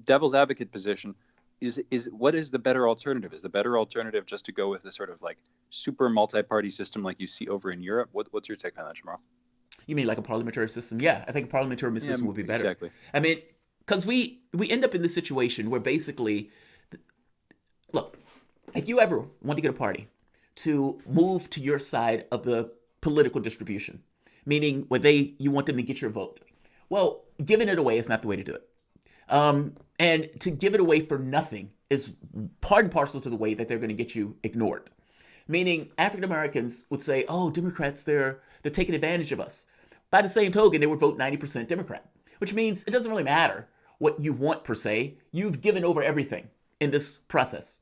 Devil's advocate position is what is the better alternative? Is the better alternative just to go with the sort of like super multi-party system like you see over in Europe? What's your take on that, Jamarl? You mean like a parliamentary system? Yeah, I think a parliamentary system would be better. Exactly. I mean, because we end up in this situation where basically, look, if you ever want to get a party to move to your side of the political distribution, meaning where you want them to get your vote, well, giving it away is not the way to do it. And to give it away for nothing is part and parcel to the way that they're going to get you ignored. Meaning African Americans would say, oh, Democrats, they're taking advantage of us. By the same token, they would vote 90% Democrat, which means it doesn't really matter what you want per se. You've given over everything in this process.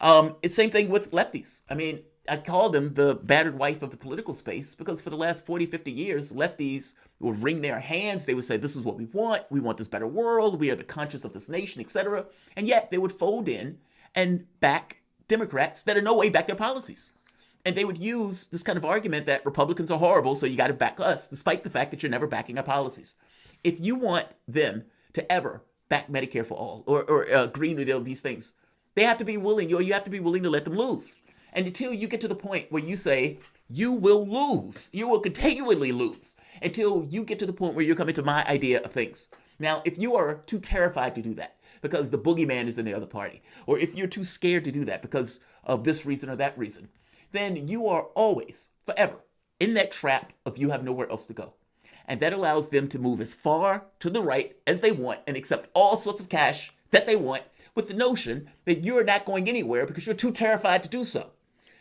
It's the same thing with lefties. I mean, I call them the battered wife of the political space because for the last 40, 50 years, lefties would wring their hands. They would say, this is what we want this better world, we are the conscience of this nation, etc. And yet they would fold in and back Democrats that in no way back their policies. And they would use this kind of argument that Republicans are horrible, so you got to back us, despite the fact that you're never backing our policies. If you want them to ever back Medicare for all or Green New Deal, these things, they have to be willing, you have to be willing to let them lose. And until you get to the point where you say, you will lose, you will continually lose, until you get to the point where you're coming to my idea of things. Now, if you are too terrified to do that because the boogeyman is in the other party, or if you're too scared to do that because of this reason or that reason, then you are always, forever, in that trap of you have nowhere else to go. And that allows them to move as far to the right as they want and accept all sorts of cash that they want with the notion that you're not going anywhere because you're too terrified to do so.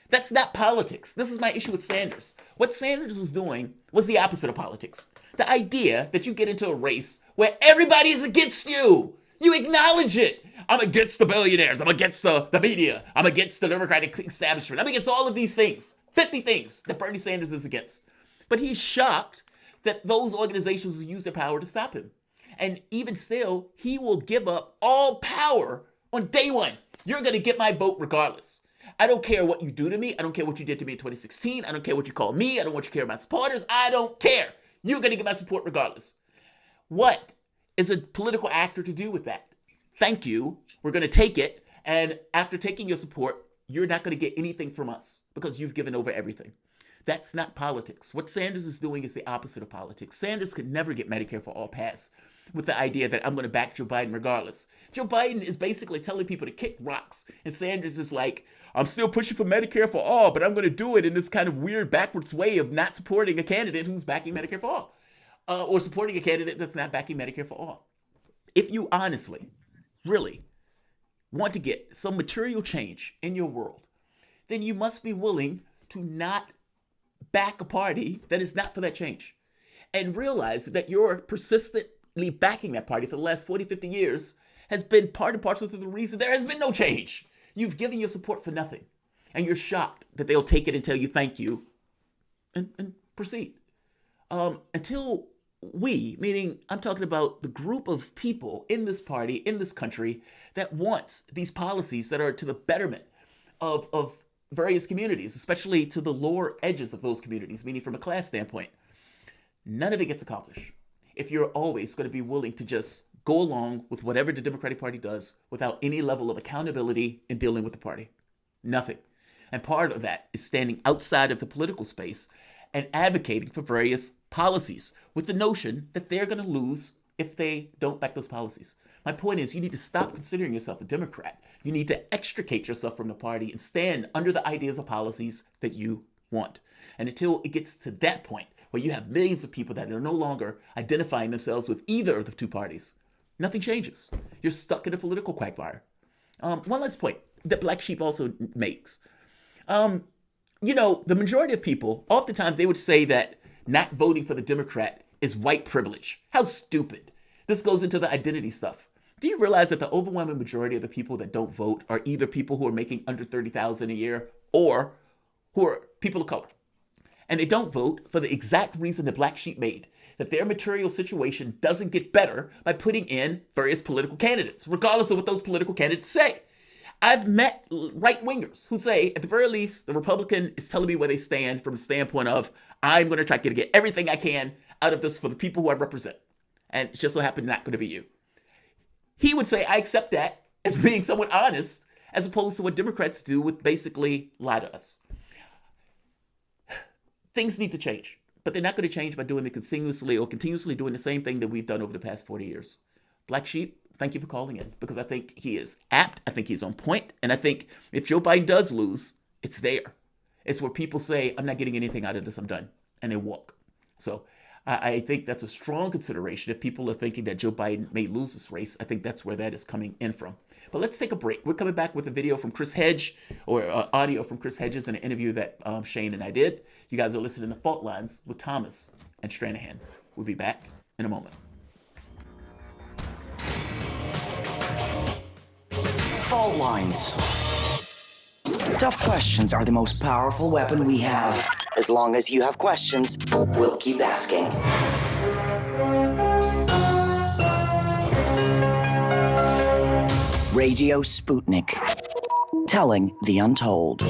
That's not politics. This is my issue with Sanders. What Sanders was doing was the opposite of politics. The idea that you get into a race where everybody is against you. You acknowledge it. I'm against the billionaires. I'm against the media. I'm against the Democratic establishment. I'm against all of these things. 50 things that Bernie Sanders is against. But he's shocked that those organizations will use their power to stop him. And even still, he will give up all power on day one. You're going to get my vote regardless. I don't care what you do to me. I don't care what you did to me in 2016. I don't care what you call me. I don't want you to care about my supporters. I don't care. You're going to get my support regardless. What is a political actor to do with that? Thank you. We're going to take it. And after taking your support, you're not going to get anything from us because you've given over everything. That's not politics. What Sanders is doing is the opposite of politics. Sanders could never get Medicare for all passed with the idea that I'm going to back Joe Biden regardless. Joe Biden is basically telling people to kick rocks. And Sanders is like, I'm still pushing for Medicare for all, but I'm going to do it in this kind of weird backwards way of not supporting a candidate who's backing Medicare for all. Or supporting a candidate that's not backing Medicare for all. If you honestly, really want to get some material change in your world, then you must be willing to not back a party that is not for that change. And realize that you're persistently backing that party for the last 40, 50 years has been part and parcel to the reason there has been no change. You've given your support for nothing. And you're shocked that they'll take it and tell you thank you and proceed. Until we, meaning I'm talking about the group of people in this party, in this country, that wants these policies that are to the betterment of various communities, especially to the lower edges of those communities, meaning from a class standpoint, none of it gets accomplished if you're always going to be willing to just go along with whatever the Democratic Party does without any level of accountability in dealing with the party. Nothing. And part of that is standing outside of the political space and advocating for various policies with the notion that they're going to lose if they don't back those policies. My point is, you need to stop considering yourself a Democrat. You need to extricate yourself from the party and stand under the ideas of policies that you want. And until it gets to that point where you have millions of people that are no longer identifying themselves with either of the two parties, nothing changes. You're stuck in a political quagmire. One last point that Black Sheep also makes. The majority of people, oftentimes they would say that not voting for the Democrat is white privilege. How stupid. This goes into the identity stuff. Do you realize that the overwhelming majority of the people that don't vote are either people who are making under $30,000 a year or who are people of color? And they don't vote for the exact reason the black sheep made, that their material situation doesn't get better by putting in various political candidates, regardless of what those political candidates say. I've met right-wingers who say, at the very least, the Republican is telling me where they stand from a standpoint of, I'm going to try to get everything I can out of this for the people who I represent. And it just so happened not going to be you. He would say, I accept that as being somewhat honest, as opposed to what Democrats do with basically lie to us. Things need to change, but they're not going to change by doing it continuously doing the same thing that we've done over the past 40 years. Black Sheep, thank you for calling in, because I think he is apt. I think he's on point. And I think if Joe Biden does lose, it's there. It's where people say, I'm not getting anything out of this, I'm done. And they walk. So I think that's a strong consideration. If people are thinking that Joe Biden may lose this race, I think that's where that is coming in from. But let's take a break. We're coming back with a video from Chris Hedges, or audio from Chris Hedges, in an interview that Shane and I did. You guys are listening to Fault Lines with Thomas and Stranahan. We'll be back in a moment. Fault lines. Tough questions are the most powerful weapon we have. As long as you have questions, we'll keep asking. Radio Sputnik. Telling the untold.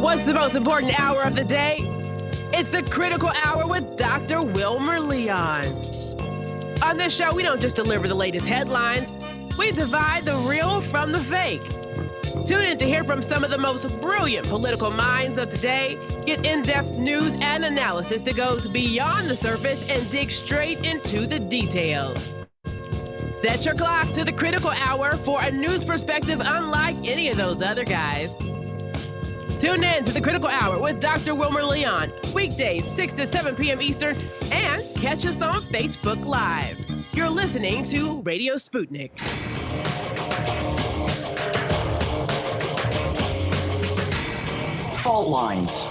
What's the most important hour of the day? It's the Critical Hour with Dr. Wilmer Leon. On this show, we don't just deliver the latest headlines. We divide the real from the fake. Tune in to hear from some of the most brilliant political minds of today. Get in-depth news and analysis that goes beyond the surface and digs straight into the details. Set your clock to the Critical Hour for a news perspective unlike any of those other guys. Tune in to the Critical Hour with Dr. Wilmer Leon, weekdays 6 to 7 p.m. Eastern, and catch us on Facebook Live. You're listening to Radio Sputnik. Fault lines.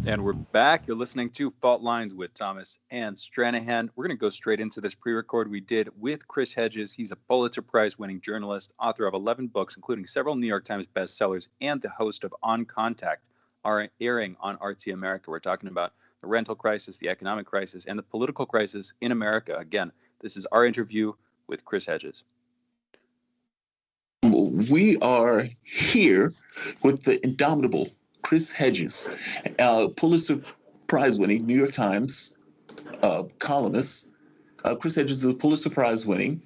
And we're back. You're listening to Fault Lines with Thomas and Stranahan. We're going to go straight into this pre-record we did with Chris Hedges. He's a Pulitzer Prize-winning journalist, author of 11 books, including several New York Times bestsellers, and the host of On Contact, airing on RT America. We're talking about the rental crisis, the economic crisis, and the political crisis in America. Again, this is our interview with Chris Hedges. We are here with the indomitable Chris Hedges, Pulitzer Prize-winning New York Times columnist. Chris Hedges is a Pulitzer Prize-winning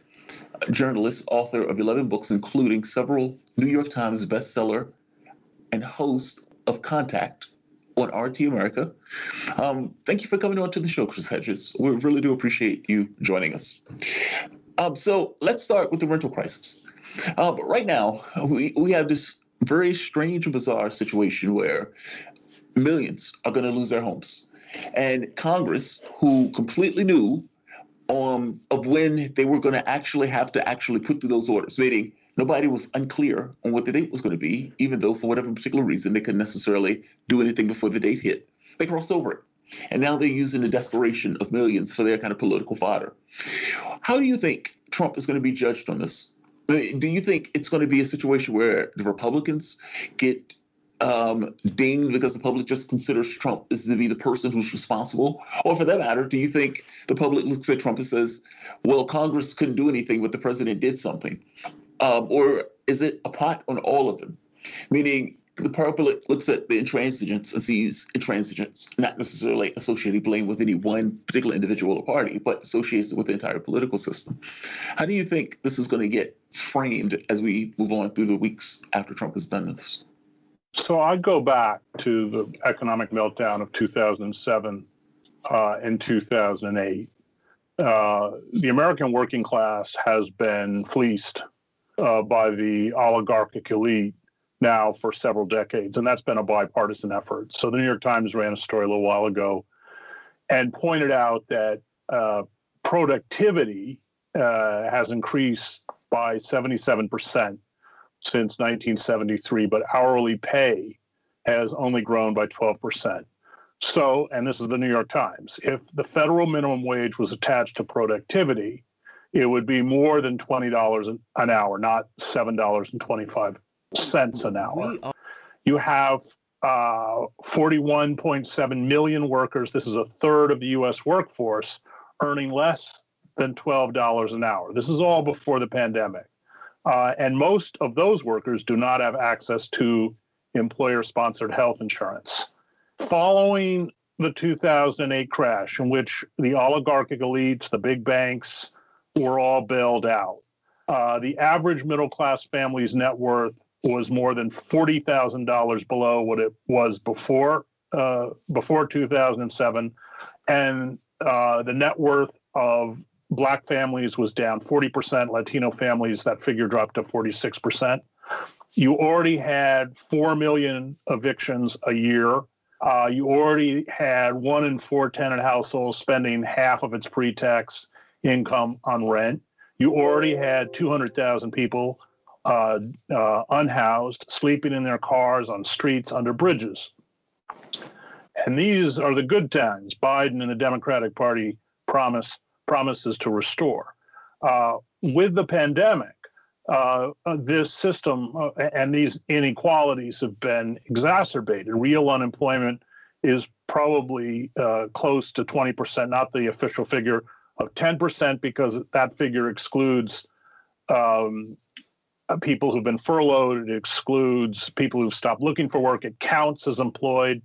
journalist, author of 11 books, including several New York Times bestseller, and host of Contact on RT America. Thank you for coming on to the show, Chris Hedges. We really do appreciate you joining us. So let's start with the rental crisis. Right now, we have this very strange and bizarre situation where millions are going to lose their homes. And Congress, who completely knew of when they were going to actually have to put through those orders, meaning nobody was unclear on what the date was going to be, even though for whatever particular reason they couldn't necessarily do anything before the date hit. They crossed over it. And now they're using the desperation of millions for their kind of political fodder. How do you think Trump is going to be judged on this? Do you think it's going to be a situation where the Republicans get dinged because the public just considers Trump as to be the person who's responsible? Or for that matter, do you think the public looks at Trump and says, well, Congress couldn't do anything, but the president did something? Or is it a pot on all of them? Meaning the public looks at the intransigence and sees intransigence not necessarily associated blame with any one particular individual or party, but associates it with the entire political system. How do you think this is going to get framed as we move on through the weeks after Trump has done this? So I go back to the economic meltdown of 2007 and 2008. The American working class has been fleeced by the oligarchic elite now for several decades, and that's been a bipartisan effort. So the New York Times ran a story a little while ago and pointed out that productivity has increased by 77% since 1973, but hourly pay has only grown by 12%. So, and this is the New York Times, if the federal minimum wage was attached to productivity, it would be more than $20 an hour, not $7.25 an hour. You have 41.7 million workers. This is a third of the U.S. workforce earning less than $12 an hour. This is all before the pandemic. And most of those workers do not have access to employer-sponsored health insurance. Following the 2008 crash, in which the oligarchic elites, the big banks, were all bailed out, the average middle-class family's net worth was more than $40,000 below what it was before 2007, and the net worth of Black families was down 40%. Latino families, that figure dropped to 46%. You already had 4 million evictions a year. You already had 1 in 4 tenant households spending half of its pre-tax income on rent. You already had 200,000 people unhoused, sleeping in their cars on streets under bridges. And these are the good times Biden and the Democratic Party promises to restore. With the pandemic, this system and these inequalities have been exacerbated. Real unemployment is probably close to 20%, not the official figure of 10%, because that figure excludes people who've been furloughed. It excludes people who've stopped looking for work. It counts as employed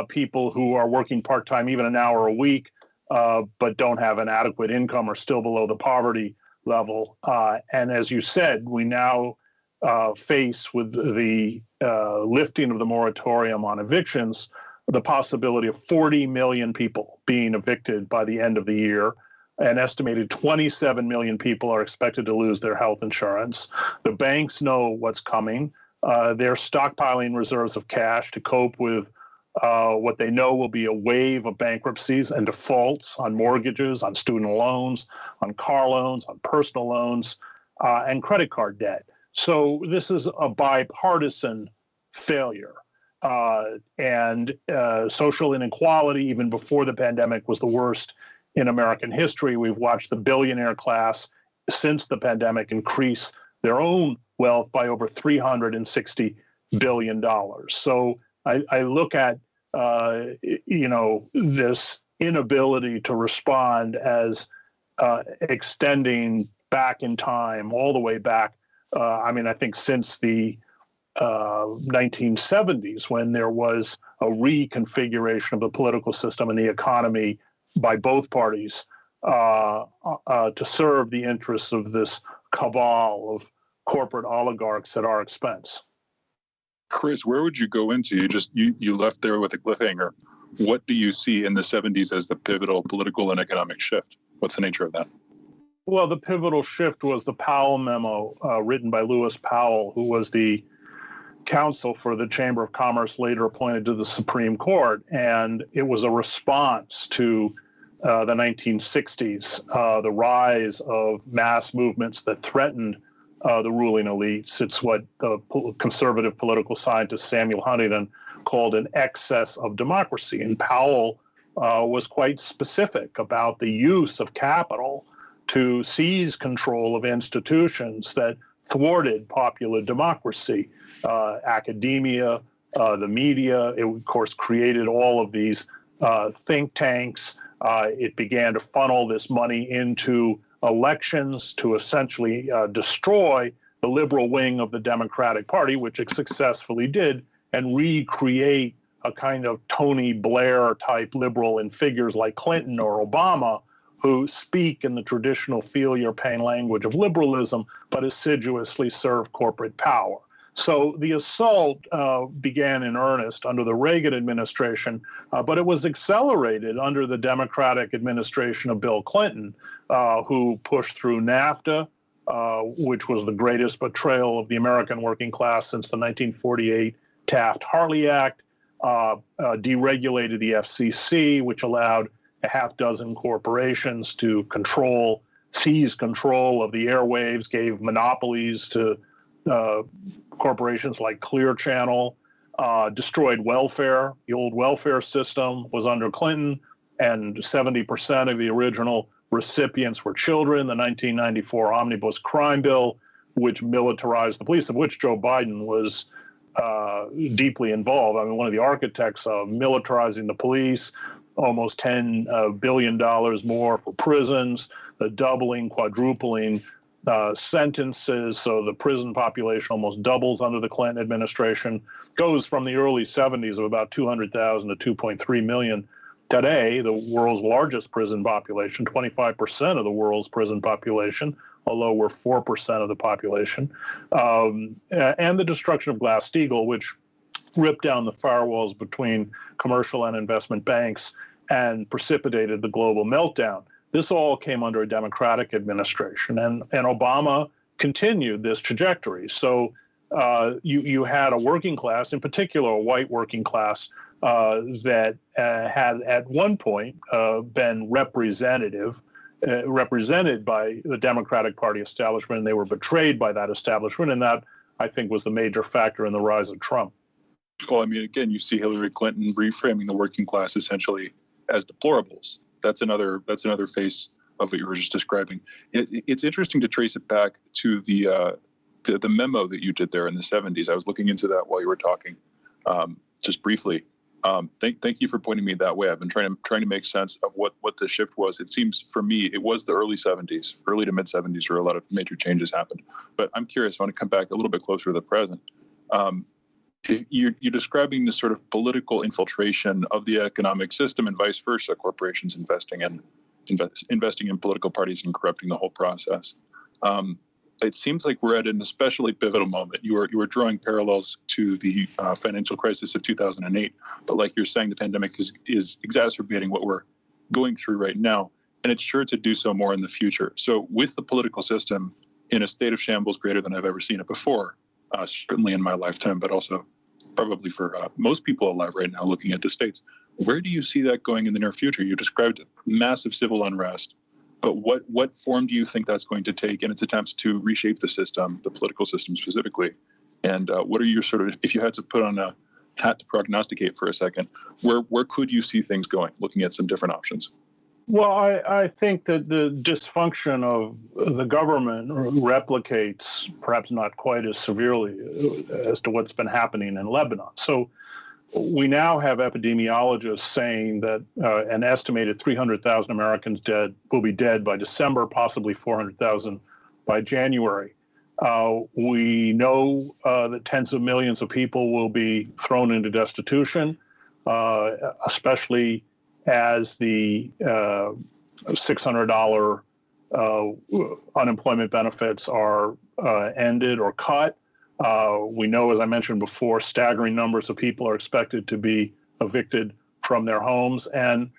people who are working part-time, even an hour a week, but don't have an adequate income or still below the poverty level. And as you said, we now face with the lifting of the moratorium on evictions, the possibility of 40 million people being evicted by the end of the year. An estimated 27 million people are expected to lose their health insurance. The banks know what's coming. They're stockpiling reserves of cash to cope with what they know will be a wave of bankruptcies and defaults on mortgages, on student loans, on car loans, on personal loans, and credit card debt. So this is a bipartisan failure. And social inequality, even before the pandemic, was the worst in American history. We've watched the billionaire class since the pandemic increase their own wealth by over $360 billion. So I look at this inability to respond as extending back in time, all the way back. I think since the 1970s, when there was a reconfiguration of the political system and the economy by both parties to serve the interests of this cabal of corporate oligarchs at our expense. Chris, where would you go into? You left there with a cliffhanger. What do you see in the 70s as the pivotal political and economic shift? What's the nature of that? Well, the pivotal shift was the Powell memo written by Lewis Powell, who was the counsel for the Chamber of Commerce, later appointed to the Supreme Court. And it was a response to the 1960s, the rise of mass movements that threatened the ruling elites. It's what the conservative political scientist Samuel Huntington called an excess of democracy. And Powell was quite specific about the use of capital to seize control of institutions that thwarted popular democracy. Academia, the media, it of course created all of these think tanks. It began to funnel this money into elections to essentially destroy the liberal wing of the Democratic Party, which it successfully did, and recreate a kind of Tony Blair type liberal in figures like Clinton or Obama, who speak in the traditional feel your pain language of liberalism, but assiduously serve corporate power. So the assault began in earnest under the Reagan administration, but it was accelerated under the Democratic administration of Bill Clinton, who pushed through NAFTA, which was the greatest betrayal of the American working class since the 1948 Taft-Hartley Act, deregulated the FCC, which allowed a half dozen corporations to seize control of the airwaves, gave monopolies to corporations like Clear Channel, destroyed welfare. The old welfare system was under Clinton, and 70% of the original recipients were children. The 1994 Omnibus Crime Bill, which militarized the police, of which Joe Biden was deeply involved. I mean, one of the architects of militarizing the police, almost $10 billion more for prisons, the doubling, quadrupling sentences. So the prison population almost doubles under the Clinton administration, goes from the early 70s of about 200,000 to 2.3 million. Today, the world's largest prison population, 25% of the world's prison population, although we're 4% of the population, and the destruction of Glass-Steagall, which ripped down the firewalls between commercial and investment banks and precipitated the global meltdown. This all came under a Democratic administration, and Obama continued this trajectory. So you had a working class, in particular a white working class, that had at one point been represented by the Democratic Party establishment, and they were betrayed by that establishment, and that, I think, was the major factor in the rise of Trump. Well, I mean, again, you see Hillary Clinton reframing the working class essentially as deplorables. That's another face of what you were just describing. It's interesting to trace it back to the memo that you did there in the 70s. I was looking into that while you were talking, just briefly. Thank you for pointing me that way. I've been trying to make sense of what the shift was. It seems for me it was the early to mid 70s, where a lot of major changes happened. But I'm curious. I want to come back a little bit closer to the present. You're describing this sort of political infiltration of the economic system and vice versa, corporations investing in political parties and corrupting the whole process. It seems like we're at an especially pivotal moment. You were drawing parallels to the financial crisis of 2008, but like you're saying, the pandemic is exacerbating what we're going through right now, and it's sure to do so more in the future. So with the political system in a state of shambles greater than I've ever seen it before, certainly in my lifetime, but also probably for most people alive right now looking at the states, where do you see that going in the near future? You described massive civil unrest, but what form do you think that's going to take in its attempts to reshape the system, the political system specifically? And what are your sort of, if you had to put on a hat to prognosticate for a second, where could you see things going, looking at some different options? Well, I think that the dysfunction of the government replicates, perhaps not quite as severely as to what's been happening in Lebanon. So we now have epidemiologists saying that an estimated 300,000 Americans will be dead by December, possibly 400,000 by January. We know that tens of millions of people will be thrown into destitution, especially as the $600 unemployment benefits are ended or cut. We know, as I mentioned before, staggering numbers of people are expected to be evicted from their homes. And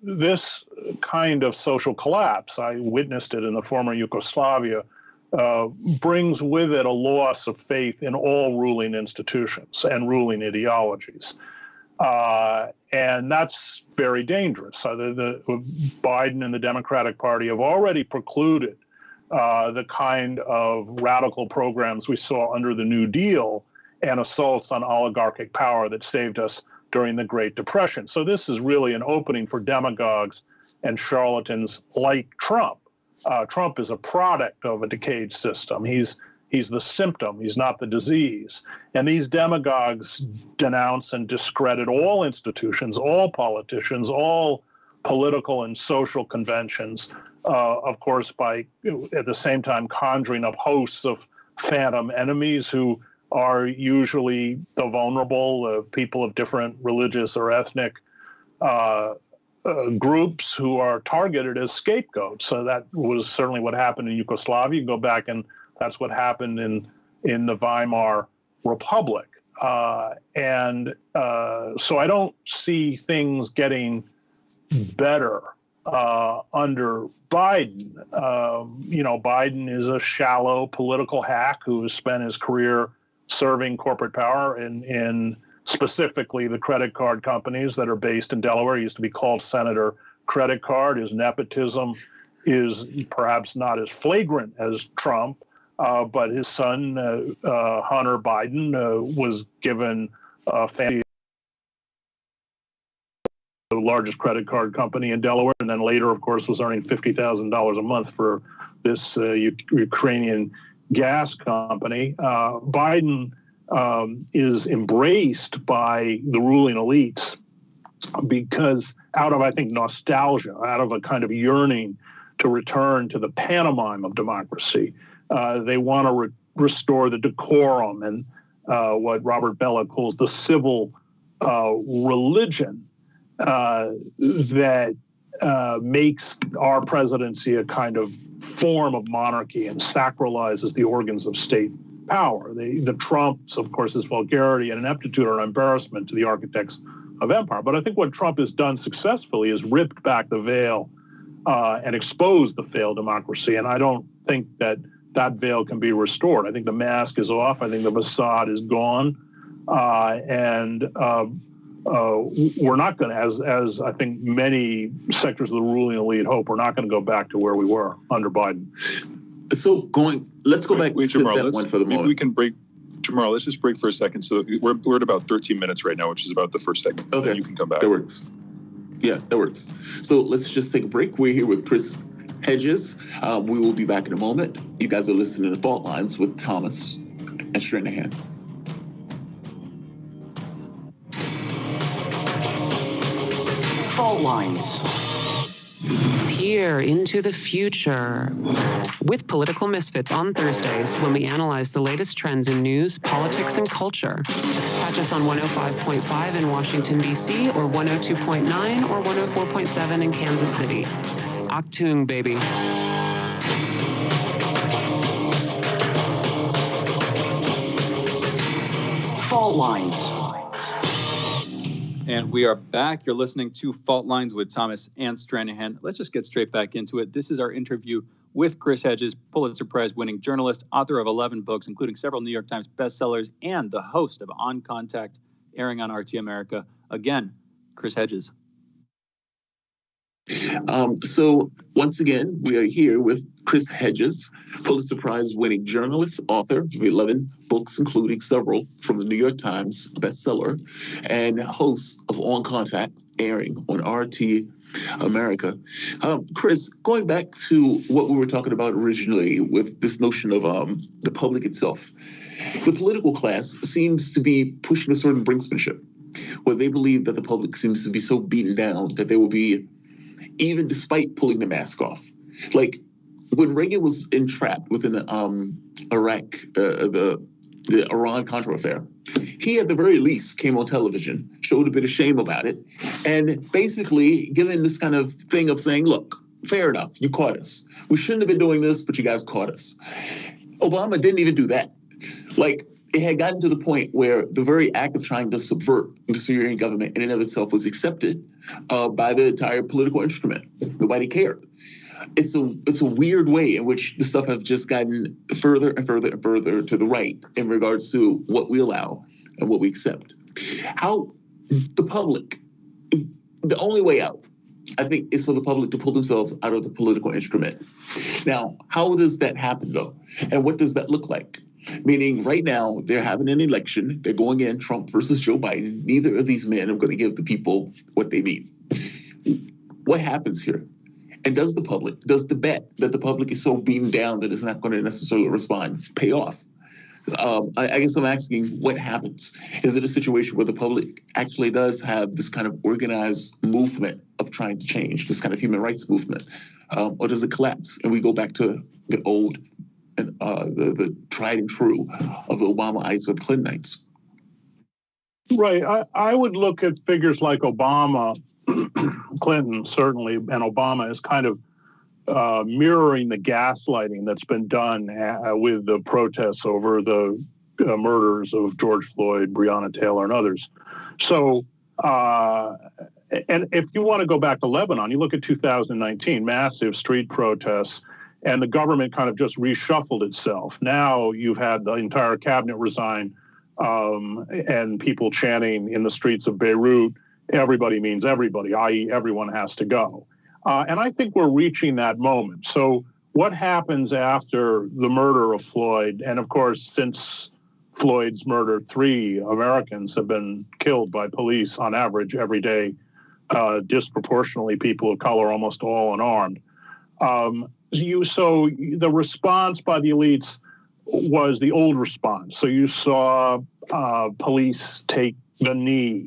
this kind of social collapse, I witnessed it in the former Yugoslavia, brings with it a loss of faith in all ruling institutions and ruling ideologies. And that's very dangerous. Biden and the Democratic Party have already precluded the kind of radical programs we saw under the New Deal and assaults on oligarchic power that saved us during the Great Depression. So this is really an opening for demagogues and charlatans like Trump. Trump is a product of a decayed system. He's the symptom. He's not the disease. And these demagogues denounce and discredit all institutions, all politicians, all political and social conventions, of course, by at the same time conjuring up hosts of phantom enemies who are usually the vulnerable, people of different religious or ethnic groups who are targeted as scapegoats. So that was certainly what happened in Yugoslavia. You go back and that's what happened in the Weimar Republic. So I don't see things getting better under Biden. Biden is a shallow political hack who has spent his career serving corporate power in specifically the credit card companies that are based in Delaware. He used to be called Senator Credit Card. His nepotism is perhaps not as flagrant as Trump, but his son, Hunter Biden, was given family, the largest credit card company in Delaware, and then later, of course, was earning $50,000 a month for this Ukrainian gas company. Biden is embraced by the ruling elites because out of, I think, nostalgia, out of a kind of yearning to return to the pantomime of democracy. They want to restore the decorum and what Robert Belloc calls the civil religion that makes our presidency a kind of form of monarchy and sacralizes the organs of state power. The Trumps, of course, his vulgarity and ineptitude are an embarrassment to the architects of empire. But I think what Trump has done successfully is ripped back the veil and exposed the failed democracy. And I don't think that veil can be restored. I think the mask is off. I think the facade is gone. We're not going to, as I think many sectors of the ruling elite hope, we're not going to go back to where we were under Biden. So let's go back to Jamarl, that one for the moment. We can break. Jamarl, let's just break for a second. So we're at about 13 minutes right now, which is about the first segment. Okay. And you can come back. That works. Yeah, that works. So let's just take a break. We're here with Chris Hedges. We will be back in a moment. You guys are listening to Fault Lines with Thomas and Stranahan. Fault Lines. Peer into the future with Political Misfits on Thursdays when we analyze the latest trends in news, politics, and culture. Catch us on 105.5 in Washington, D.C., or 102.9 or 104.7 in Kansas City. Achtung, baby. Fault Lines. And we are back. You're listening to Fault Lines with Thomas and Stranahan. Let's just get straight back into it. This is our interview with Chris Hedges, Pulitzer Prize-winning journalist, author of 11 books, including several New York Times bestsellers, and the host of On Contact, airing on RT America. Again, Chris Hedges. So once again, we are here with Chris Hedges, Pulitzer Prize-winning journalist, author of 11 books, including several from the New York Times bestseller, and host of On Contact, airing on RT America. Chris, going back to what we were talking about originally with this notion of the public itself, the political class seems to be pushing a certain brinksmanship, where they believe that the public seems to be so beaten down that they will be, even despite pulling the mask off. Like when Reagan was entrapped within Iraq, the Iran-Contra affair, he at the very least came on television, showed a bit of shame about it, and basically given this kind of thing of saying, look, fair enough, you caught us. We shouldn't have been doing this, but you guys caught us. Obama didn't even do that. Like, it had gotten to the point where the very act of trying to subvert the Syrian government in and of itself was accepted by the entire political instrument. Nobody cared. It's a weird way in which the stuff has just gotten further and further and further to the right in regards to what we allow and what we accept. How the public, the only way out, I think, is for the public to pull themselves out of the political instrument. Now, how does that happen, though? And what does that look like? Meaning right now, they're having an election. They're going in, Trump versus Joe Biden. Neither of these men are going to give the people what they need. What happens here? And does the bet that the public is so beaten down that it's not going to necessarily respond pay off? I guess I'm asking, what happens? Is it a situation where the public actually does have this kind of organized movement of trying to change, this kind of human rights movement? Or does it collapse and we go back to the old and the tried and true of the Obamaites or the Clintonites? Right. I would look at figures like Obama, Clinton, certainly, and Obama as kind of mirroring the gaslighting that's been done with the protests over the murders of George Floyd, Breonna Taylor, and others. So, and if you want to go back to Lebanon, you look at 2019, massive street protests, and the government kind of just reshuffled itself. Now you've had the entire cabinet resign, and people chanting in the streets of Beirut, everybody means everybody, i.e. everyone has to go. And I think we're reaching that moment. So what happens after the murder of Floyd? And of course, since Floyd's murder, 3 Americans have been killed by police on average every day, disproportionately people of color, almost all unarmed. So the response by the elites was the old response. So you saw police take the knee.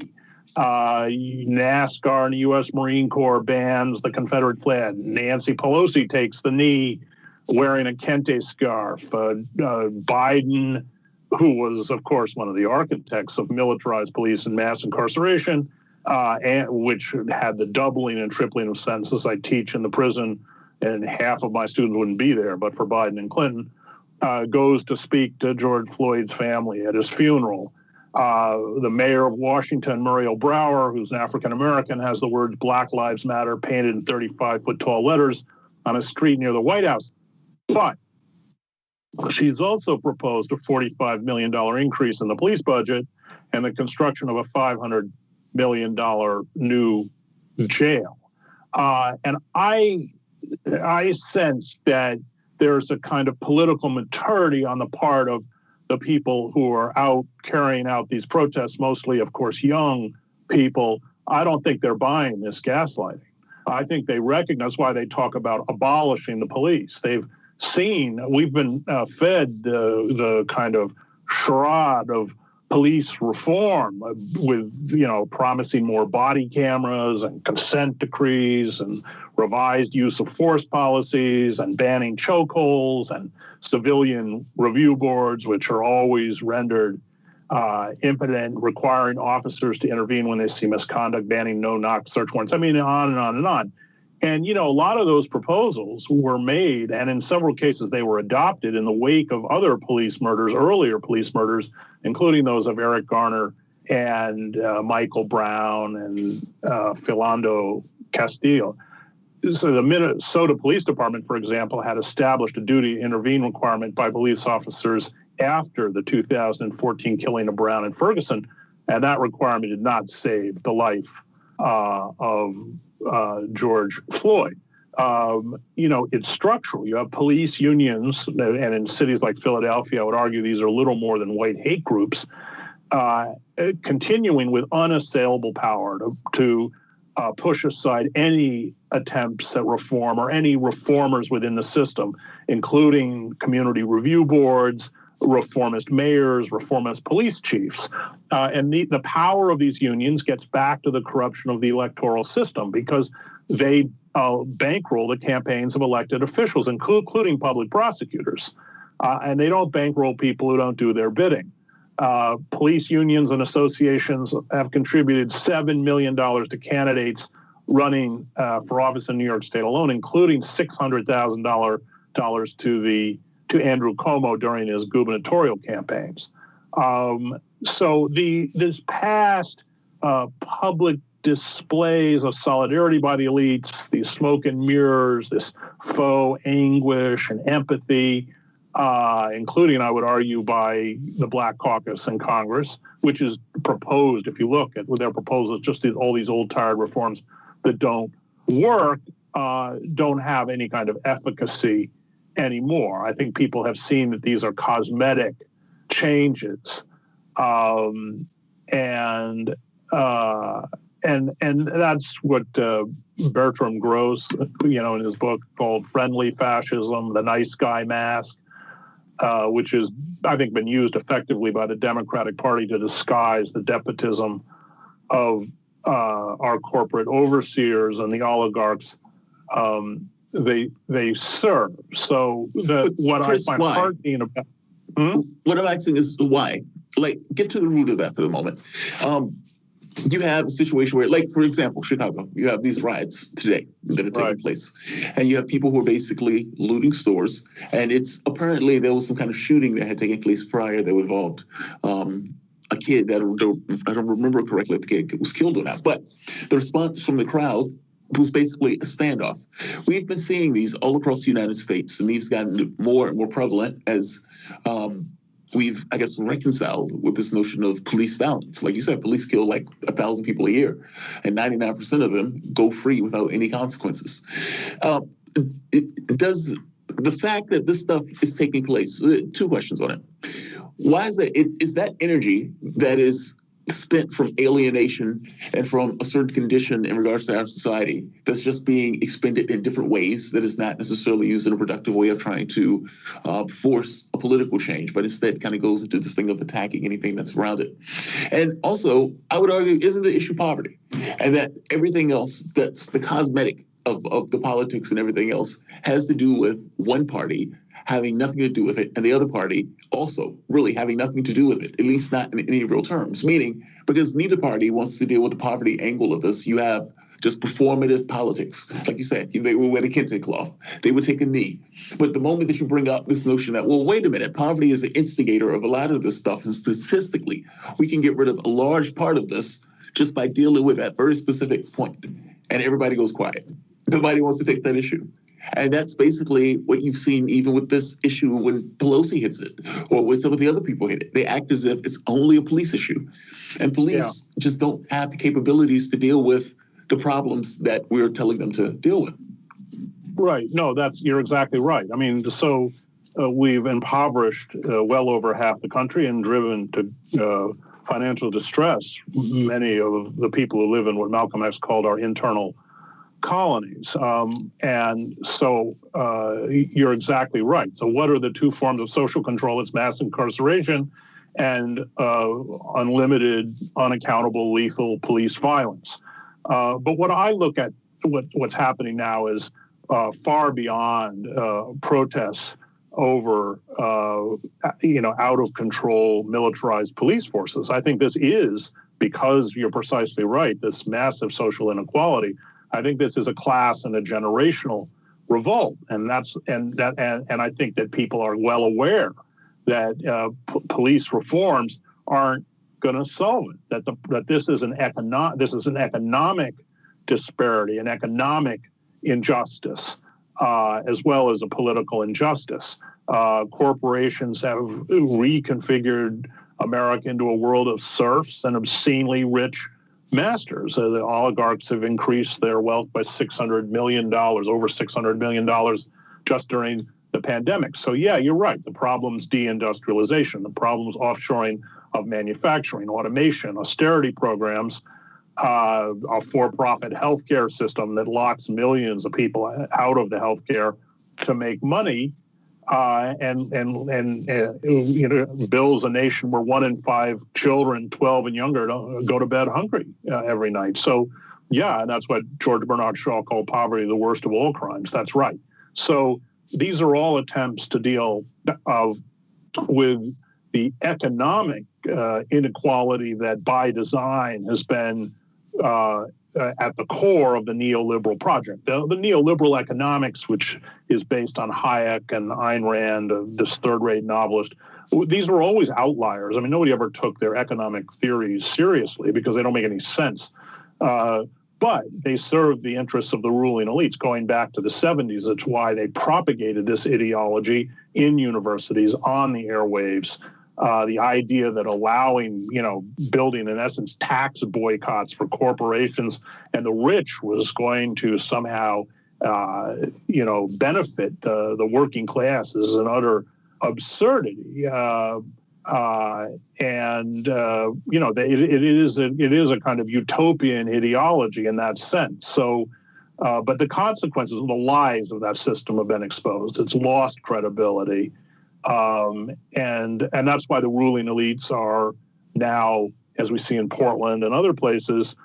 NASCAR and the U.S. Marine Corps bans the Confederate flag. Nancy Pelosi takes the knee wearing a kente scarf. Biden, who was, of course, one of the architects of militarized police and mass incarceration, and which had the doubling and tripling of sentences. I teach in the prison, and half of my students wouldn't be there, but for Biden and Clinton, goes to speak to George Floyd's family at his funeral. The mayor of Washington, Muriel Brower, who's an African-American, has the words Black Lives Matter painted in 35-foot tall letters on a street near the White House. But she's also proposed a $45 million increase in the police budget and the construction of a $500 million new jail. And I sense that there's a kind of political maturity on the part of the people who are out carrying out these protests, mostly, of course, young people. I don't think they're buying this gaslighting. I think they recognize why they talk about abolishing the police. They've seen, we've been fed the kind of charade of police reform with, promising more body cameras and consent decrees and revised use of force policies and banning chokeholds and civilian review boards, which are always rendered impotent, requiring officers to intervene when they see misconduct, banning no-knock search warrants. I mean, on and on and on. And, a lot of those proposals were made, and in several cases they were adopted in the wake of other police murders, earlier police murders, including those of Eric Garner and Michael Brown and Philando Castile. So the Minnesota Police Department, for example, had established a duty to intervene requirement by police officers after the 2014 killing of Brown and Ferguson, and that requirement did not save the life of George Floyd. It's structural. You have police unions, and in cities like Philadelphia, I would argue these are little more than white hate groups, continuing with unassailable power to push aside any attempts at reform or any reformers within the system, including community review boards, reformist mayors, reformist police chiefs. And the power of these unions gets back to the corruption of the electoral system because they bankroll the campaigns of elected officials, including public prosecutors. And they don't bankroll people who don't do their bidding. Police unions and associations have contributed $7 million to candidates running for office in New York State alone, including $600,000 to Andrew Cuomo during his gubernatorial campaigns. So this past public displays of solidarity by the elites, these smoke and mirrors, this faux anguish and empathy, including, I would argue, by the Black Caucus in Congress, which is proposed, if you look at their proposals, just all these old tired reforms that don't work, don't have any kind of efficacy anymore. I think people have seen that these are cosmetic changes, and that's what Bertram Gross, in his book called "Friendly Fascism: The Nice Guy Mask," which is, I think, been used effectively by the Democratic Party to disguise the despotism of our corporate overseers and the oligarchs they serve. So what Chris, I find heartening about what I'm asking is why? Get to the root of that for the moment. You have a situation where, for example, Chicago, you have these riots today that are taking place, and you have people who are basically looting stores, and it's apparently there was some kind of shooting that had taken place prior that involved a kid that I don't remember correctly if the kid was killed or not, but the response from the crowd was basically a standoff. We've been seeing these all across the United States, and these gotten more and more prevalent as we've, I guess, reconciled with this notion of police violence. Like you said, police kill 1,000 people a year, and 99% of them go free without any consequences. Does the fact that this stuff is taking place, 2 questions on it. Why is that? Is that energy that is spent from alienation and from a certain condition in regards to our society that's just being expended in different ways, that is not necessarily used in a productive way of trying to force a political change, but instead kind of goes into this thing of attacking anything that's around it. And also, I would argue, isn't the issue poverty? And that everything else, that's the cosmetic of the politics and everything else, has to do with one party having nothing to do with it, and the other party also really having nothing to do with it, at least not in any real terms. Meaning, because neither party wants to deal with the poverty angle of this, you have just performative politics. Like you said, they would wear the kente cloth. They would take a knee. But the moment that you bring up this notion that, well, wait a minute, poverty is the instigator of a lot of this stuff, and statistically, we can get rid of a large part of this just by dealing with that very specific point. And everybody goes quiet. Nobody wants to take that issue. And that's basically what you've seen even with this issue when Pelosi hits it, or when some of the other people hit it. They act as if it's only a police issue. And police just don't have the capabilities to deal with the problems that we're telling them to deal with. Right. No, you're exactly right. I mean, so we've impoverished well over half the country and driven to financial distress many of the people who live in what Malcolm X called our internal colonies. And so you're exactly right. So what are the two forms of social control? It's mass incarceration and unlimited, unaccountable, lethal police violence. But what I look at, what's happening now is far beyond protests over, out of control militarized police forces. I think this is, because you're precisely right, this massive social inequality. I think this is a class and a generational revolt, and I think that people are well aware that police reforms aren't going to solve it. That this is an economic disparity, an economic injustice, as well as a political injustice. Corporations have reconfigured America into a world of serfs and obscenely rich masters. The oligarchs have increased their wealth by $600 million, over $600 million just during the pandemic. So yeah, you're right. The problem's deindustrialization, the problem's offshoring of manufacturing, automation, austerity programs, a for-profit healthcare system that locks millions of people out of the healthcare to make money, and builds a nation where 1 in 5 children, 12 and younger, don't go to bed hungry every night. So, yeah, and that's what George Bernard Shaw called poverty the worst of all crimes. That's right. So these are all attempts to deal with the economic inequality that by design has been at the core of the neoliberal project. The neoliberal economics, which is based on Hayek and Ayn Rand, this third-rate novelist, these were always outliers. I mean, nobody ever took their economic theories seriously because they don't make any sense. But they served the interests of the ruling elites going back to the 70s. That's why they propagated this ideology in universities, on the airwaves. The idea that allowing, building, in essence, tax boycotts for corporations and the rich was going to somehow, benefit the working class is an utter absurdity. It is a kind of utopian ideology in that sense. So, but the consequences of the lies of that system have been exposed. It's lost credibility. And that's why the ruling elites are now, as we see in Portland and other places,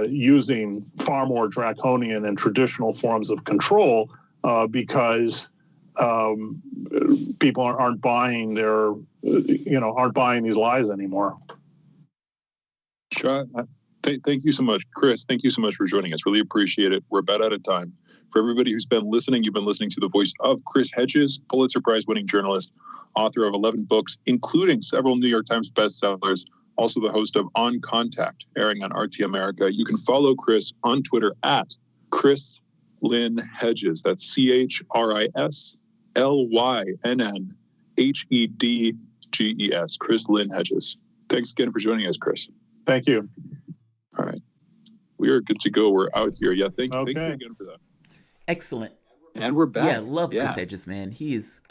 using far more draconian and traditional forms of control because people aren't buying aren't buying these lies anymore. Sean, thank you so much. Chris, thank you so much for joining us. Really appreciate it. We're about out of time. For everybody who's been listening, you've been listening to the voice of Chris Hedges, Pulitzer Prize-winning journalist, author of 11 books, including several New York Times bestsellers, also the host of On Contact, airing on RT America. You can follow Chris on Twitter at Chris Lynn Hedges. That's ChrisLynnHedges. Chris Lynn Hedges. Thanks again for joining us, Chris. Thank you. All right. We are good to go. We're out here. Yeah, thank you again for that. Excellent. And we're back. Yeah, love Chris Hedges, man. He is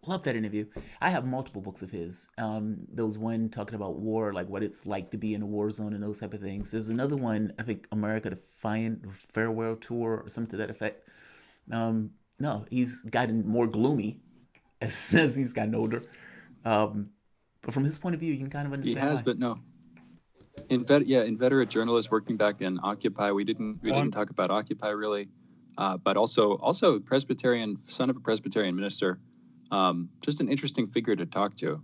Love that interview. I have multiple books of his. There was one talking about war, like what it's like to be in a war zone and those type of things. There's another one, I think, America Defiant Farewell Tour or something to that effect. No, he's gotten more gloomy as he's gotten older. But from his point of view, you can kind of He understand has, why. but no. Inveterate journalist working back in Occupy. We didn't talk about Occupy really, but also Presbyterian, son of a Presbyterian minister. Just an interesting figure to talk to.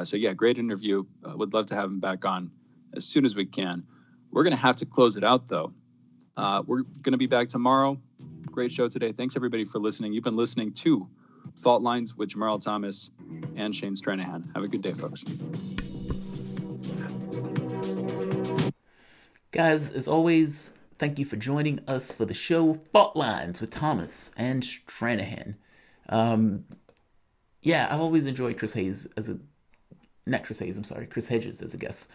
So yeah, great interview. Would love to have him back on as soon as we can. We're going to have to close it out though. We're going to be back tomorrow. Great show today. Thanks everybody for listening. You've been listening to Fault Lines with Jamarl Thomas and Shane Stranahan. Have a good day, folks. Guys, as always, thank you for joining us for the show Fault Lines with Thomas and Stranahan. Yeah, I've always enjoyed Chris Hedges as a guest.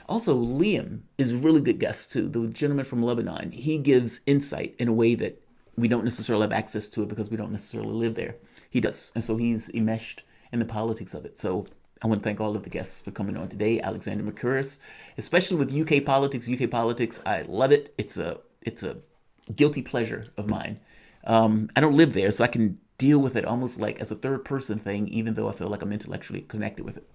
Also, Liam is a really good guest too. The gentleman from Lebanon. He gives insight in a way that we don't necessarily have access to it because we don't necessarily live there. He does. And so he's enmeshed in the politics of it. So I want to thank all of the guests for coming on today. Alexander Mercouris, especially with UK politics. UK politics, I love it. It's a guilty pleasure of mine. I don't live there, so I can deal with it almost like as a third person thing, even though I feel like I'm intellectually connected with it.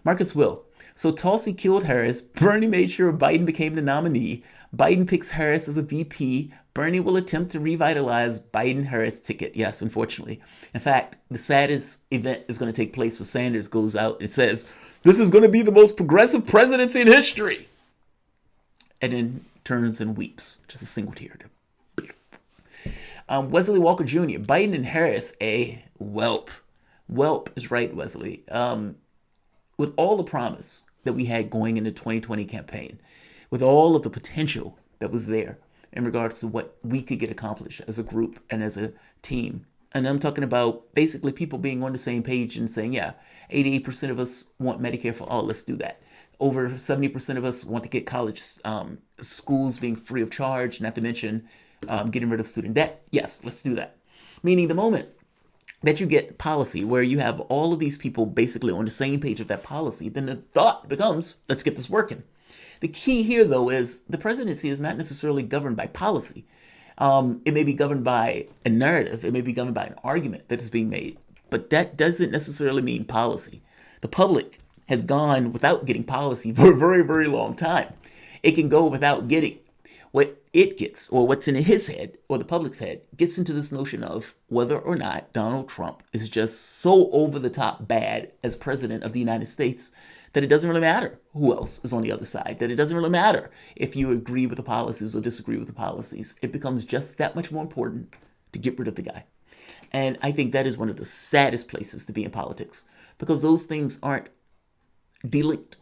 Marcus Will. So Tulsi killed Harris. Bernie made sure Biden became the nominee. Biden picks Harris as a VP. Bernie will attempt to revitalize Biden-Harris ticket. Yes, unfortunately. In fact, the saddest event is going to take place when Sanders goes out and says, this is going to be the most progressive presidency in history. And then turns and weeps. Just a single tear. Wesley Walker Jr., Biden and Harris, a whelp. Whelp is right, Wesley. With all the promise that we had going into 2020 campaign, with all of the potential that was there in regards to what we could get accomplished as a group and as a team. And I'm talking about basically people being on the same page and saying, yeah, 88% of us want Medicare for all, let's do that. Over 70% of us want to get college schools being free of charge, not to mention getting rid of student debt. Yes, let's do that. Meaning the moment that you get policy where you have all of these people basically on the same page of that policy, then the thought becomes, let's get this working. The key here, though, is the presidency is not necessarily governed by policy. It may be governed by a narrative. It may be governed by an argument that is being made. But that doesn't necessarily mean policy. The public has gone without getting policy for a very, very long time. It can go without getting what it gets, or what's in his head, or the public's head, gets into this notion of whether or not Donald Trump is just so over the top bad as president of the United States that it doesn't really matter who else is on the other side, that it doesn't really matter if you agree with the policies or disagree with the policies. It becomes just that much more important to get rid of the guy. And I think that is one of the saddest places to be in politics, because those things aren't delinked.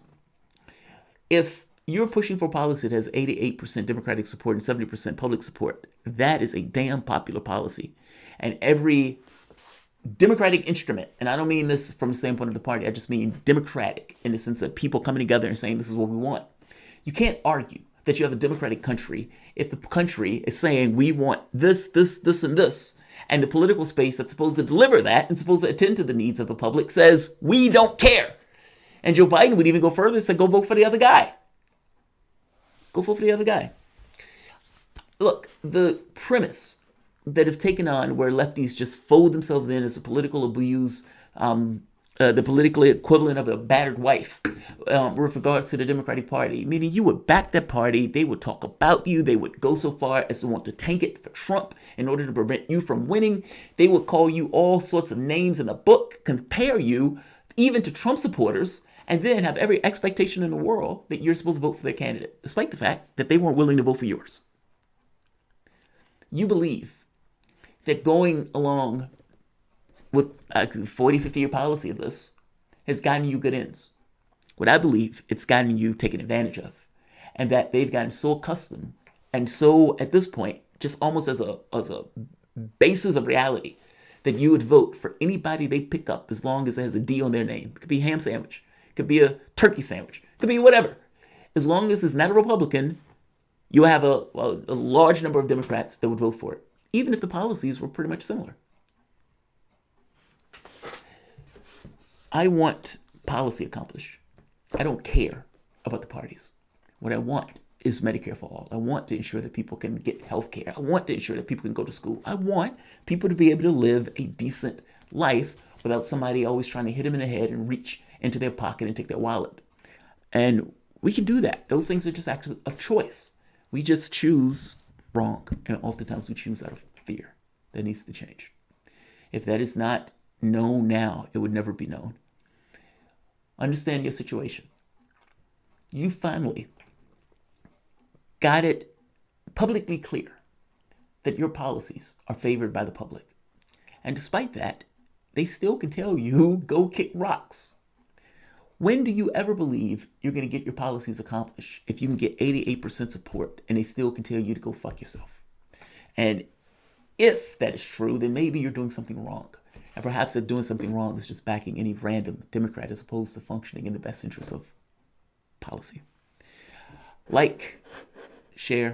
If you're pushing for policy that has 88% Democratic support and 70% public support, that is a damn popular policy. And every Democratic instrument, and I don't mean this from the standpoint of the party, I just mean democratic in the sense that people coming together and saying this is what we want. You can't argue that you have a democratic country if the country is saying we want this, and this. And the political space that's supposed to deliver that and supposed to attend to the needs of the public says we don't care. And Joe Biden would even go further and say, go vote for the other guy. Go vote for the other guy. Look, the premise that have taken on where lefties just fold themselves in as a political abuse, the political equivalent of a battered wife with regards to the Democratic Party, meaning you would back that party, they would talk about you, they would go so far as to want to tank it for Trump in order to prevent you from winning. They would call you all sorts of names in the book, compare you even to Trump supporters, and then have every expectation in the world that you're supposed to vote for their candidate, despite the fact that they weren't willing to vote for yours. You believe that going along with a 40, 50-year policy of this has gotten you good ends. What I believe, it's gotten you taken advantage of. And that they've gotten so accustomed and so, at this point, just almost as a basis of reality, that you would vote for anybody they pick up as long as it has a D on their name. It could be a ham sandwich. It could be a turkey sandwich. It could be whatever. As long as it's not a Republican, you have a large number of Democrats that would vote for it, even if the policies were pretty much similar. I want policy accomplished. I don't care about the parties. What I want is Medicare for all. I want to ensure that people can get health care. I want to ensure that people can go to school. I want people to be able to live a decent life without somebody always trying to hit them in the head and reach into their pocket and take their wallet. And we can do that. Those things are just actually a choice. We just choose wrong. And oftentimes we choose out of fear. That needs to change. If that is not known now, it would never be known. Understand your situation. You finally got it publicly clear that your policies are favored by the public. And despite that, they still can tell you, go kick rocks. When do you ever believe you're going to get your policies accomplished if you can get 88% support and they still can tell you to go fuck yourself? And if that is true, then maybe you're doing something wrong. And perhaps that doing something wrong is just backing any random Democrat as opposed to functioning in the best interest of policy. Like, share,